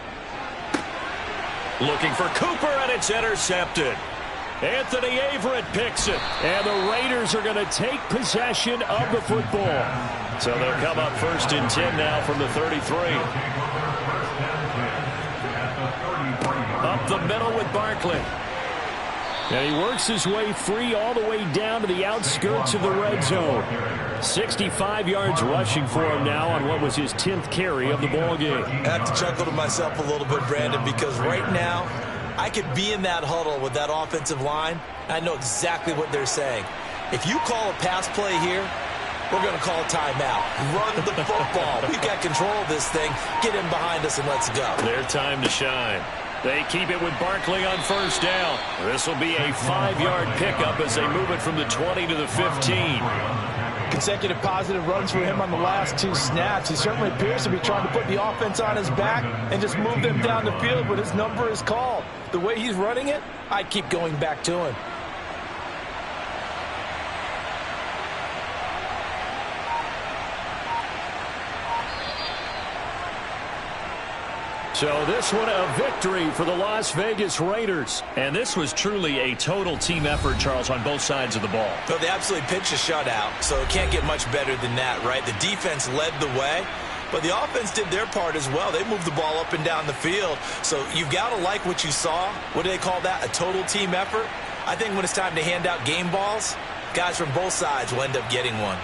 Looking for Cooper, and it's intercepted. Anthony Averett picks it. And the Raiders are going to take possession of the football. So they'll come up 1st and 10 now from the 33. Up the middle with Barkley. And he works his way free all the way down to the outskirts of the red zone. 65 yards rushing for him now on what was his 10th carry of the ballgame. I have to chuckle to myself a little bit, Brandon, because right now I could be in that huddle with that offensive line. I know exactly what they're saying. If you call a pass play here, we're going to call a timeout. Run the football. We've got control of this thing. Get in behind us and let's go. Their time to shine. They keep it with Barkley on 1st down. This will be a 5-yard pickup as they move it from the 20 to the 15. Consecutive positive runs for him on the last 2 snaps. He certainly appears to be trying to put the offense on his back and just move them down the field when his number is called. The way he's running it, I keep going back to him. So this one a victory for the Las Vegas Raiders. And this was truly a total team effort, Charles, on both sides of the ball. Well, they absolutely pitched a shutout, so it can't get much better than that, right? The defense led the way, but the offense did their part as well. They moved the ball up and down the field, so you've got to like what you saw. What do they call that? A total team effort? I think when it's time to hand out game balls, guys from both sides will end up getting one.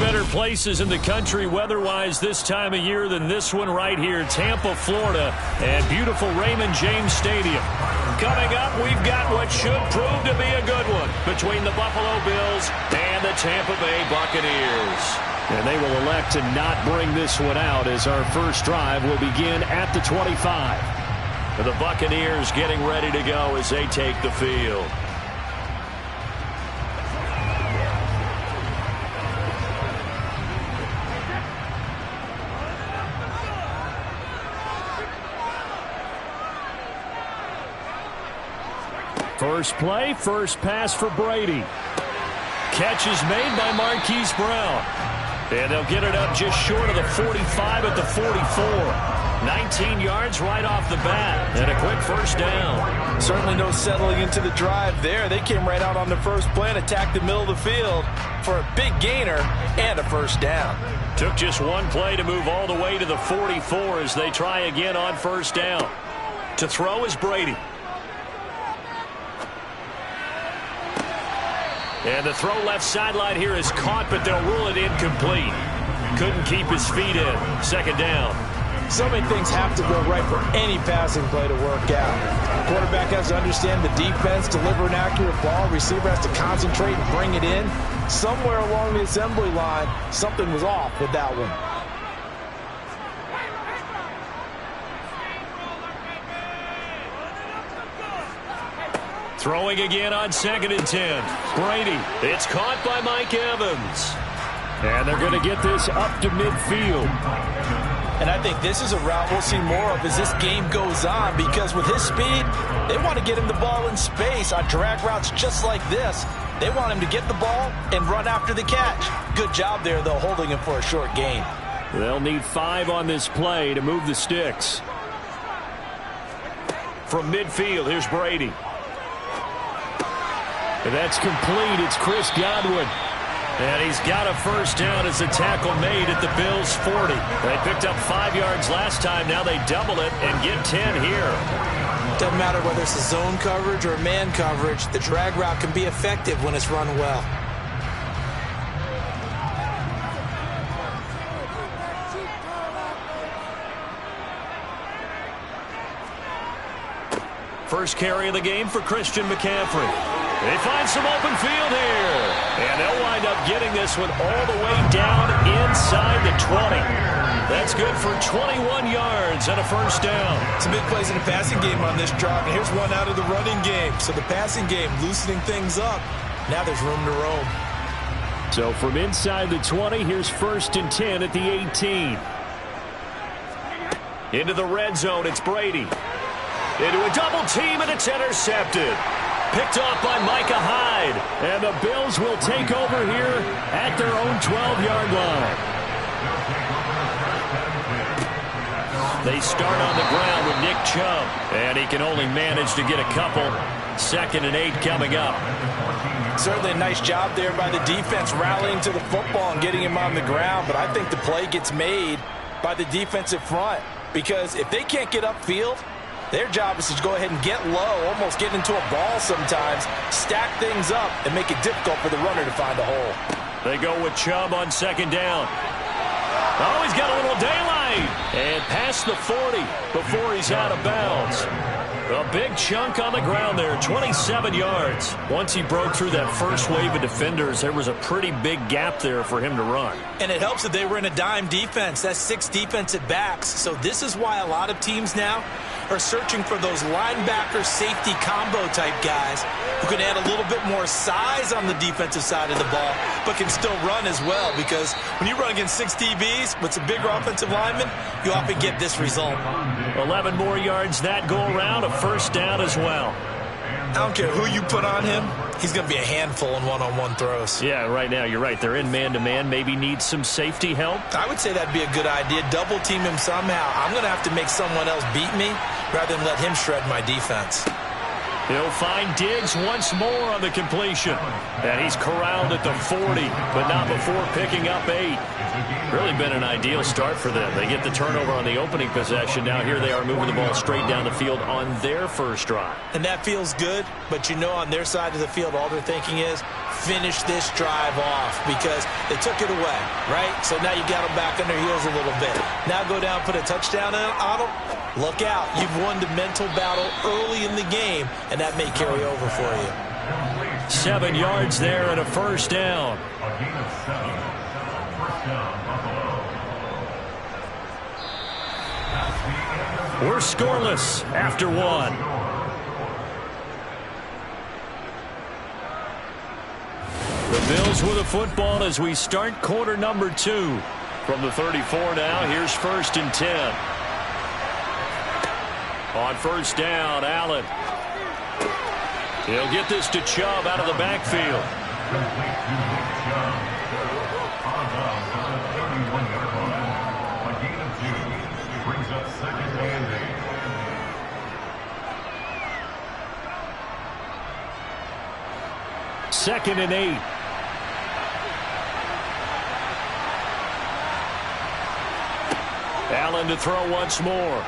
better places in the country weather-wise this time of year than this one right here, Tampa, Florida, and beautiful Raymond James Stadium. Coming up, we've got what should prove to be a good one between the Buffalo Bills and the Tampa Bay Buccaneers. And they will elect to not bring this one out as our first drive will begin at the 25. The Buccaneers getting ready to go as they take the field. First play, first pass for Brady. Catch is made by Marquise Brown. And they'll get it up just short of the 45 at the 44. 19 yards right off the bat. And a quick first down. Certainly no settling into the drive there. They came right out on the first play and attacked the middle of the field for a big gainer and a first down. Took just one play to move all the way to the 44 as they try again on first down. To throw is Brady. And the throw left sideline here is caught, but they'll rule it incomplete. Couldn't keep his feet in. Second down. So many things have to go right for any passing play to work out. Quarterback has to understand the defense, deliver an accurate ball. Receiver has to concentrate and bring it in. Somewhere along the assembly line, something was off with that one. Throwing again on 2nd and 10. Brady. It's caught by Mike Evans. And they're going to get this up to midfield. And I think this is a route we'll see more of as this game goes on, because with his speed, they want to get him the ball in space on drag routes just like this. They want him to get the ball and run after the catch. Good job there, though, holding him for a short gain. They'll need 5 on this play to move the sticks. From midfield, here's Brady. And that's complete. It's Chris Godwin. And he's got a first down as the tackle made at the Bills' 40. They picked up 5 yards last time. Now they double it and get 10 here. Doesn't matter whether it's a zone coverage or man coverage. The drag route can be effective when it's run well. First carry of the game for Christian McCaffrey. They find some open field here. And they'll wind up getting this one all the way down inside the 20. That's good for 21 yards and a first down. Some big plays in the passing game on this drive. And here's one out of the running game. So the passing game loosening things up. Now there's room to roam. So from inside the 20, here's 1st and 10 at the 18. Into the red zone, it's Brady. Into a double team, and it's intercepted. Picked off by Micah Hyde. And the Bills will take over here at their own 12-yard line. They start on the ground with Nick Chubb. And he can only manage to get a couple. 2nd and 8 coming up. Certainly a nice job there by the defense rallying to the football and getting him on the ground. But I think the play gets made by the defensive front. Because if they can't get upfield, their job is to go ahead and get low, almost get into a ball sometimes, stack things up, and make it difficult for the runner to find a hole. They go with Chubb on 2nd down. Oh, he's got a little daylight. And past the 40 before he's out of bounds. A big chunk on the ground there, 27 yards. Once he broke through that first wave of defenders, there was a pretty big gap there for him to run. And it helps that they were in a dime defense. That's 6 defensive backs. So this is why a lot of teams now are searching for those linebacker safety combo type guys who can add a little bit more size on the defensive side of the ball, but can still run as well, because when you run against 6 DBs with some bigger offensive linemen, you often get this result. 11 more yards that go around, a first down as well. I don't care who you put on him, he's going to be a handful in one-on-one throws. Yeah, right now you're right. They're in man-to-man, maybe need some safety help. I would say that'd be a good idea. Double team him somehow. I'm going to have to make someone else beat me rather than let him shred my defense. He'll find Diggs once more on the completion. And he's corralled at the 40, but not before picking up 8. Really been an ideal start for them. They get the turnover on the opening possession. Now here they are moving the ball straight down the field on their first drive. And that feels good, but you know on their side of the field, all they're thinking is finish this drive off because they took it away, right? So now you got them back on their heels a little bit. Now go down, put a touchdown on them. Look out. You've won the mental battle early in the game, and that may carry over for you. 7 yards there and a first down. A gain of 7. First down, Buffalo. We're scoreless after 1. The Bills with the football as we start quarter number 2. From the 34 now, here's 1st and 10. On first down, Allen. He'll get this to Chubb out of the backfield. Complete to Nick Chubb. On down for the 31-yard line. A gain of 2. Brings up 2nd and 8. 2nd and 8. Allen to throw once more.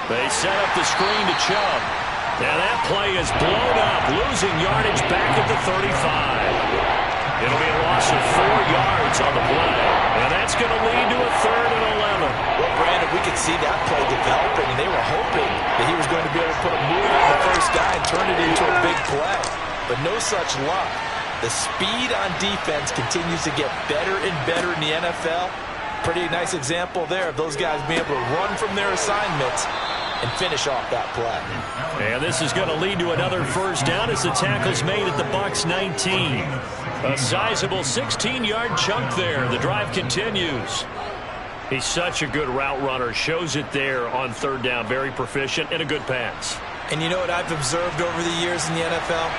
They set up the screen to Chubb. Now that play is blown up, losing yardage back at the 35. It'll be a loss of 4 yards on the play, and that's going to lead to a 3rd and 11. Well, Brandon, we could see that play developing, and they were hoping that he was going to be able to put a move on the first guy and turn it into a big play. But no such luck. The speed on defense continues to get better and better in the NFL. Pretty nice example there of those guys being able to run from their assignments and finish off that play. And this is going to lead to another first down as the tackle's made at the Bucs 19. A sizable 16-yard chunk there. The drive continues. He's such a good route runner. Shows it there on 3rd down. Very proficient and a good pass. And you know what I've observed over the years in the NFL?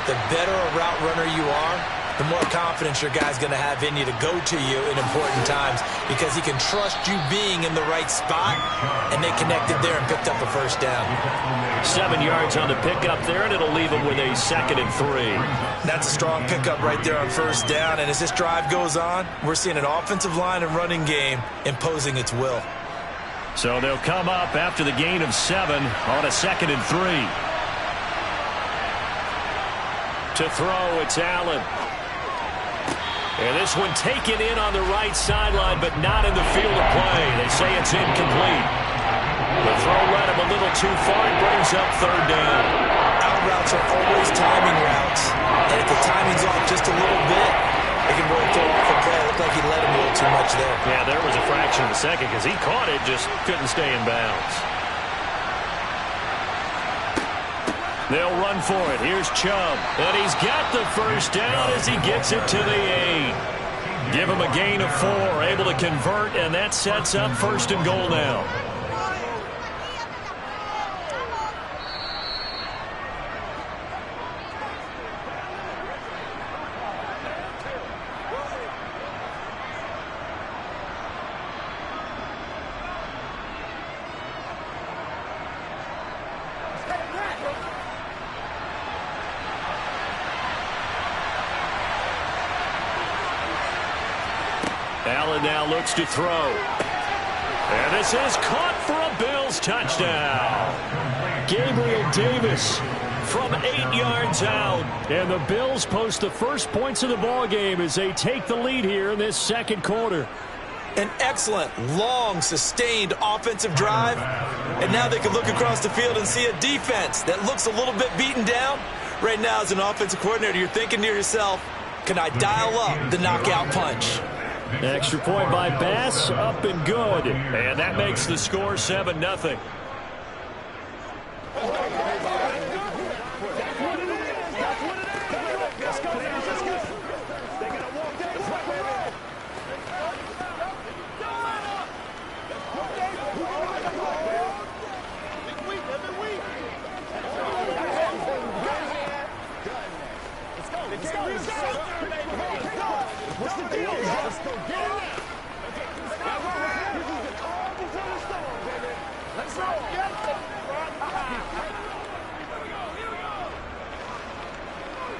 The better a route runner you are, the more confidence your guy's going to have in you to go to you in important times because he can trust you being in the right spot, and they connected there and picked up a first down. 7 yards on the pickup there, and it'll leave him with a 2nd and 3. That's a strong pickup right there on first down, and as this drive goes on, we're seeing an offensive line and running game imposing its will. So they'll come up after the gain of 7 on a 2nd and 3. To throw, it's Allen. And this one taken in on the right sideline, but not in the field of play. They say it's incomplete. The throw led him a little too far. It brings up 3rd down. Out routes are always timing routes. And if the timing's off just a little bit, it can really throw off a play. It looked like he let him a little too much there. Yeah, there was a fraction of a second because he caught it, just couldn't stay in bounds. They'll run for it. Here's Chubb. And he's got the first down as he gets it to the 8. Give him a gain of 4. Able to convert, and that sets up 1st and goal now. Allen now looks to throw. And this is caught for a Bills touchdown. Gabriel Davis from 8 yards out. And the Bills post the first points of the ball game as they take the lead here in this 2nd quarter. An excellent, long, sustained offensive drive. And now they can look across the field and see a defense that looks a little bit beaten down. Right now, as an offensive coordinator, you're thinking to yourself, can I dial up the knockout punch? Extra point by Bass, up and good. And that makes the score 7-0.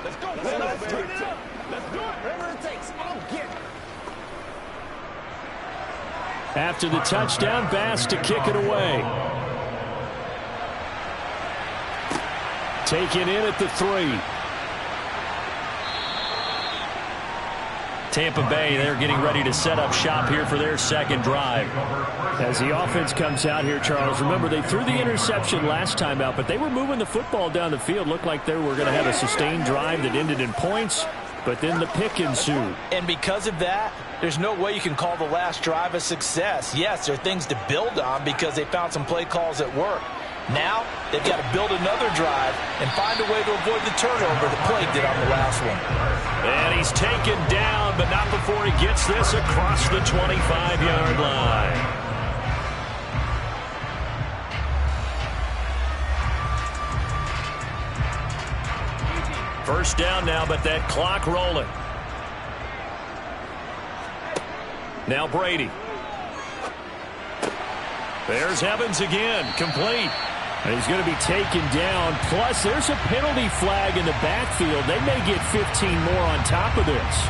Let's go. Let's turn it up. Let's do it. Whatever it takes. I'll get it. After the touchdown, Bass to kick it away. Taken in at the 3. Tampa Bay, they're getting ready to set up shop here for their second drive. As the offense comes out here, Charles, remember they threw the interception last time out, but they were moving the football down the field. Looked like they were going to have a sustained drive that ended in points, but then the pick ensued. And because of that, there's no way you can call the last drive a success. Yes, there are things to build on because they found some play calls that work. Now, they've got to build another drive and find a way to avoid the turnover that plagued it on the last one. And he's taken down, but not before he gets this across the 25-yard line. First down now, but that clock rolling. Now Brady. There's Evans again, complete. And he's going to be taken down. Plus, there's a penalty flag in the backfield. They may get 15 more on top of this.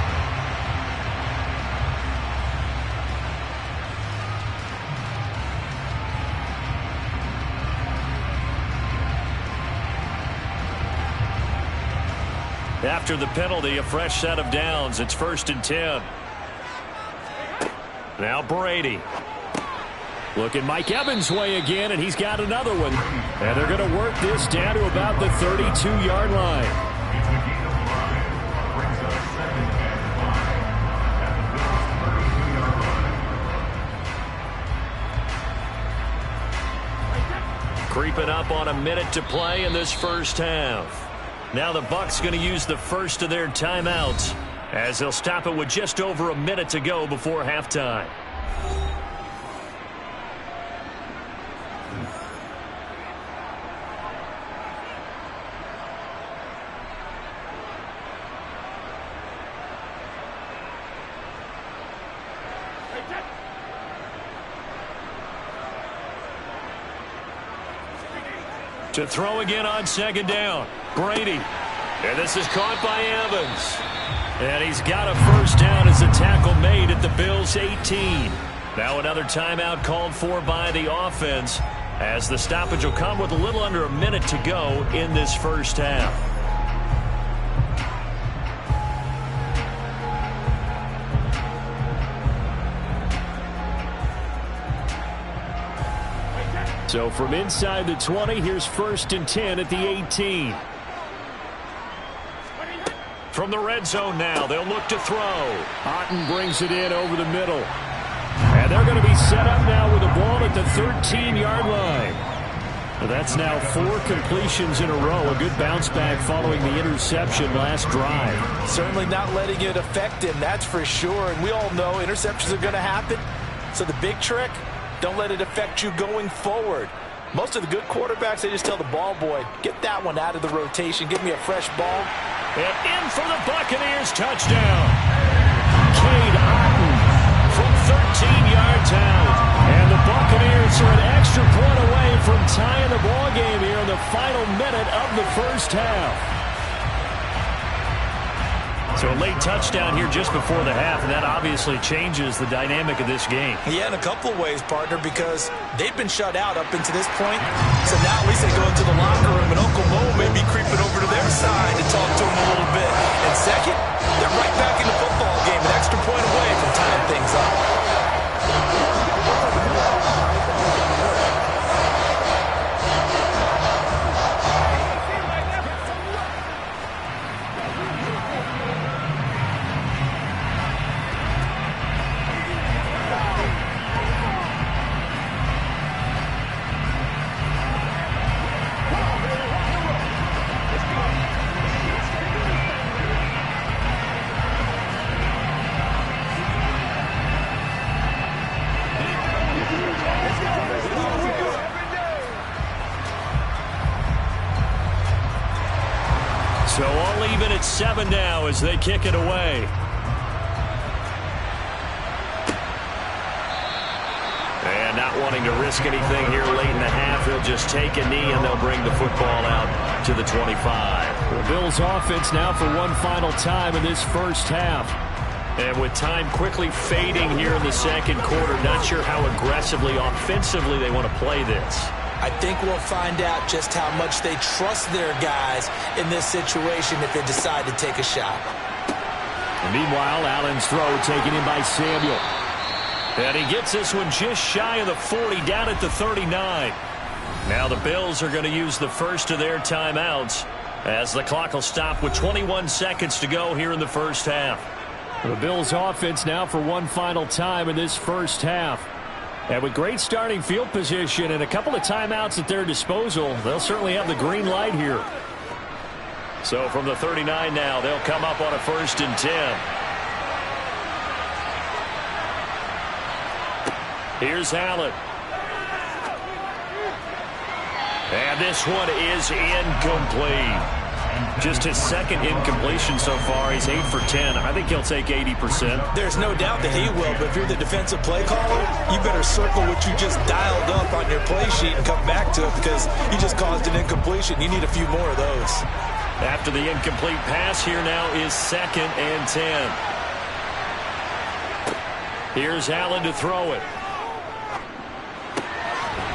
After the penalty, a fresh set of downs. It's 1st and 10. Now Brady. Looking Mike Evans' way again, and he's got another one. And they're going to work this down to about the 32-yard line. Creeping up on a minute to play in this first half. Now the Bucs going to use the first of their timeouts as they'll stop it with just over a minute to go before halftime. To throw again on second down. Brady. And this is caught by Evans. And he's got a first down as the tackle made at the Bills' 18. Now another timeout called for by the offense as the stoppage will come with a little under a minute to go in this first half. So from inside the 20, here's 1st and 10 at the 18. From the red zone now, they'll look to throw. Otten brings it in over the middle. And they're going to be set up now with the ball at the 13-yard line. That's now 4 completions in a row. A good bounce back following the interception last drive. Certainly not letting it affect him, that's for sure. And we all know interceptions are going to happen. So the big trick, don't let it affect you going forward. Most of the good quarterbacks, they just tell the ball boy, get that one out of the rotation. Give me a fresh ball. And in for the Buccaneers touchdown. Cade Otten from 13 yards out. And the Buccaneers are an extra point away from tying the ball game here in the final minute of the first half. So a late touchdown here just before the half, and that obviously changes the dynamic of this game. Yeah, in a couple of ways, partner, because they've been shut out up until this point. So now at least they go into the locker room, and Uncle Mo may be creeping over to their side to talk to him a little bit. And second, they're right back in the football game, an extra point away from tying things up. So all even at 7 now as they kick it away. And not wanting to risk anything here late in the half, they'll just take a knee and they'll bring the football out to the 25. The Bills offense now for one final time in this first half. And with time quickly fading here in the second quarter, not sure how aggressively, offensively they want to play this. I think we'll find out just how much they trust their guys in this situation if they decide to take a shot. And meanwhile, Allen's throw taken in by Samuel. And he gets this one just shy of the 40, down at the 39. Now the Bills are going to use the first of their timeouts as the clock will stop with 21 seconds to go here in the first half. The Bills offense now for one final time in this first half. And with great starting field position and a couple of timeouts at their disposal, they'll certainly have the green light here. So from the 39 now, they'll come up on a 1st and 10. Here's Allen. And this one is incomplete. Just his second incompletion so far. He's 8 for 10. I think he'll take 80%. There's no doubt that he will, but if you're the defensive play caller, you better circle what you just dialed up on your play sheet and come back to it because you just caused an incompletion. You need a few more of those. After the incomplete pass, here now is 2nd and 10. Here's Allen to throw it.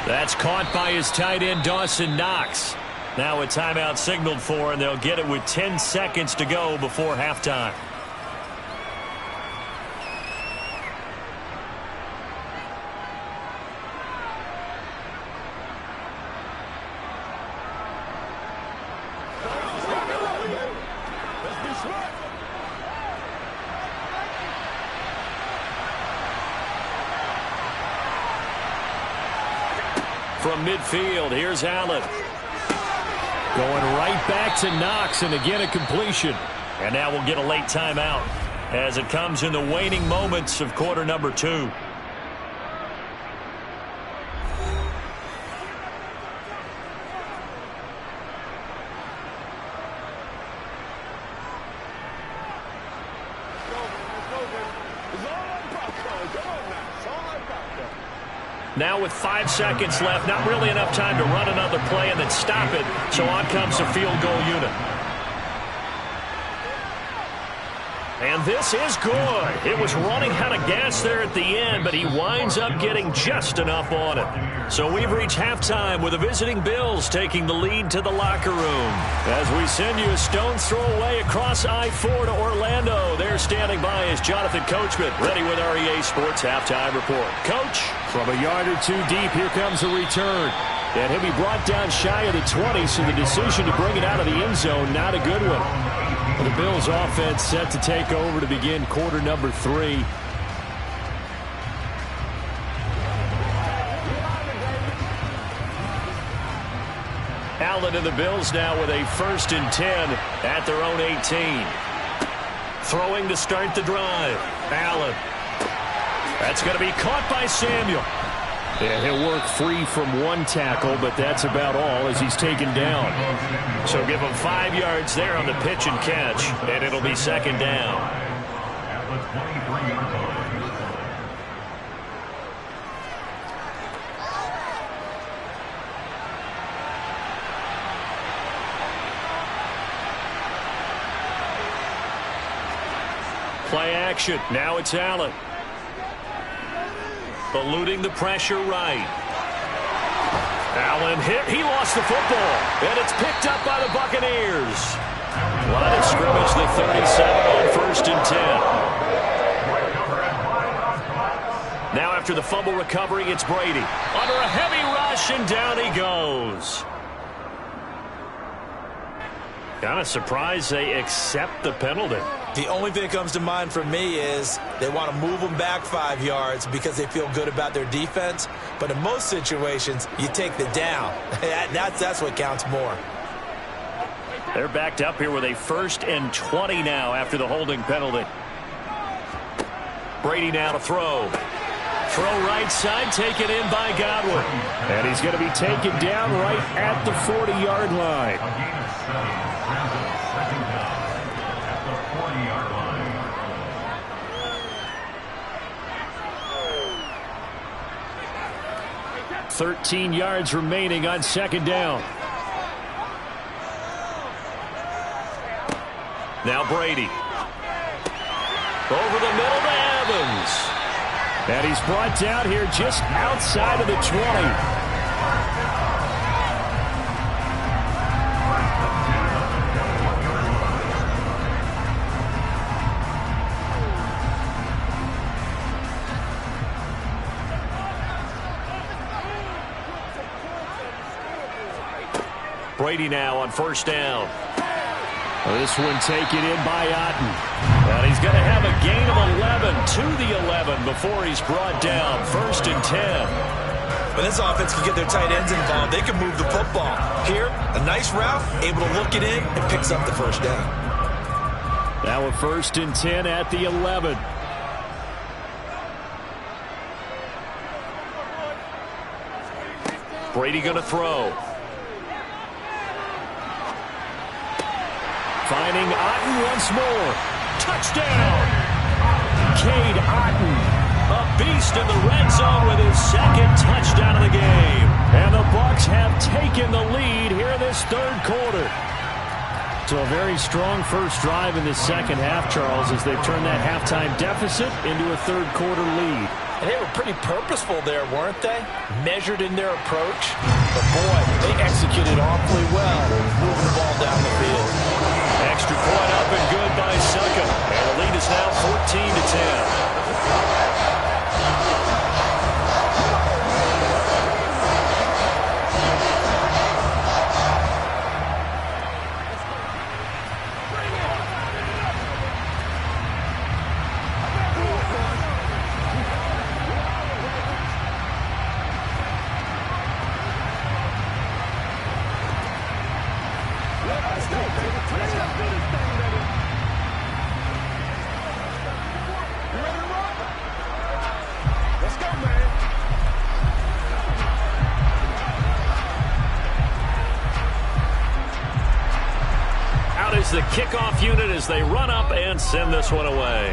That's caught by his tight end, Dawson Knox. Now a timeout signaled for, and they'll get it with 10 seconds to go before halftime. From midfield, here's Allen. Going right back to Knox, and again a completion. And now we'll get a late timeout as it comes in the waning moments of quarter number 2. Now with 5 seconds left, not really enough time to run another play and then stop it. So on comes the field goal unit. And this is good. It was running out of gas there at the end, but he winds up getting just enough on it. So we've reached halftime with the visiting Bills taking the lead to the locker room. As we send you a stone's throw away across I-4 to Orlando. There standing by is Jonathan Coachman, ready with our EA Sports Halftime Report. Coach? From a yard or two deep, here comes a return. And he'll be brought down shy of the 20, so the decision to bring it out of the end zone, not a good one. The Bills offense set to take over to begin quarter number 3. Allen and the Bills now with a 1st and 10 at their own 18. Throwing to start the drive. Allen. That's going to be caught by Samuel. Yeah, he'll work free from one tackle, but that's about all as he's taken down. So give him 5 yards there on the pitch and catch, and it'll be 2nd down. At the 23-yard line. Play action. Now it's Allen. Eluding the pressure right. Allen hit. He lost the football. And it's picked up by the Buccaneers. Line of scrimmage, the 37 on 1st and 10. Now after the fumble recovery, it's Brady. Under a heavy rush, and down he goes. Kind of surprised they accept the penalty. The only thing that comes to mind for me is they want to move them back 5 yards because they feel good about their defense. But in most situations, you take the down. That's what counts more. They're backed up here with a 1st and 20 now after the holding penalty. Brady now to throw. Throw right side, taken in by Godwin. And he's going to be taken down right at the 40-yard line. Again, 7 brings up 2nd down at the 40-yard line. 13 yards remaining on 2nd down. Now Brady. Over the middle to Evans. And he's brought down here just outside of the 20. Brady now on first down. This one taken in by Otten. And he's going to have a gain of 11 to the 11 before he's brought down. 1st and 10. When this offense can get their tight ends involved, they can move the football. Here, a nice route, able to look it in, and picks up the first down. Now a 1st and 10 at the 11. Brady going to throw. Finding Otten once more. Touchdown! Cade Otten. A beast in the red zone with his 2nd touchdown of the game. And the Bucs have taken the lead here in this 3rd quarter. So a very strong first drive in the 2nd half, Charles, as they've turned that halftime deficit into a 3rd quarter lead. And they were pretty purposeful there, weren't they? Measured in their approach. But boy, they executed awfully well, moving the ball down the field. Extra point up and good by Succa. And the lead is now 14 to 10. The kickoff unit as they run up and send this one away.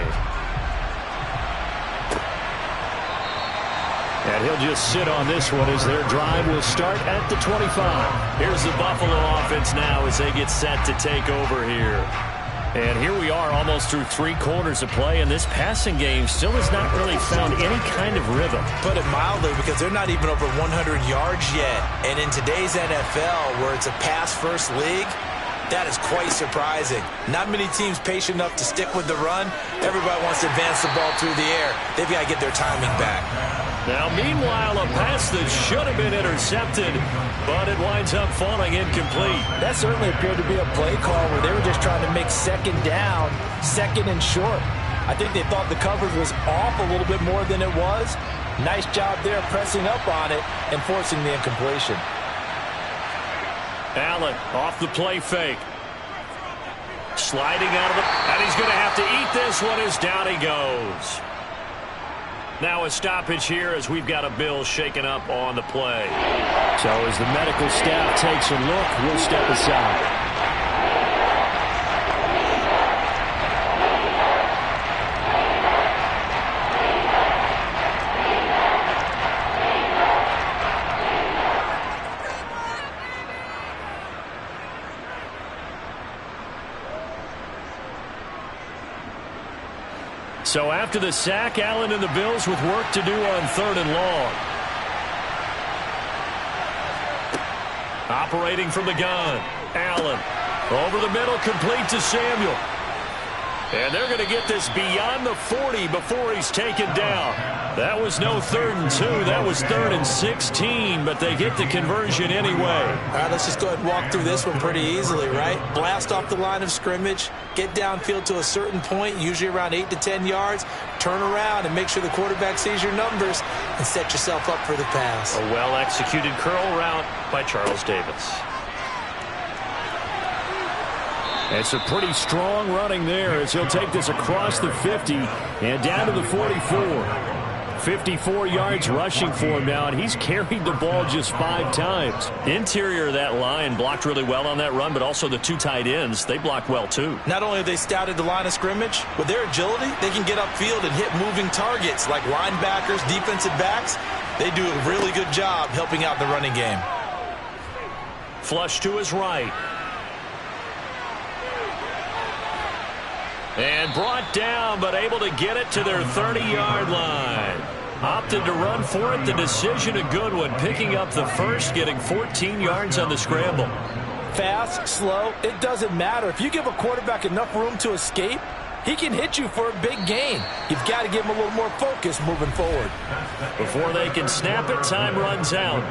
And he'll just sit on this one as their drive will start at the 25. Here's the Buffalo offense now as they get set to take over here. And here we are almost through 3 quarters of play, and this passing game still has not really found any kind of rhythm. Put it mildly, because they're not even over 100 yards yet. And in today's NFL, where it's a pass-first league, that is quite surprising. Not many teams patient enough to stick with the run. Everybody wants to advance the ball through the air. They've got to get their timing back. Now, meanwhile, a pass that should have been intercepted, but it winds up falling incomplete. That certainly appeared to be a play call where they were just trying to make 2nd down, 2nd and short. I think they thought the coverage was off a little bit more than it was. Nice job there pressing up on it and forcing the incompletion. Allen off the play fake. Sliding out of the... And he's going to have to eat this one as down he goes. Now a stoppage here as we've got a Bill shaken up on the play. So as the medical staff takes a look, we'll step aside. So after the sack, Allen and the Bills with work to do on 3rd and long. Operating from the gun. Allen over the middle, complete to Samuel. And they're going to get this beyond the 40 before he's taken down. That was no 3rd and 2. That was 3rd and 16, but they get the conversion anyway. All right, let's just go ahead and walk through this one pretty easily, right? Blast off the line of scrimmage, get downfield to a certain point, usually around 8 to 10 yards, turn around and make sure the quarterback sees your numbers and set yourself up for the pass. A well-executed curl route by Charles Davis. It's a pretty strong running there as he'll take this across the 50 and down to the 44. 54 yards rushing for him now, and he's carried the ball just 5 times. Interior of that line blocked really well on that run, but also the 2 tight ends, they blocked well too. Not only have they scouted the line of scrimmage, with their agility, they can get upfield and hit moving targets like linebackers, defensive backs. They do a really good job helping out the running game. Flush to his right. And brought down, but able to get it to their 30-yard line. Opted to run for it. The decision a good one. Picking up the first, getting 14 yards on the scramble. Fast, slow, it doesn't matter. If you give a quarterback enough room to escape, he can hit you for a big gain. You've got to give him a little more focus moving forward. Before they can snap it, time runs out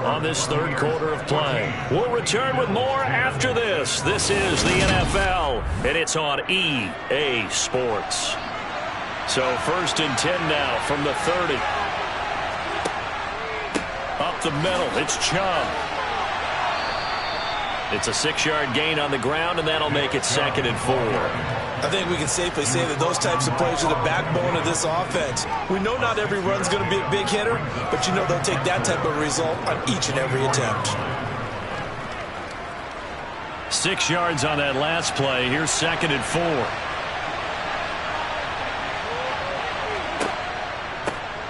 on this third quarter of play. We'll return with more after this. This is the NFL, and it's on EA Sports. So 1st and 10 now from the 30. Up the middle, it's Chubb. It's a 6-yard gain on the ground, and that'll make it 2nd and 4. I think we can safely say that those types of plays are the backbone of this offense. We know not every run's going to be a big hitter, but you know they'll take that type of result on each and every attempt. 6 yards on that last play. Here's 2nd and 4.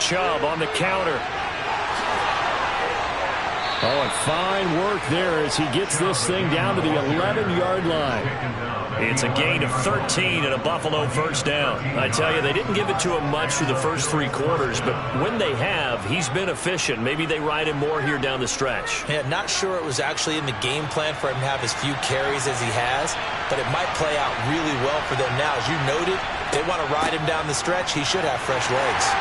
Chubb on the counter. Oh, and fine work there as he gets this thing down to the 11-yard line. It's a gain of 13 and a Buffalo first down. I tell you, they didn't give it to him much through the first 3 quarters, but when they have, he's been efficient. Maybe they ride him more here down the stretch. Yeah, not sure it was actually in the game plan for him to have as few carries as he has, but it might play out really well for them now. As you noted, they want to ride him down the stretch. He should have fresh legs.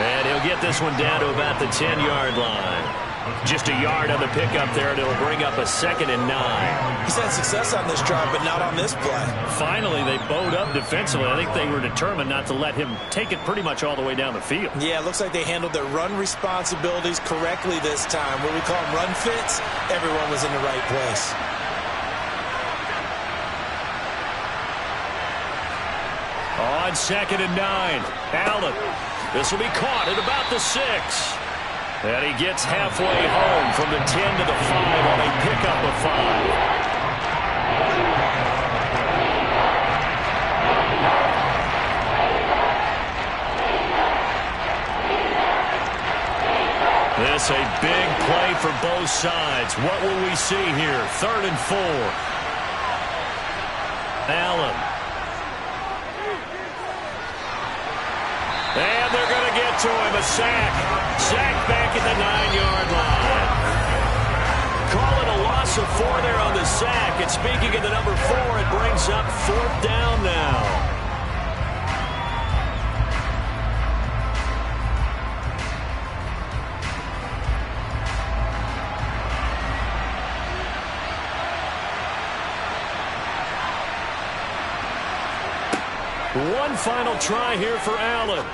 And he'll get this one down to about the 10-yard line. Just a yard on the pickup there, and it'll bring up a 2nd and 9. He's had success on this drive, but not on this play. Finally, they bowed up defensively. I think they were determined not to let him take it pretty much all the way down the field. Yeah, it looks like they handled their run responsibilities correctly this time. What we call them run fits, everyone was in the right place. On 2nd and 9, Allen. This will be caught at about the 6. And he gets halfway home from the 10 to the 5 on a pickup of 5. This a big play for both sides. What will we see here? 3rd and 4. Allen. And they're going to get to him. A sack. Sack back at the 9-yard line. Call it a loss of 4 there on the sack. And speaking of the number 4, it brings up 4th down now. One final try here for Allen.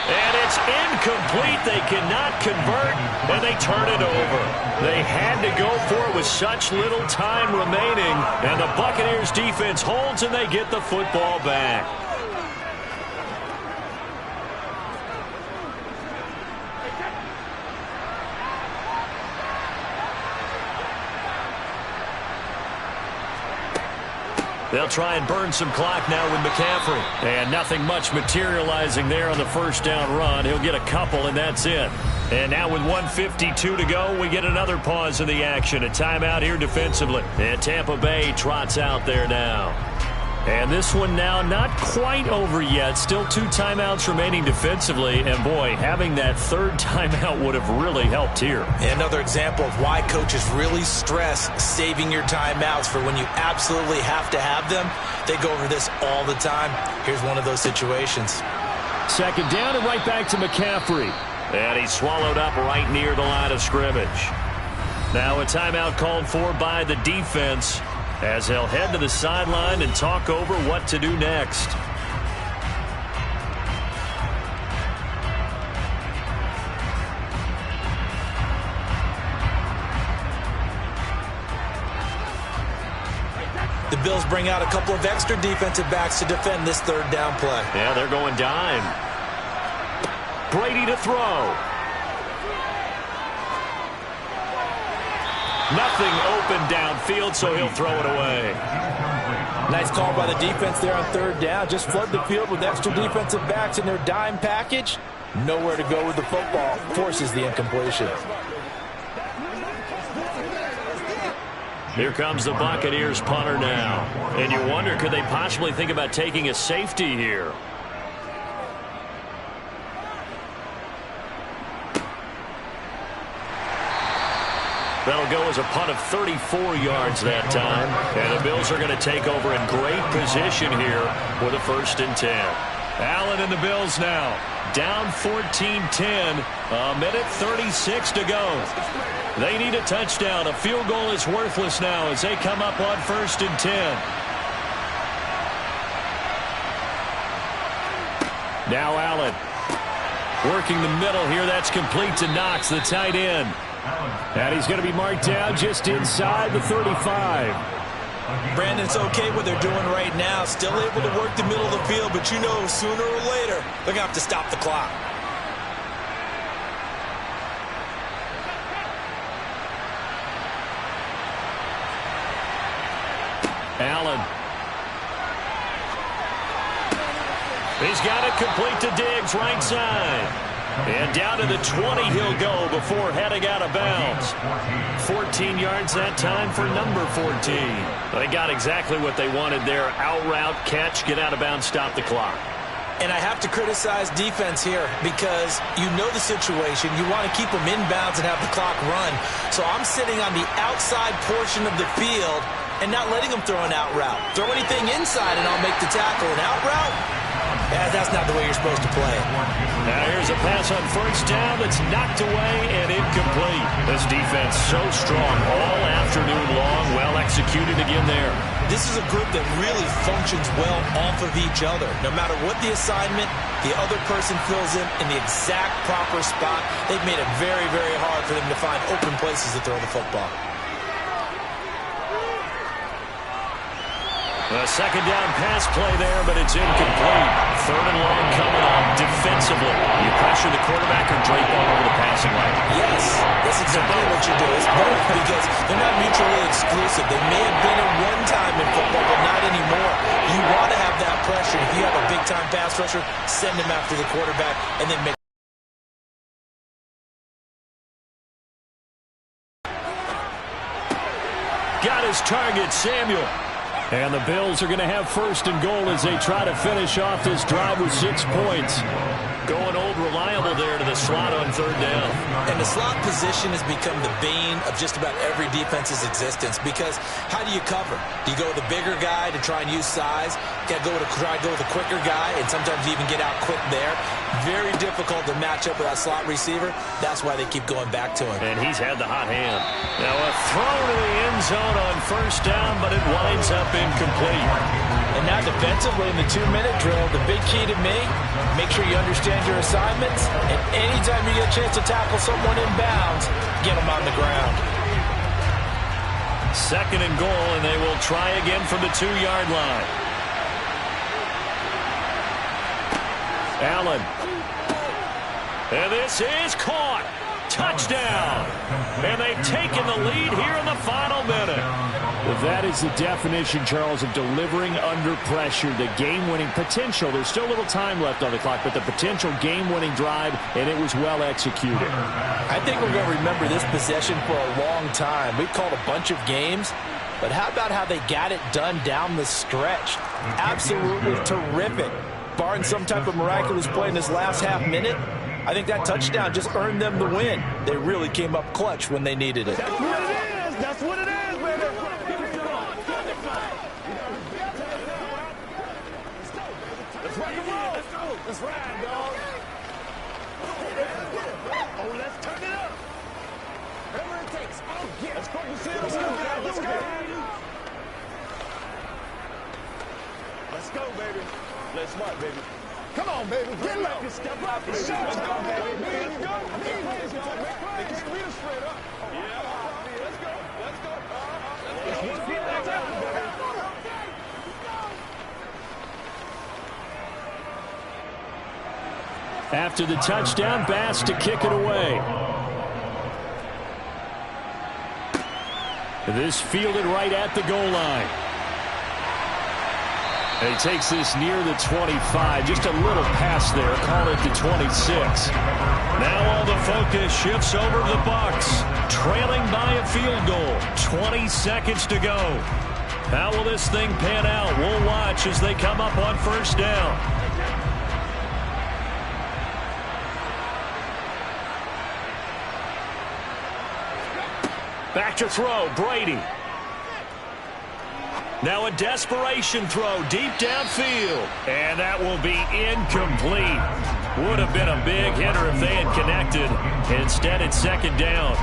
And it's incomplete. They cannot convert, and they turn it over. They had to go for it with such little time remaining, and the Buccaneers defense holds, and they get the football back. They'll try and burn some clock now with McCaffrey. And nothing much materializing there on the first down run. He'll get a couple, and that's it. And now with 1:52 to go, we get another pause in the action. A timeout here defensively. And Tampa Bay trots out there now. And this one now not quite over yet. Still 2 timeouts remaining defensively. And, boy, having that 3rd timeout would have really helped here. Another example of why coaches really stress saving your timeouts for when you absolutely have to have them. They go over this all the time. Here's one of those situations. 2nd down and right back to McCaffrey. And he's swallowed up right near the line of scrimmage. Now a timeout called for by the defense, as they'll head to the sideline and talk over what to do next. The Bills bring out a couple of extra defensive backs to defend this 3rd down play. Yeah, they're going dime. Brady to throw. Nothing open downfield, so he'll throw it away. Nice call by the defense there on 3rd down. Just flood the field with extra defensive backs in their dime package. Nowhere to go with the football. Forces the incompletion. Here comes the Buccaneers punter now. And you wonder, could they possibly think about taking a safety here? That'll go as a punt of 34 yards that time. And the Bills are going to take over in great position here with a 1st and 10. Allen and the Bills now. Down 14-10. A minute 36 to go. They need a touchdown. A field goal is worthless now as they come up on 1st and 10. Now Allen. Working the middle here. That's complete to Knox, the tight end. And he's going to be marked down just inside the 35. Brandon, it's okay what they're doing right now. Still able to work the middle of the field, but you know sooner or later they're going to have to stop the clock. Allen. He's got it complete to Diggs, right side. And down to the 20 he'll go before heading out of bounds. 14 yards that time for number 14. They got exactly what they wanted there. Out route, catch, get out of bounds, stop the clock. And I have to criticize defense here because you know the situation. You want to keep them inbounds and have the clock run. So I'm sitting on the outside portion of the field and not letting them throw an out route. Throw anything inside and I'll make the tackle. An out route? Yeah, that's not the way you're supposed to play it. Now here's a pass on 1st down that's knocked away and incomplete. This defense so strong all afternoon long. Well executed again there. This is a group that really functions well off of each other. No matter what the assignment, the other person fills in the exact proper spot. They've made it very, very hard for them to find open places to throw the football. A 2nd down pass play there, but it's incomplete. 3rd and long coming up defensively. You pressure the quarterback or drape all over the passing lane. Yes, that's exactly what you do. It's both because they're not mutually exclusive. They may have been at one time in football, but not anymore. You want to have that pressure. If you have a big-time pass rusher, send him after the quarterback and then make got his target, Samuel. And the Bills are going to have 1st and goal as they try to finish off this drive with 6 points. Going old reliable there to the slot on 3rd down. And the slot position has become the bane of just about every defense's existence because how do you cover? Do you go with the bigger guy to try and use size? You got to try to go with the quicker guy, and sometimes you even get out quick there. Very difficult to match up with that slot receiver. That's why they keep going back to him. And he's had the hot hand. Now a throw to the end zone on 1st down, but it winds up incomplete. And now defensively in the 2-minute drill, the big key to me, make sure you understand your assignments, and anytime you get a chance to tackle someone in bounds, get them on the ground. 2nd and goal, and they will try again from the 2-yard line. Allen. And this is caught. Touchdown. And they've taken the lead here in the final minute. Well, that is the definition, Charles, of delivering under pressure. The game-winning potential. There's still a little time left on the clock, but the potential game-winning drive, and it was well executed. I think we're going to remember this possession for a long time. We've called a bunch of games, but how about how they got it done down the stretch? Absolutely terrific. Barring some type of miraculous play in this last half minute, I think that touchdown just earned them the win. They really came up clutch when they needed it. That's what it is. That's what it is, baby. Let's rock and roll. Let's ride, dog. Oh, let's turn it up. Whatever it takes. Oh, yeah. Let's focus in. Let's go. Let's go, baby. Let's smart, baby. Come on, baby. Get low. Step up. Let's go, baby. Let's go. Let's go. They can't beat us straight up. Yeah. Let's go. Let's go. Let's get that down, baby. After the touchdown, Bass to kick it away. This fielded right at the goal line. He takes this near the 25. Just a little pass there. Call it the 26. Now all the focus shifts over to the Bucs, trailing by a field goal. 20 seconds to go. How will this thing pan out? We'll watch as they come up on first down. Back to throw, Brady. Now a desperation throw deep downfield. And that will be incomplete. Would have been a big hitter if they had connected. Instead, it's second down.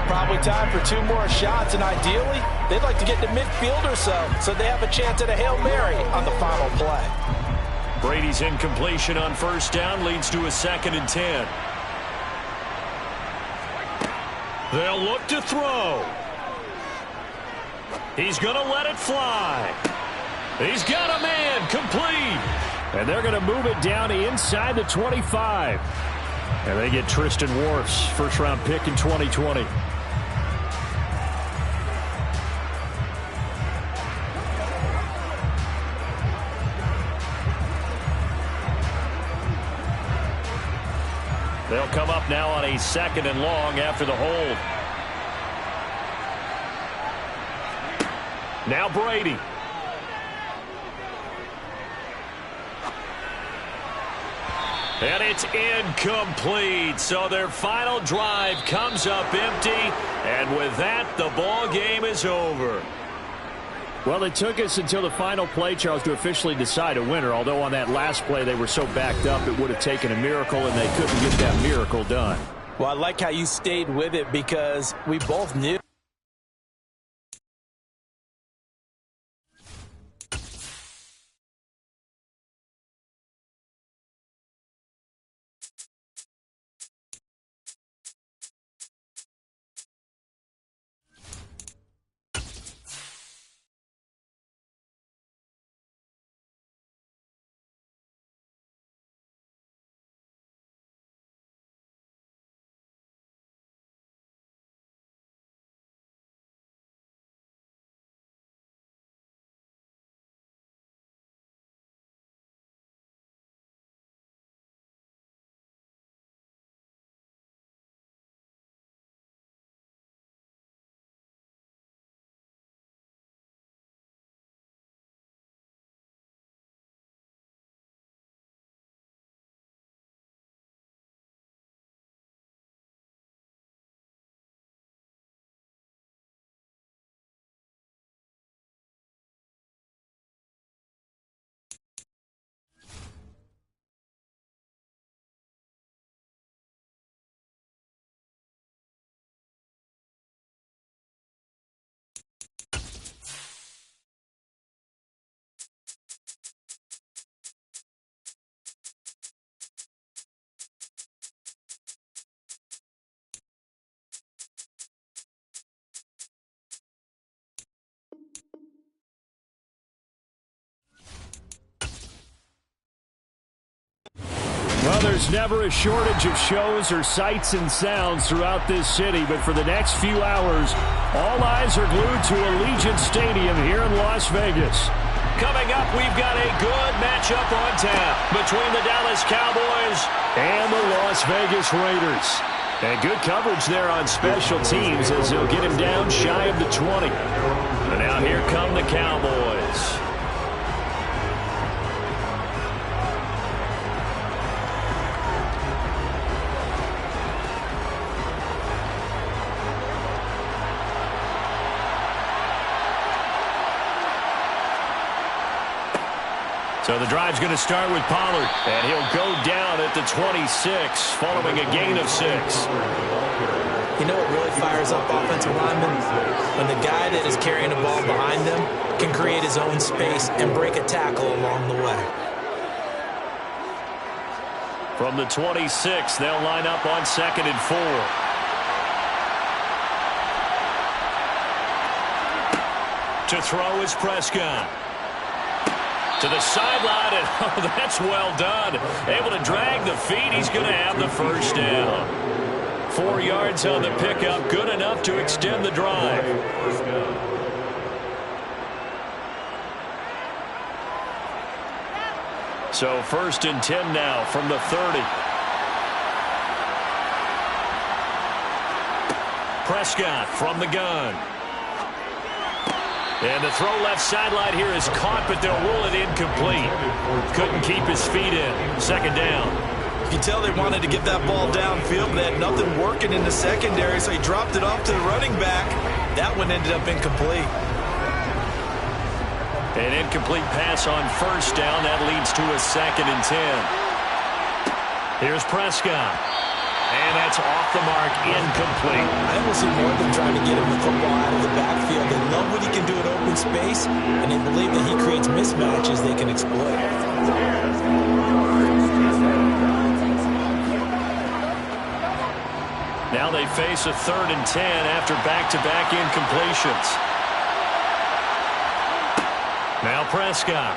Probably time for 2 more shots, and ideally, they'd like to get to midfield or so they have a chance at a Hail Mary on the final play. Brady's incompletion on first down leads to a 2nd and 10. They'll look to throw. He's going to let it fly. He's got a man, complete. And they're going to move it down inside the 25. And they get Tristan Wirfs, first-round pick in 2020. They'll come up now on a 2nd and long after the hold. Now Brady. And it's incomplete. So their final drive comes up empty. And with that, the ball game is over. Well, it took us until the final play, Charles, to officially decide a winner. Although on that last play they were so backed up, it would have taken a miracle, and they couldn't get that miracle done. Well, I like how you stayed with it because we both knew. Well, there's never a shortage of shows or sights and sounds throughout this city, but for the next few hours, all eyes are glued to Allegiant Stadium here in Las Vegas. Coming up, we've got a good matchup on tap between the Dallas Cowboys and the Las Vegas Raiders. And good coverage there on special teams as they'll get him down shy of the 20. And now here come the Cowboys. So the drive's going to start with Pollard, and he'll go down at the 26 following a gain of 6. You know what really fires up offensive linemen? When the guy that is carrying the ball behind them can create his own space and break a tackle along the way. From the 26, they'll line up on 2nd and 4. To throw is Prescott. To the sideline, and oh, that's well done. Able to drag the feet. He's going to have the first down. 4 yards on the pickup, good enough to extend the drive. So 1st and 10 now from the 30. Prescott from the gun. And the throw left sideline here is caught, but they'll rule it incomplete. Couldn't keep his feet in. 2nd down. You can tell they wanted to get that ball downfield, but they had nothing working in the secondary, so he dropped it off to the running back. That one ended up incomplete. An incomplete pass on 1st down. That leads to a 2nd and 10. Here's Prescott. And that's off the mark, incomplete. I almost see more of them trying to get him the football out of the backfield. They love what he can do in open space, and they believe that he creates mismatches they can exploit. Now they face a 3rd and 10 after back-to-back incompletions. Now Prescott.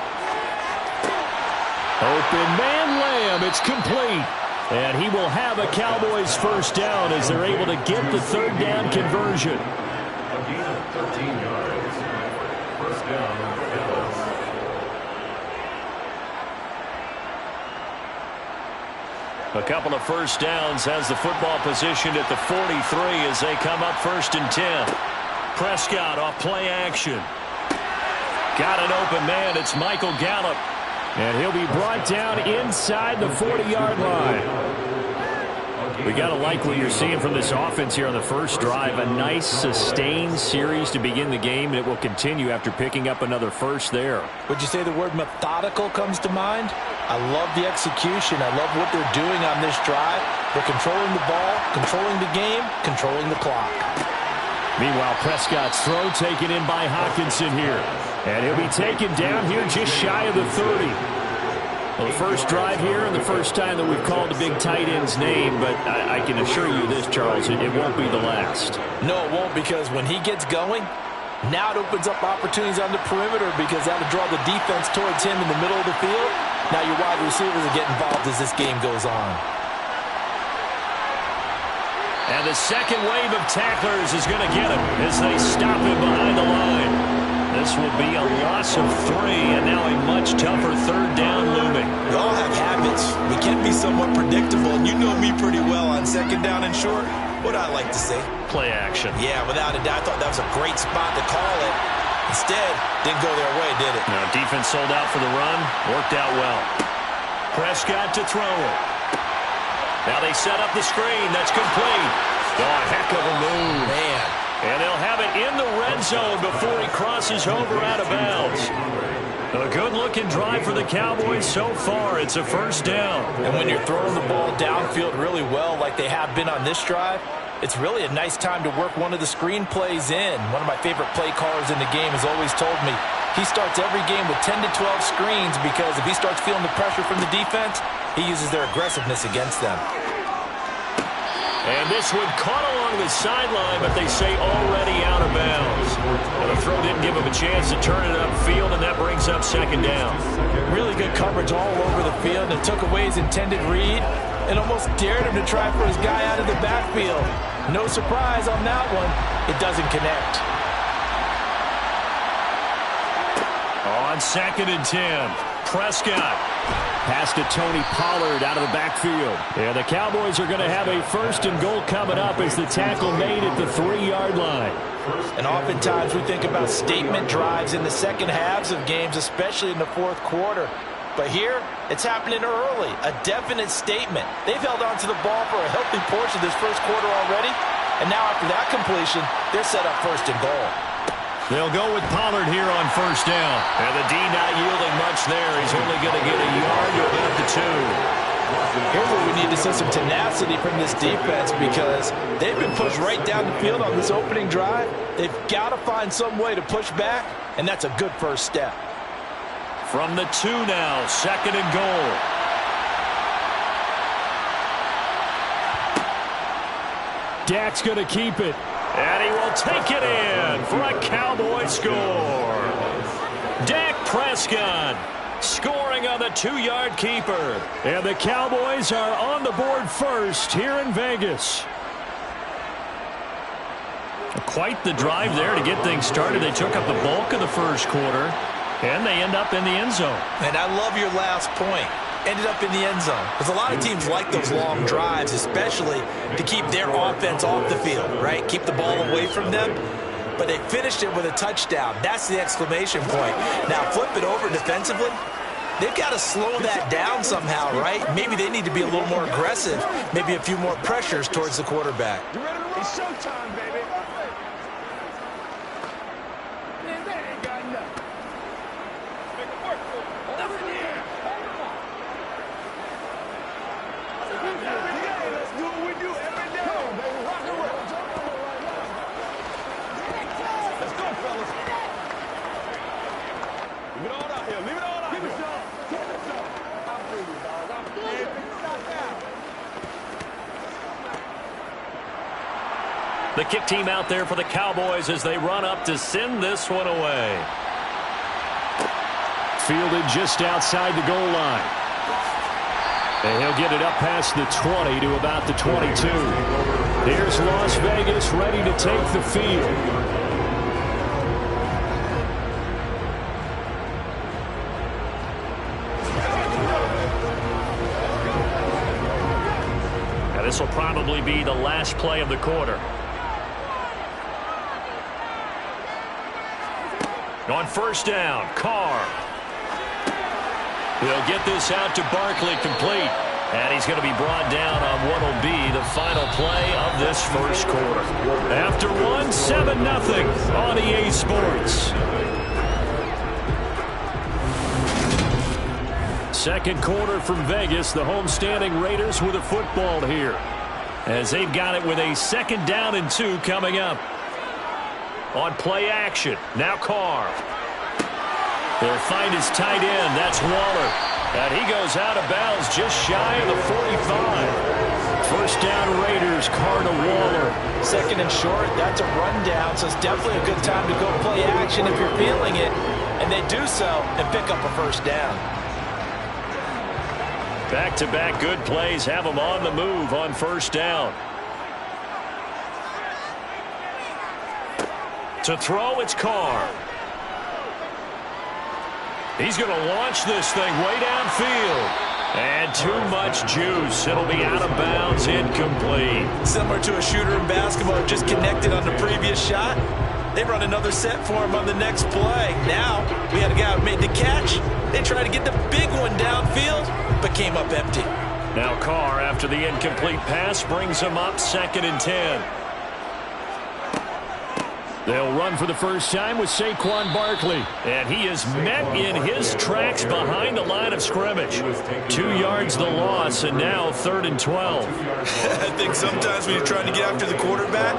Open man Lamb. It's complete. And he will have a Cowboys 1st down as they're able to get the 3rd down conversion. A gain of 13 yards. 1st down, Dallas. A couple of 1st downs has the football positioned at the 43 as they come up 1st and 10. Prescott off play action. Got an open man. It's Michael Gallup. And he'll be brought down inside the 40-yard line. We got to like what you're seeing from this offense here on the first drive. A nice, sustained series to begin the game, and it will continue after picking up another first there. Would you say the word methodical comes to mind? I love the execution. I love what they're doing on this drive. They're controlling the ball, controlling the game, controlling the clock. Meanwhile, Prescott's throw taken in by Hockenson here. And he'll be taken down here just shy of the 30. Well, the first drive here and the first time that we've called a big tight end's name, but I can assure you this, Charles, it won't be the last. No, it won't, because when he gets going, now it opens up opportunities on the perimeter because that'll draw the defense towards him in the middle of the field. Now your wide receivers will get involved as this game goes on. And the second wave of tacklers is going to get him as they stop him behind the line. This will be a loss of 3, and now a much tougher 3rd down looming. We all have habits. We can be somewhat predictable, and you know me pretty well on 2nd down and short. What I like to say? Play action. Yeah, without a doubt, I thought that was a great spot to call it. Instead, didn't go their way, did it? No, defense sold out for the run. Worked out well. Prescott to throw it. Now they set up the screen. That's complete. Oh, a heck of a move. Man. And they'll have it in the red zone before he crosses over out of bounds. A good-looking drive for the Cowboys so far. It's a 1st down. And when you're throwing the ball downfield really well like they have been on this drive, it's really a nice time to work one of the screen plays in. One of my favorite play callers in the game has always told me he starts every game with 10 to 12 screens because if he starts feeling the pressure from the defense, he uses their aggressiveness against them. And this one caught along the sideline, but they say already out of bounds. And the throw didn't give him a chance to turn it upfield, and that brings up 2nd down. Really good coverage all over the field, and took away his intended read and almost dared him to try for his guy out of the backfield. No surprise on that one. It doesn't connect. On 2nd and 10, Prescott. Pass to Tony Pollard out of the backfield. And the Cowboys are going to have a 1st and goal coming up as the tackle made at the 3-yard line. And oftentimes we think about statement drives in the second halves of games, especially in the 4th quarter. But here, it's happening early, a definite statement. They've held on to the ball for a healthy portion of this 1st quarter already. And now after that completion, they're set up 1st and goal. They'll go with Pollard here on 1st down. And the D not yielding much there. He's only going to get a yard to about the 2. Here's where we need to see some tenacity from this defense because they've been pushed right down the field on this opening drive. They've got to find some way to push back, and that's a good first step. From the 2 now, 2nd and goal. Dak's going to keep it. And he will take it in for a Cowboy score. Dak Prescott scoring on the 2-yard keeper. And the Cowboys are on the board first here in Vegas. Quite the drive there to get things started. They took up the bulk of the 1st quarter. And they end up in the end zone. And I love your last point. Ended up in the end zone. Because a lot of teams like those long drives, especially to keep their offense off the field, right? Keep the ball away from them. But they finished it with a touchdown. That's the exclamation point. Now flip it over defensively. They've got to slow that down somehow, right? Maybe they need to be a little more aggressive. Maybe a few more pressures towards the quarterback. You ready to roll? It's showtime, baby. Man, that ain't got nothing. Make it work for him. Over here. Let's do what we do every day. Come on, baby. Rock and roll. Let's go, fellas. Leave it all out here. Leave it all out here. Give it some. Give it some. I'm through you, dog. I'm through you. Stop now. The kick team out there for the Cowboys as they run up to send this one away. Fielded just outside the goal line. And he'll get it up past the 20 to about the 22. Here's Las Vegas ready to take the field. Now this will probably be the last play of the quarter. On first down, Carr. He'll get this out to Barkley, complete. And he's going to be brought down on what will be the final play of this first quarter. After one, 7-0 on EA Sports. Second quarter from Vegas. The homestanding Raiders with a football here, as they've got it with a 2nd down and 2 coming up. On play action, now Carr. They'll find his tight end. That's Waller. And he goes out of bounds just shy of the 45. First down Raiders, Carr to Waller. 2nd and short, that's a rundown, so it's definitely a good time to go play action if you're feeling it. And they do so and pick up a first down. Back-to-back good plays have them on the move on first down. To throw, it's Carr. He's going to launch this thing way downfield. And too much juice. It'll be out of bounds, incomplete. Similar to a shooter in basketball, just connected on the previous shot. They run another set for him on the next play. Now, we had a guy who made the catch. They tried to get the big one downfield, but came up empty. Now Carr, after the incomplete pass, brings him up 2nd and 10. They'll run for the first time with Saquon Barkley. And he is met in his tracks behind the line of scrimmage. 2 yards the loss, and now 3rd and 12. I think sometimes when you're trying to get after the quarterback,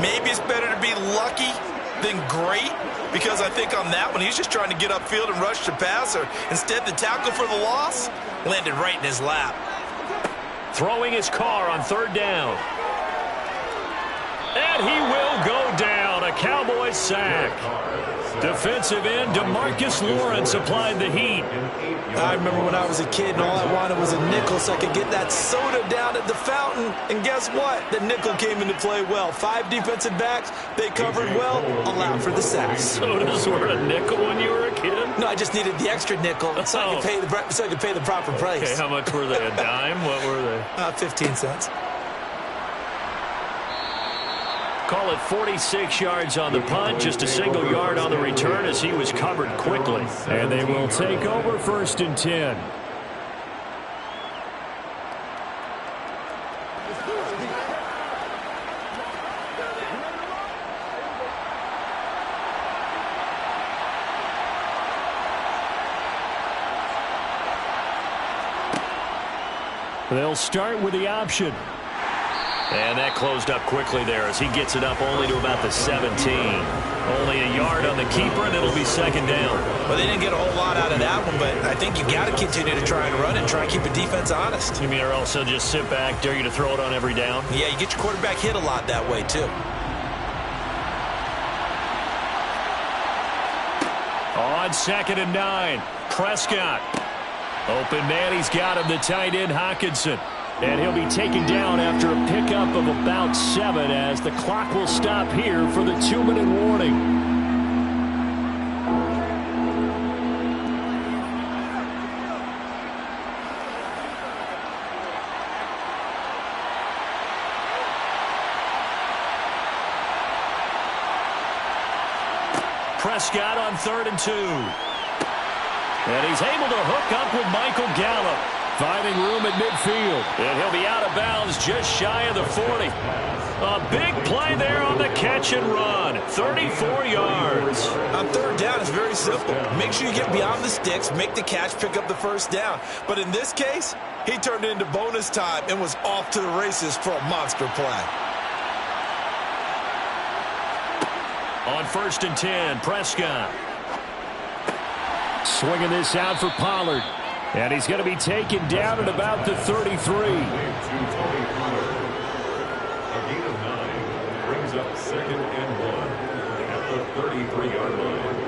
maybe it's better to be lucky than great, because I think on that one, he's just trying to get upfield and rush the passer. Instead, the tackle for the loss landed right in his lap. Throwing his Carr on 3rd down. And he will go down. A Cowboys sack. Defensive end DeMarcus Lawrence applied the heat. I remember when I was a kid and all I wanted was a nickel so I could get that soda down at the fountain. And guess what? The nickel came into play well. 5 defensive backs. They covered well. Allowed for the sack. Sodas were a nickel when you were a kid? No, I just needed the extra nickel so I could pay the proper price. Okay, how much were they? A dime? What were they? 15 cents. Call it 46 yards on the punt, just a single yard on the return as he was covered quickly. And they will take over 1st and 10. They'll start with the option. And that closed up quickly there as he gets it up only to about the 17. Only a yard on the keeper, and it'll be 2nd down. Well, they didn't get a whole lot out of that one, but I think you got to continue to try and run it, try and keep the defense honest. You mean, or else they'll just sit back, dare you to throw it on every down? Yeah, you get your quarterback hit a lot that way, too. On 2nd and 9, Prescott. Open man, he's got him, the tight end, Hockenson. And he'll be taken down after a pickup of about 7 as the clock will stop here for the 2-minute warning. Prescott on 3rd and 2. And he's able to hook up with Michael Gallup. Finding room at midfield. And he'll be out of bounds just shy of the 40. A big play there on the catch and run. 34 yards. On 3rd down, it's very simple. Make sure you get beyond the sticks, make the catch, pick up the 1st down. But in this case, he turned it into bonus time and was off to the races for a monster play. On 1st and 10, Prescott. Swinging this out for Pollard. And he's going to be taken down at about the 33. A gain of 9 brings up 2nd and 1 at the 33-yard line.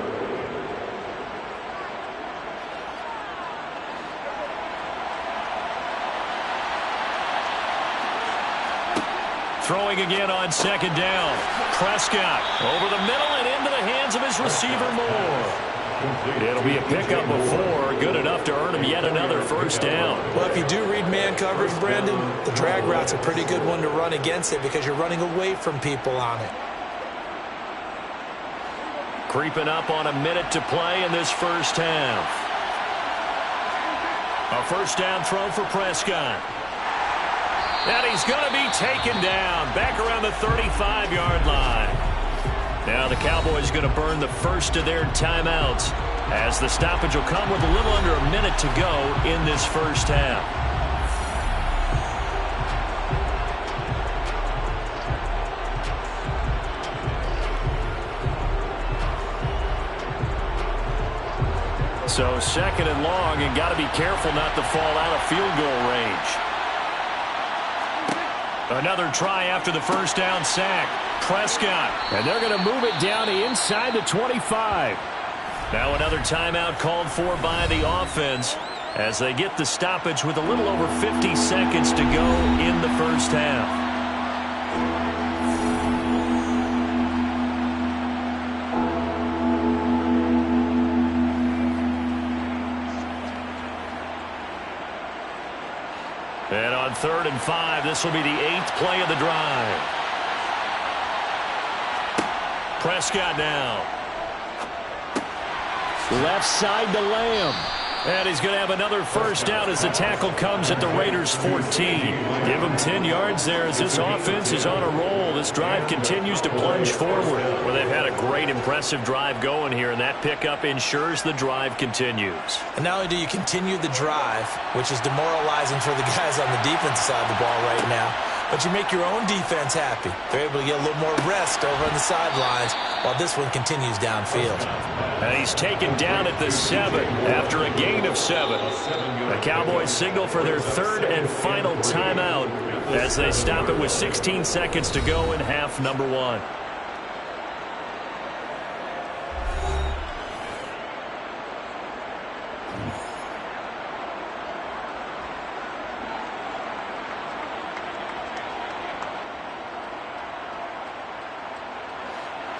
Throwing again on 2nd down. Prescott over the middle and into the hands of his receiver Moore. It'll be a pickup before, good enough to earn him yet another 1st down. Well, if you do read man coverage, Brandon, the drag route's a pretty good one to run against it because you're running away from people on it. Creeping up on a minute to play in this 1st half. A 1st down throw for Prescott. And he's going to be taken down back around the 35-yard line. Now the Cowboys going to burn the first of their timeouts as the stoppage will come with a little under a minute to go in this 1st half. So 2nd and long, and got to be careful not to fall out of field goal range. Another try after the 1st down sack. Prescott. And they're going to move it down to inside the 25. Now another timeout called for by the offense as they get the stoppage with a little over 50 seconds to go in the 1st half. And on 3rd and 5, this will be the 8th play of the drive. Prescott now. Left side to Lamb. And he's going to have another 1st down as the tackle comes at the Raiders' 14. Give him 10 yards there as this offense is on a roll. This drive continues to plunge forward. Well, they've had a great, impressive drive going here, and that pickup ensures the drive continues. And not only do you continue the drive, which is demoralizing for the guys on the defensive side of the ball right now, but you make your own defense happy. They're able to get a little more rest over on the sidelines while this one continues downfield. And he's taken down at the 7 after a gain of 7. The Cowboys signal for their 3rd and final timeout as they stop it with 16 seconds to go in half number 1.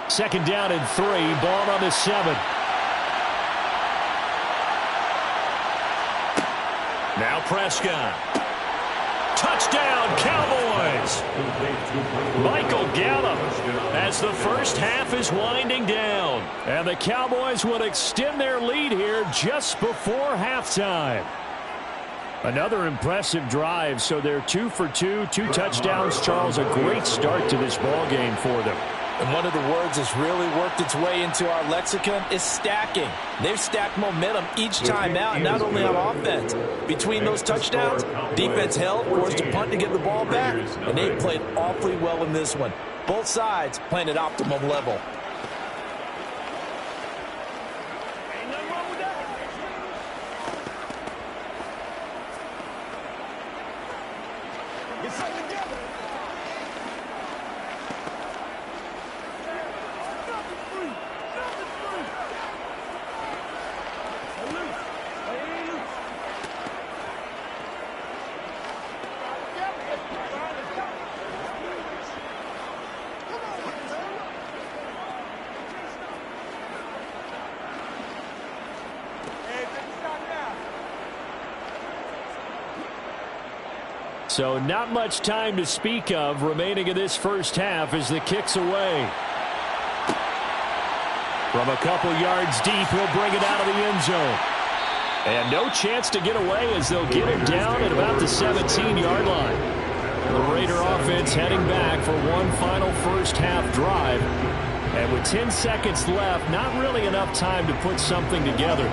Second down and 3. Ball on the 7. Now Prescott. Touchdown, Cowboys! Michael Gallup as the 1st half is winding down. And the Cowboys will extend their lead here just before halftime. Another impressive drive, so they're 2 for 2, 2 touchdowns. Charles, a great start to this ball game for them. And one of the words that's really worked its way into our lexicon is stacking. They've stacked momentum each time out, not only on offense. Between those touchdowns, defense held, forced a punt to get the ball back, and they played awfully well in this one. Both sides playing at optimum level. So not much time to speak of remaining in this 1st half as the kick's away. From a couple yards deep, he'll bring it out of the end zone. And no chance to get away as they'll get him down at about the 17-yard line. The Raider offense heading back for one final first-half drive. And with 10 seconds left, not really enough time to put something together.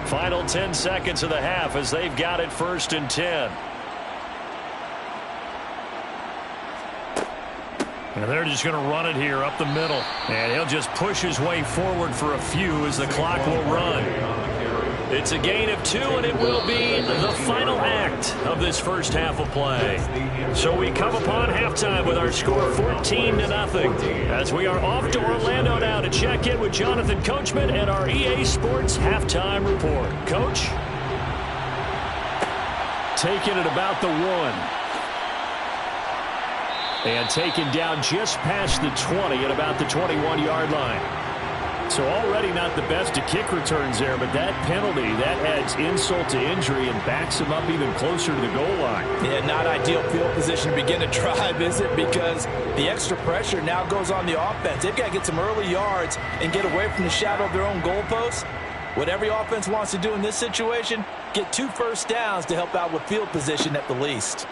Final 10 seconds of the half as they've got it 1st and 10. And they're just going to run it here up the middle. And he'll just push his way forward for a few as the clock will run. It's a gain of 2, and it will be the final act of this first half of play. So we come upon halftime with our score 14-0 as we are off to Orlando now to check in with Jonathan Coachman and our EA Sports halftime report. Coach? Taken at about the 1. And taken down just past the 20 at about the 21-yard line. So already not the best of kick returns there, but that penalty, that adds insult to injury and backs him up even closer to the goal line. Yeah, not ideal field position to begin a drive, is it? Because the extra pressure now goes on the offense. They've got to get some early yards and get away from the shadow of their own goalposts. What every offense wants to do in this situation, get 2 first downs to help out with field position at the least.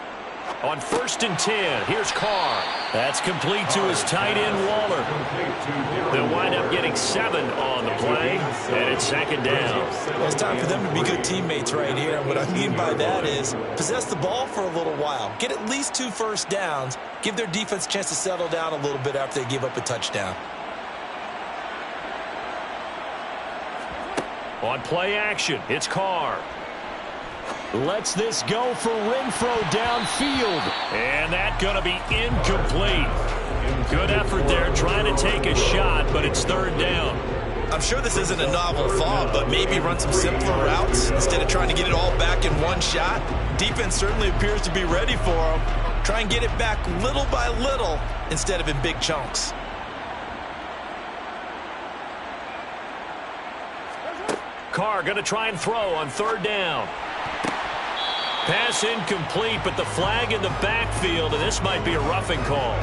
On 1st and 10, here's Carr. That's complete to his tight end, Waller. They'll wind up getting 7 on the play, and it's 2nd down. Well, it's time for them to be good teammates right here. And what I mean by that is possess the ball for a little while. Get at least 2 first downs. Give their defense a chance to settle down a little bit after they give up a touchdown. On play action, it's Carr. Lets this go for Renfro downfield. And that's going to be incomplete. Good effort there trying to take a shot, but it's 3rd down. I'm sure this isn't a novel thought, but maybe run some simpler routes instead of trying to get it all back in one shot. Defense certainly appears to be ready for them. Try and get it back little by little instead of in big chunks. Carr going to try and throw on 3rd down. Pass incomplete, but the flag in the backfield, and this might be a roughing call.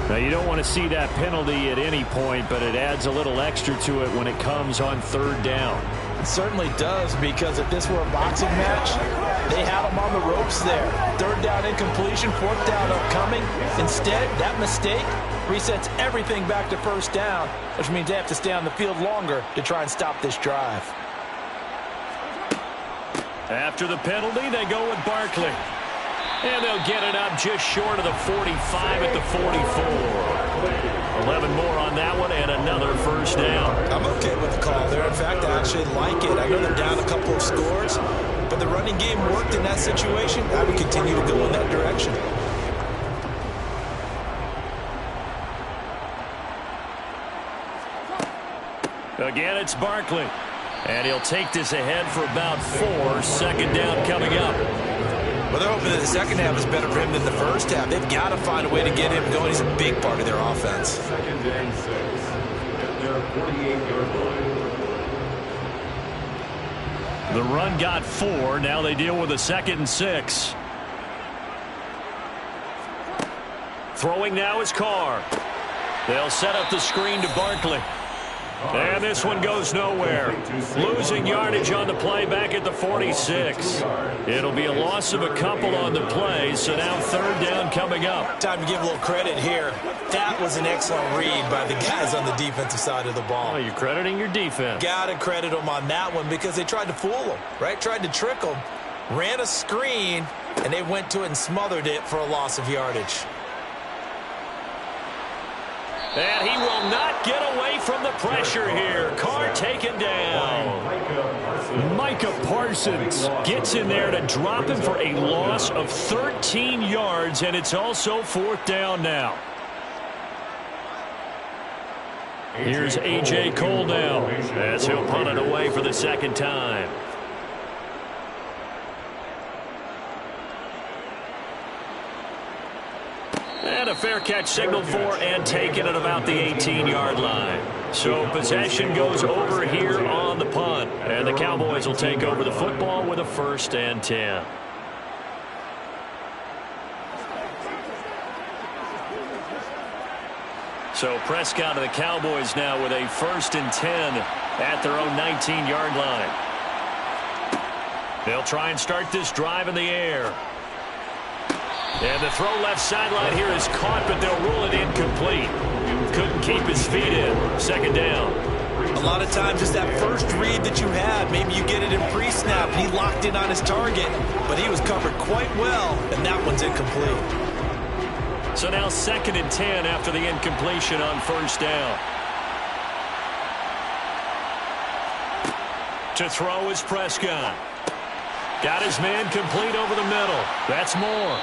Now, you don't want to see that penalty at any point, but it adds a little extra to it when it comes on 3rd down. It certainly does, because if this were a boxing match, they had them on the ropes there. 3rd down incompletion, 4th down upcoming. Instead, that mistake resets everything back to 1st down, which means they have to stay on the field longer to try and stop this drive. After the penalty, they go with Barkley. And they'll get it up just short of the 45 at the 44. 11 more on that one and another 1st down. I'm okay with the call there. In fact, I actually like it. I know they're down a couple of scores, but the running game worked in that situation. I would continue to go in that direction. Again, it's Barkley. And he'll take this ahead for about 4. 2nd down coming up. Well, they're hoping that the second half is better for him than the first half. They've got to find a way to get him going. He's a big part of their offense. 2nd and 6 at their 48-yard line. The run got 4. Now they deal with a 2nd and 6. Throwing now is Carr. They'll set up the screen to Barkley. And this one goes nowhere. Losing yardage on the play back at the 46. It'll be a loss of a couple on the play, so now 3rd down coming up. Time to give a little credit here. That was an excellent read by the guys on the defensive side of the ball. Oh, you're crediting your defense. Got to credit them on that one because they tried to fool them, right? Tried to trick them. Ran a screen, and they went to it and smothered it for a loss of yardage. And he will not get away from the pressure here. Carr taken down. Micah Parsons gets in there to drop him for a loss of 13 yards, and it's also 4th down now. Here's A.J. Cole now as he'll punt it away for the 2nd time. And a fair catch signaled for and taken at about the 18-yard line. So possession goes over here on the punt. And the Cowboys will take over the football with a 1st and 10. So Prescott and the Cowboys now with a 1st and 10 at their own 19-yard line. They'll try and start this drive in the air. And the throw left sideline here is caught, but they'll rule it incomplete. Couldn't keep his feet in. 2nd down. A lot of times it's that first read that you have. Maybe you get it in pre-snap, and he locked in on his target, but he was covered quite well, and that one's incomplete. So now 2nd and 10 after the incompletion on 1st down. To throw is Prescott. Got his man complete over the middle. That's Moore.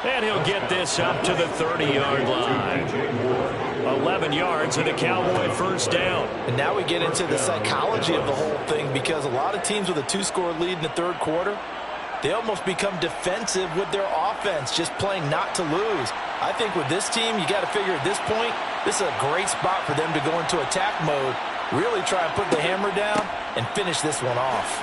And he'll get this up to the 30-yard line. 11 yards and a Cowboy 1st down. And now we get into the psychology of the whole thing, because a lot of teams with a 2-score lead in the 3rd quarter, they almost become defensive with their offense, just playing not to lose. I think with this team, you got to figure at this point, this is a great spot for them to go into attack mode, really try and put the hammer down and finish this one off.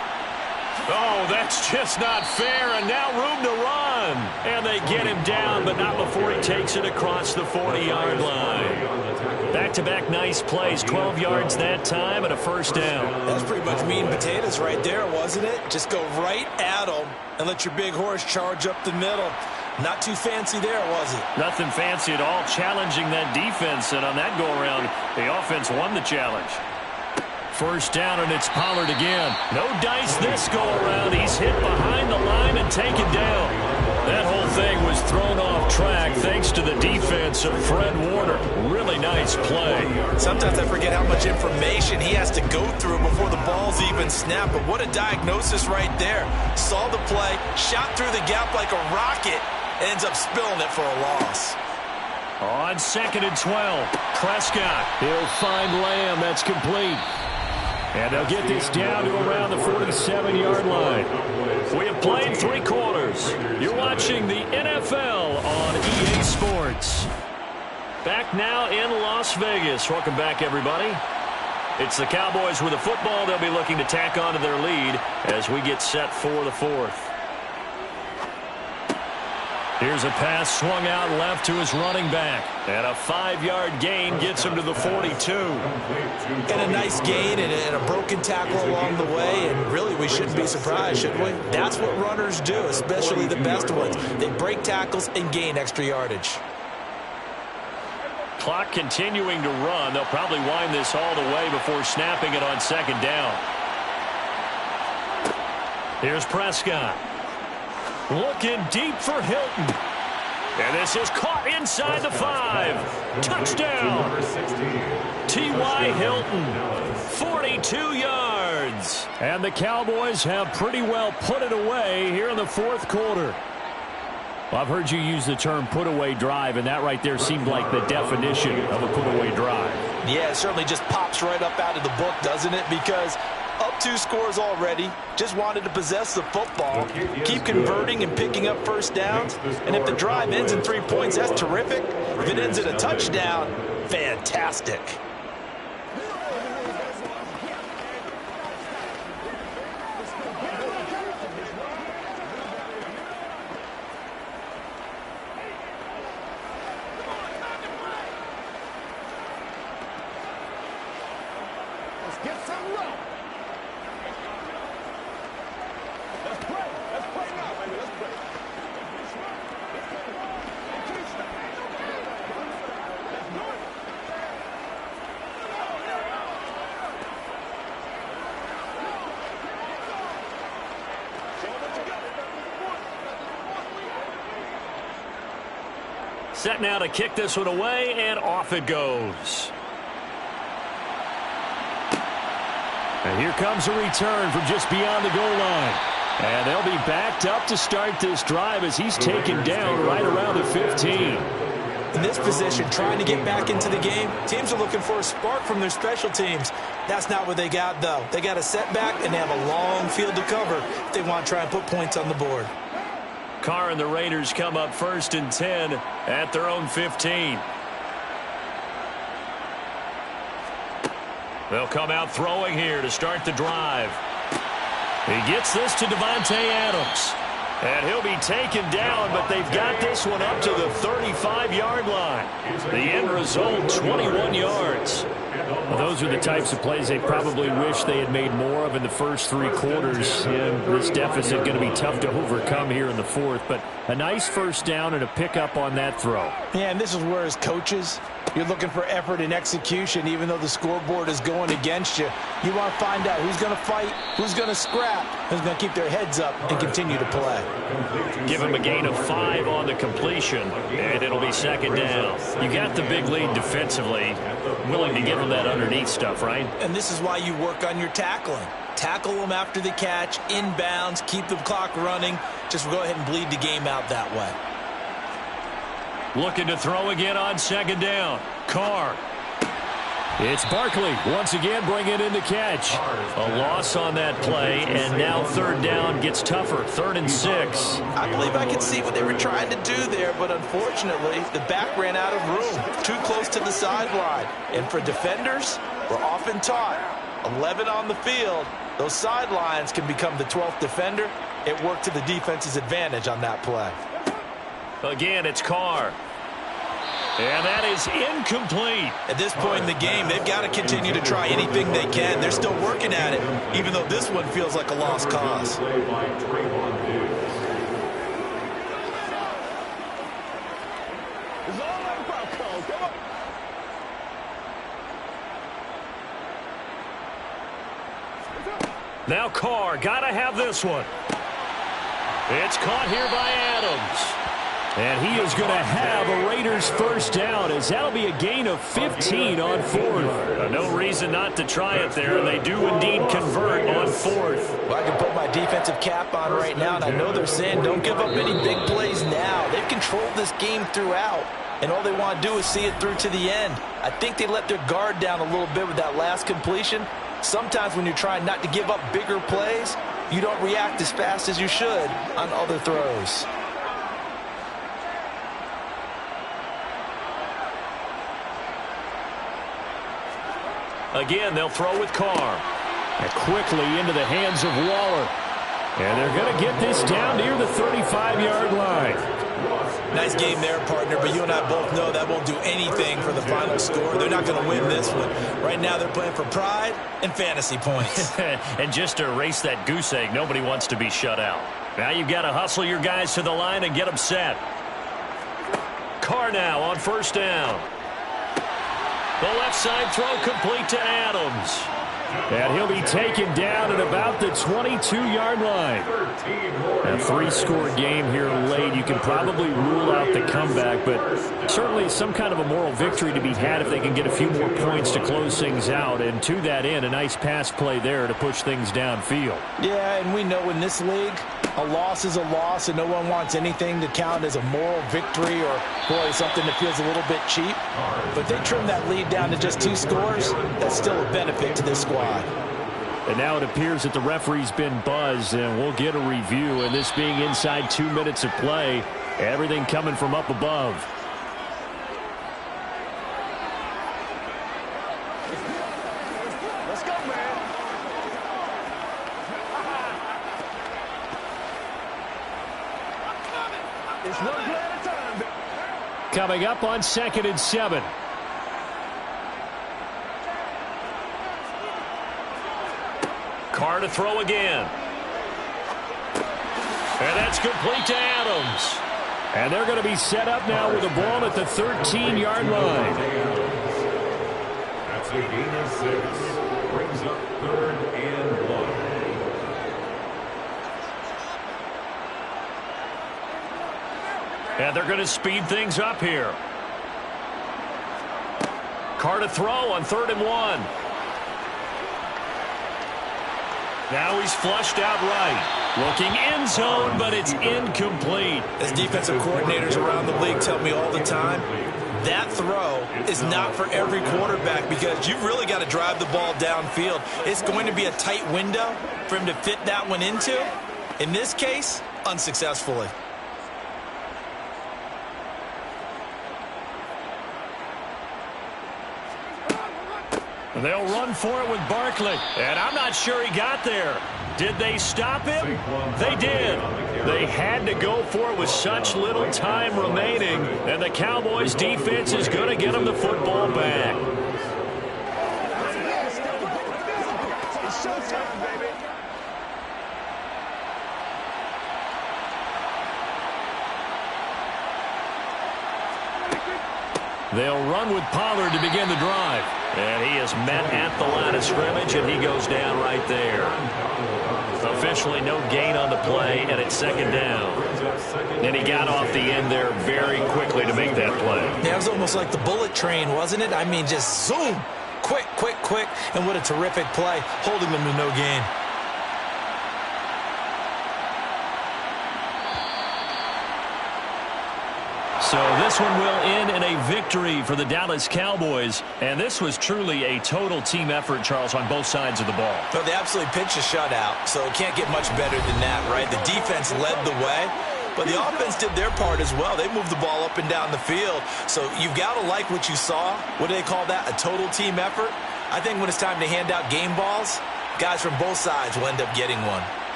Oh, that's just not fair, and now room to run. And they get him down, but not before he takes it across the 40-yard line. Back-to-back nice plays, 12 yards that time and a 1st down. That's pretty much meat and potatoes right there, wasn't it? Just go right at him and let your big horse charge up the middle. Not too fancy there, was it? Nothing fancy at all, challenging that defense, and on that go-around, the offense won the challenge. 1st down, and it's Pollard again. No dice this go-around. He's hit behind the line and taken down. That whole thing was thrown off track thanks to the defense of Fred Warner. Really nice play. Sometimes I forget how much information he has to go through before the ball's even snapped, but what a diagnosis right there. Saw the play, shot through the gap like a rocket, ends up spilling it for a loss. On 2nd and 12, Prescott. He'll find Lamb. That's complete. And they'll get this down to around the 47-yard line. We have played 3 quarters. You're watching the NFL on EA Sports. Back now in Las Vegas. Welcome back, everybody. It's the Cowboys with the football. They'll be looking to tack on to their lead as we get set for the 4th. Here's a pass swung out left to his running back. And a 5-yard gain gets him to the 42. And a nice gain and a broken tackle along the way. And really, we shouldn't be surprised, should we? That's what runners do, especially the best ones. They break tackles and gain extra yardage. Clock continuing to run. They'll probably wind this all the way before snapping it on 2nd down. Here's Prescott. Looking deep for Hilton. And this is caught inside the 5. Touchdown. T.Y. Hilton. 42 yards. And the Cowboys have pretty well put it away here in the 4th quarter. Well, I've heard you use the term put-away drive, and that right there seemed like the definition of a put-away drive. Yeah, it certainly just pops right up out of the book, doesn't it? Because up 2 scores already, just wanted to possess the football, keep converting and picking up 1st downs. And if the drive ends in 3 points, that's terrific. If it ends in a touchdown, fantastic. Get some rope. Let's play. Let's play now, baby. Let's play. Set now to kick this one away, and off it goes. And here comes a return from just beyond the goal line. And they'll be backed up to start this drive as he's taken down right around the 15. In this position, trying to get back into the game, teams are looking for a spark from their special teams. That's not what they got, though. They got a setback, and they have a long field to cover if they want to try and put points on the board. Carr and the Raiders come up 1st and 10 at their own 15. They'll come out throwing here to start the drive. He gets this to Devontae Adams. And he'll be taken down, but they've got this one up to the 35-yard line. The end result, 21 yards. Well, those are the types of plays they probably wish they had made more of in the first 3 quarters. And this deficit going to be tough to overcome here in the fourth. But a nice first down and a pickup on that throw. Yeah, and this is where as coaches, you're looking for effort and execution. Even though the scoreboard is going against you, you want to find out who's going to fight, who's going to scrap, who's going to keep their heads up and continue to play. Give him a gain of 5 on the completion, and it'll be second down. You got the big lead defensively. Willing to give him that underneath stuff, right? And this is why you work on your tackling. Tackle them after the catch, inbounds, keep the clock running. Just go ahead and bleed the game out that way. Looking to throw again on second down. Carr. It's Barkley once again bringing in the catch. A loss on that play, and now third down gets tougher. 3rd and 6. I believe I could see what they were trying to do there, but unfortunately, the back ran out of room. Too close to the sideline. And for defenders, we're often taught, 11 on the field, those sidelines can become the 12th defender. It worked to the defense's advantage on that play. Again, it's Carr. And that is incomplete. At this point in the game, they've got to continue to try anything they can. They're still working at it, even though this one feels like a lost cause. Now Carr, got to have this one. It's caught here by Adams. And he is going to have a Raiders first down, as that'll be a gain of 15 on 4th. No reason not to try it there. They do indeed convert on 4th. Well, I can put my defensive cap on right now, and I know they're saying don't give up any big plays now. They've controlled this game throughout, and all they want to do is see it through to the end. I think they let their guard down a little bit with that last completion. Sometimes when you're trying not to give up bigger plays, you don't react as fast as you should on other throws. Again, they'll throw with Carr. And quickly into the hands of Waller. And they're going to get this down near the 35-yard line. Nice game there, partner, but you and I both know that won't do anything for the final score. They're not going to win this one. Right now they're playing for pride and fantasy points. And just to erase that goose egg, nobody wants to be shut out. Now you've got to hustle your guys to the line and get them set. Carr now on first down. The left side throw complete to Adams. And he'll be taken down at about the 22-yard line. A 3-score game here late. You can probably rule out the comeback, but certainly some kind of a moral victory to be had if they can get a few more points to close things out. And to that end, a nice pass play there to push things downfield. Yeah, and we know in this league, a loss is a loss, and no one wants anything to count as a moral victory or, boy, something that feels a little bit cheap. But they trim that lead down to just 2 scores. That's still a benefit to this squad. And now it appears that the referee's been buzzed, and we'll get a review. And this being inside 2 minutes of play, everything coming from up above. Let's go, man. It's one play at a time. Coming up on 2nd and 7. Carr to throw again. And that's complete to Adams. And they're going to be set up now with a ball at the 13-yard line. That's a gain of 6. Brings up 3rd and 1. And they're going to speed things up here. Carr to throw on 3rd and 1. Now he's flushed out right. Looking end zone, but it's incomplete. As defensive coordinators around the league tell me all the time, that throw is not for every quarterback because you've really got to drive the ball downfield. It's going to be a tight window for him to fit that one into. In this case, unsuccessfully. They'll run for it with Barkley. And I'm not sure he got there. Did they stop him? They did. They had to go for it with such little time remaining. And the Cowboys defense is going to get them the football back. It's showtime, baby. They'll run with Pollard to begin the drive. And he is met at the line of scrimmage, and he goes down right there. Officially no gain on the play, and it's second down. And he got off the end there very quickly to make that play. Yeah, it was almost like the bullet train, wasn't it? I mean, just zoom. Quick, quick, quick. And what a terrific play, holding them to no gain. So this one will end in a victory for the Dallas Cowboys. And this was truly a total team effort, Charles, on both sides of the ball. Well, they absolutely pitched a shutout, so it can't get much better than that, right? The defense led the way, but the offense did their part as well. They moved the ball up and down the field. So you've got to like what you saw. What do they call that? A total team effort? I think when it's time to hand out game balls, guys from both sides will end up getting one.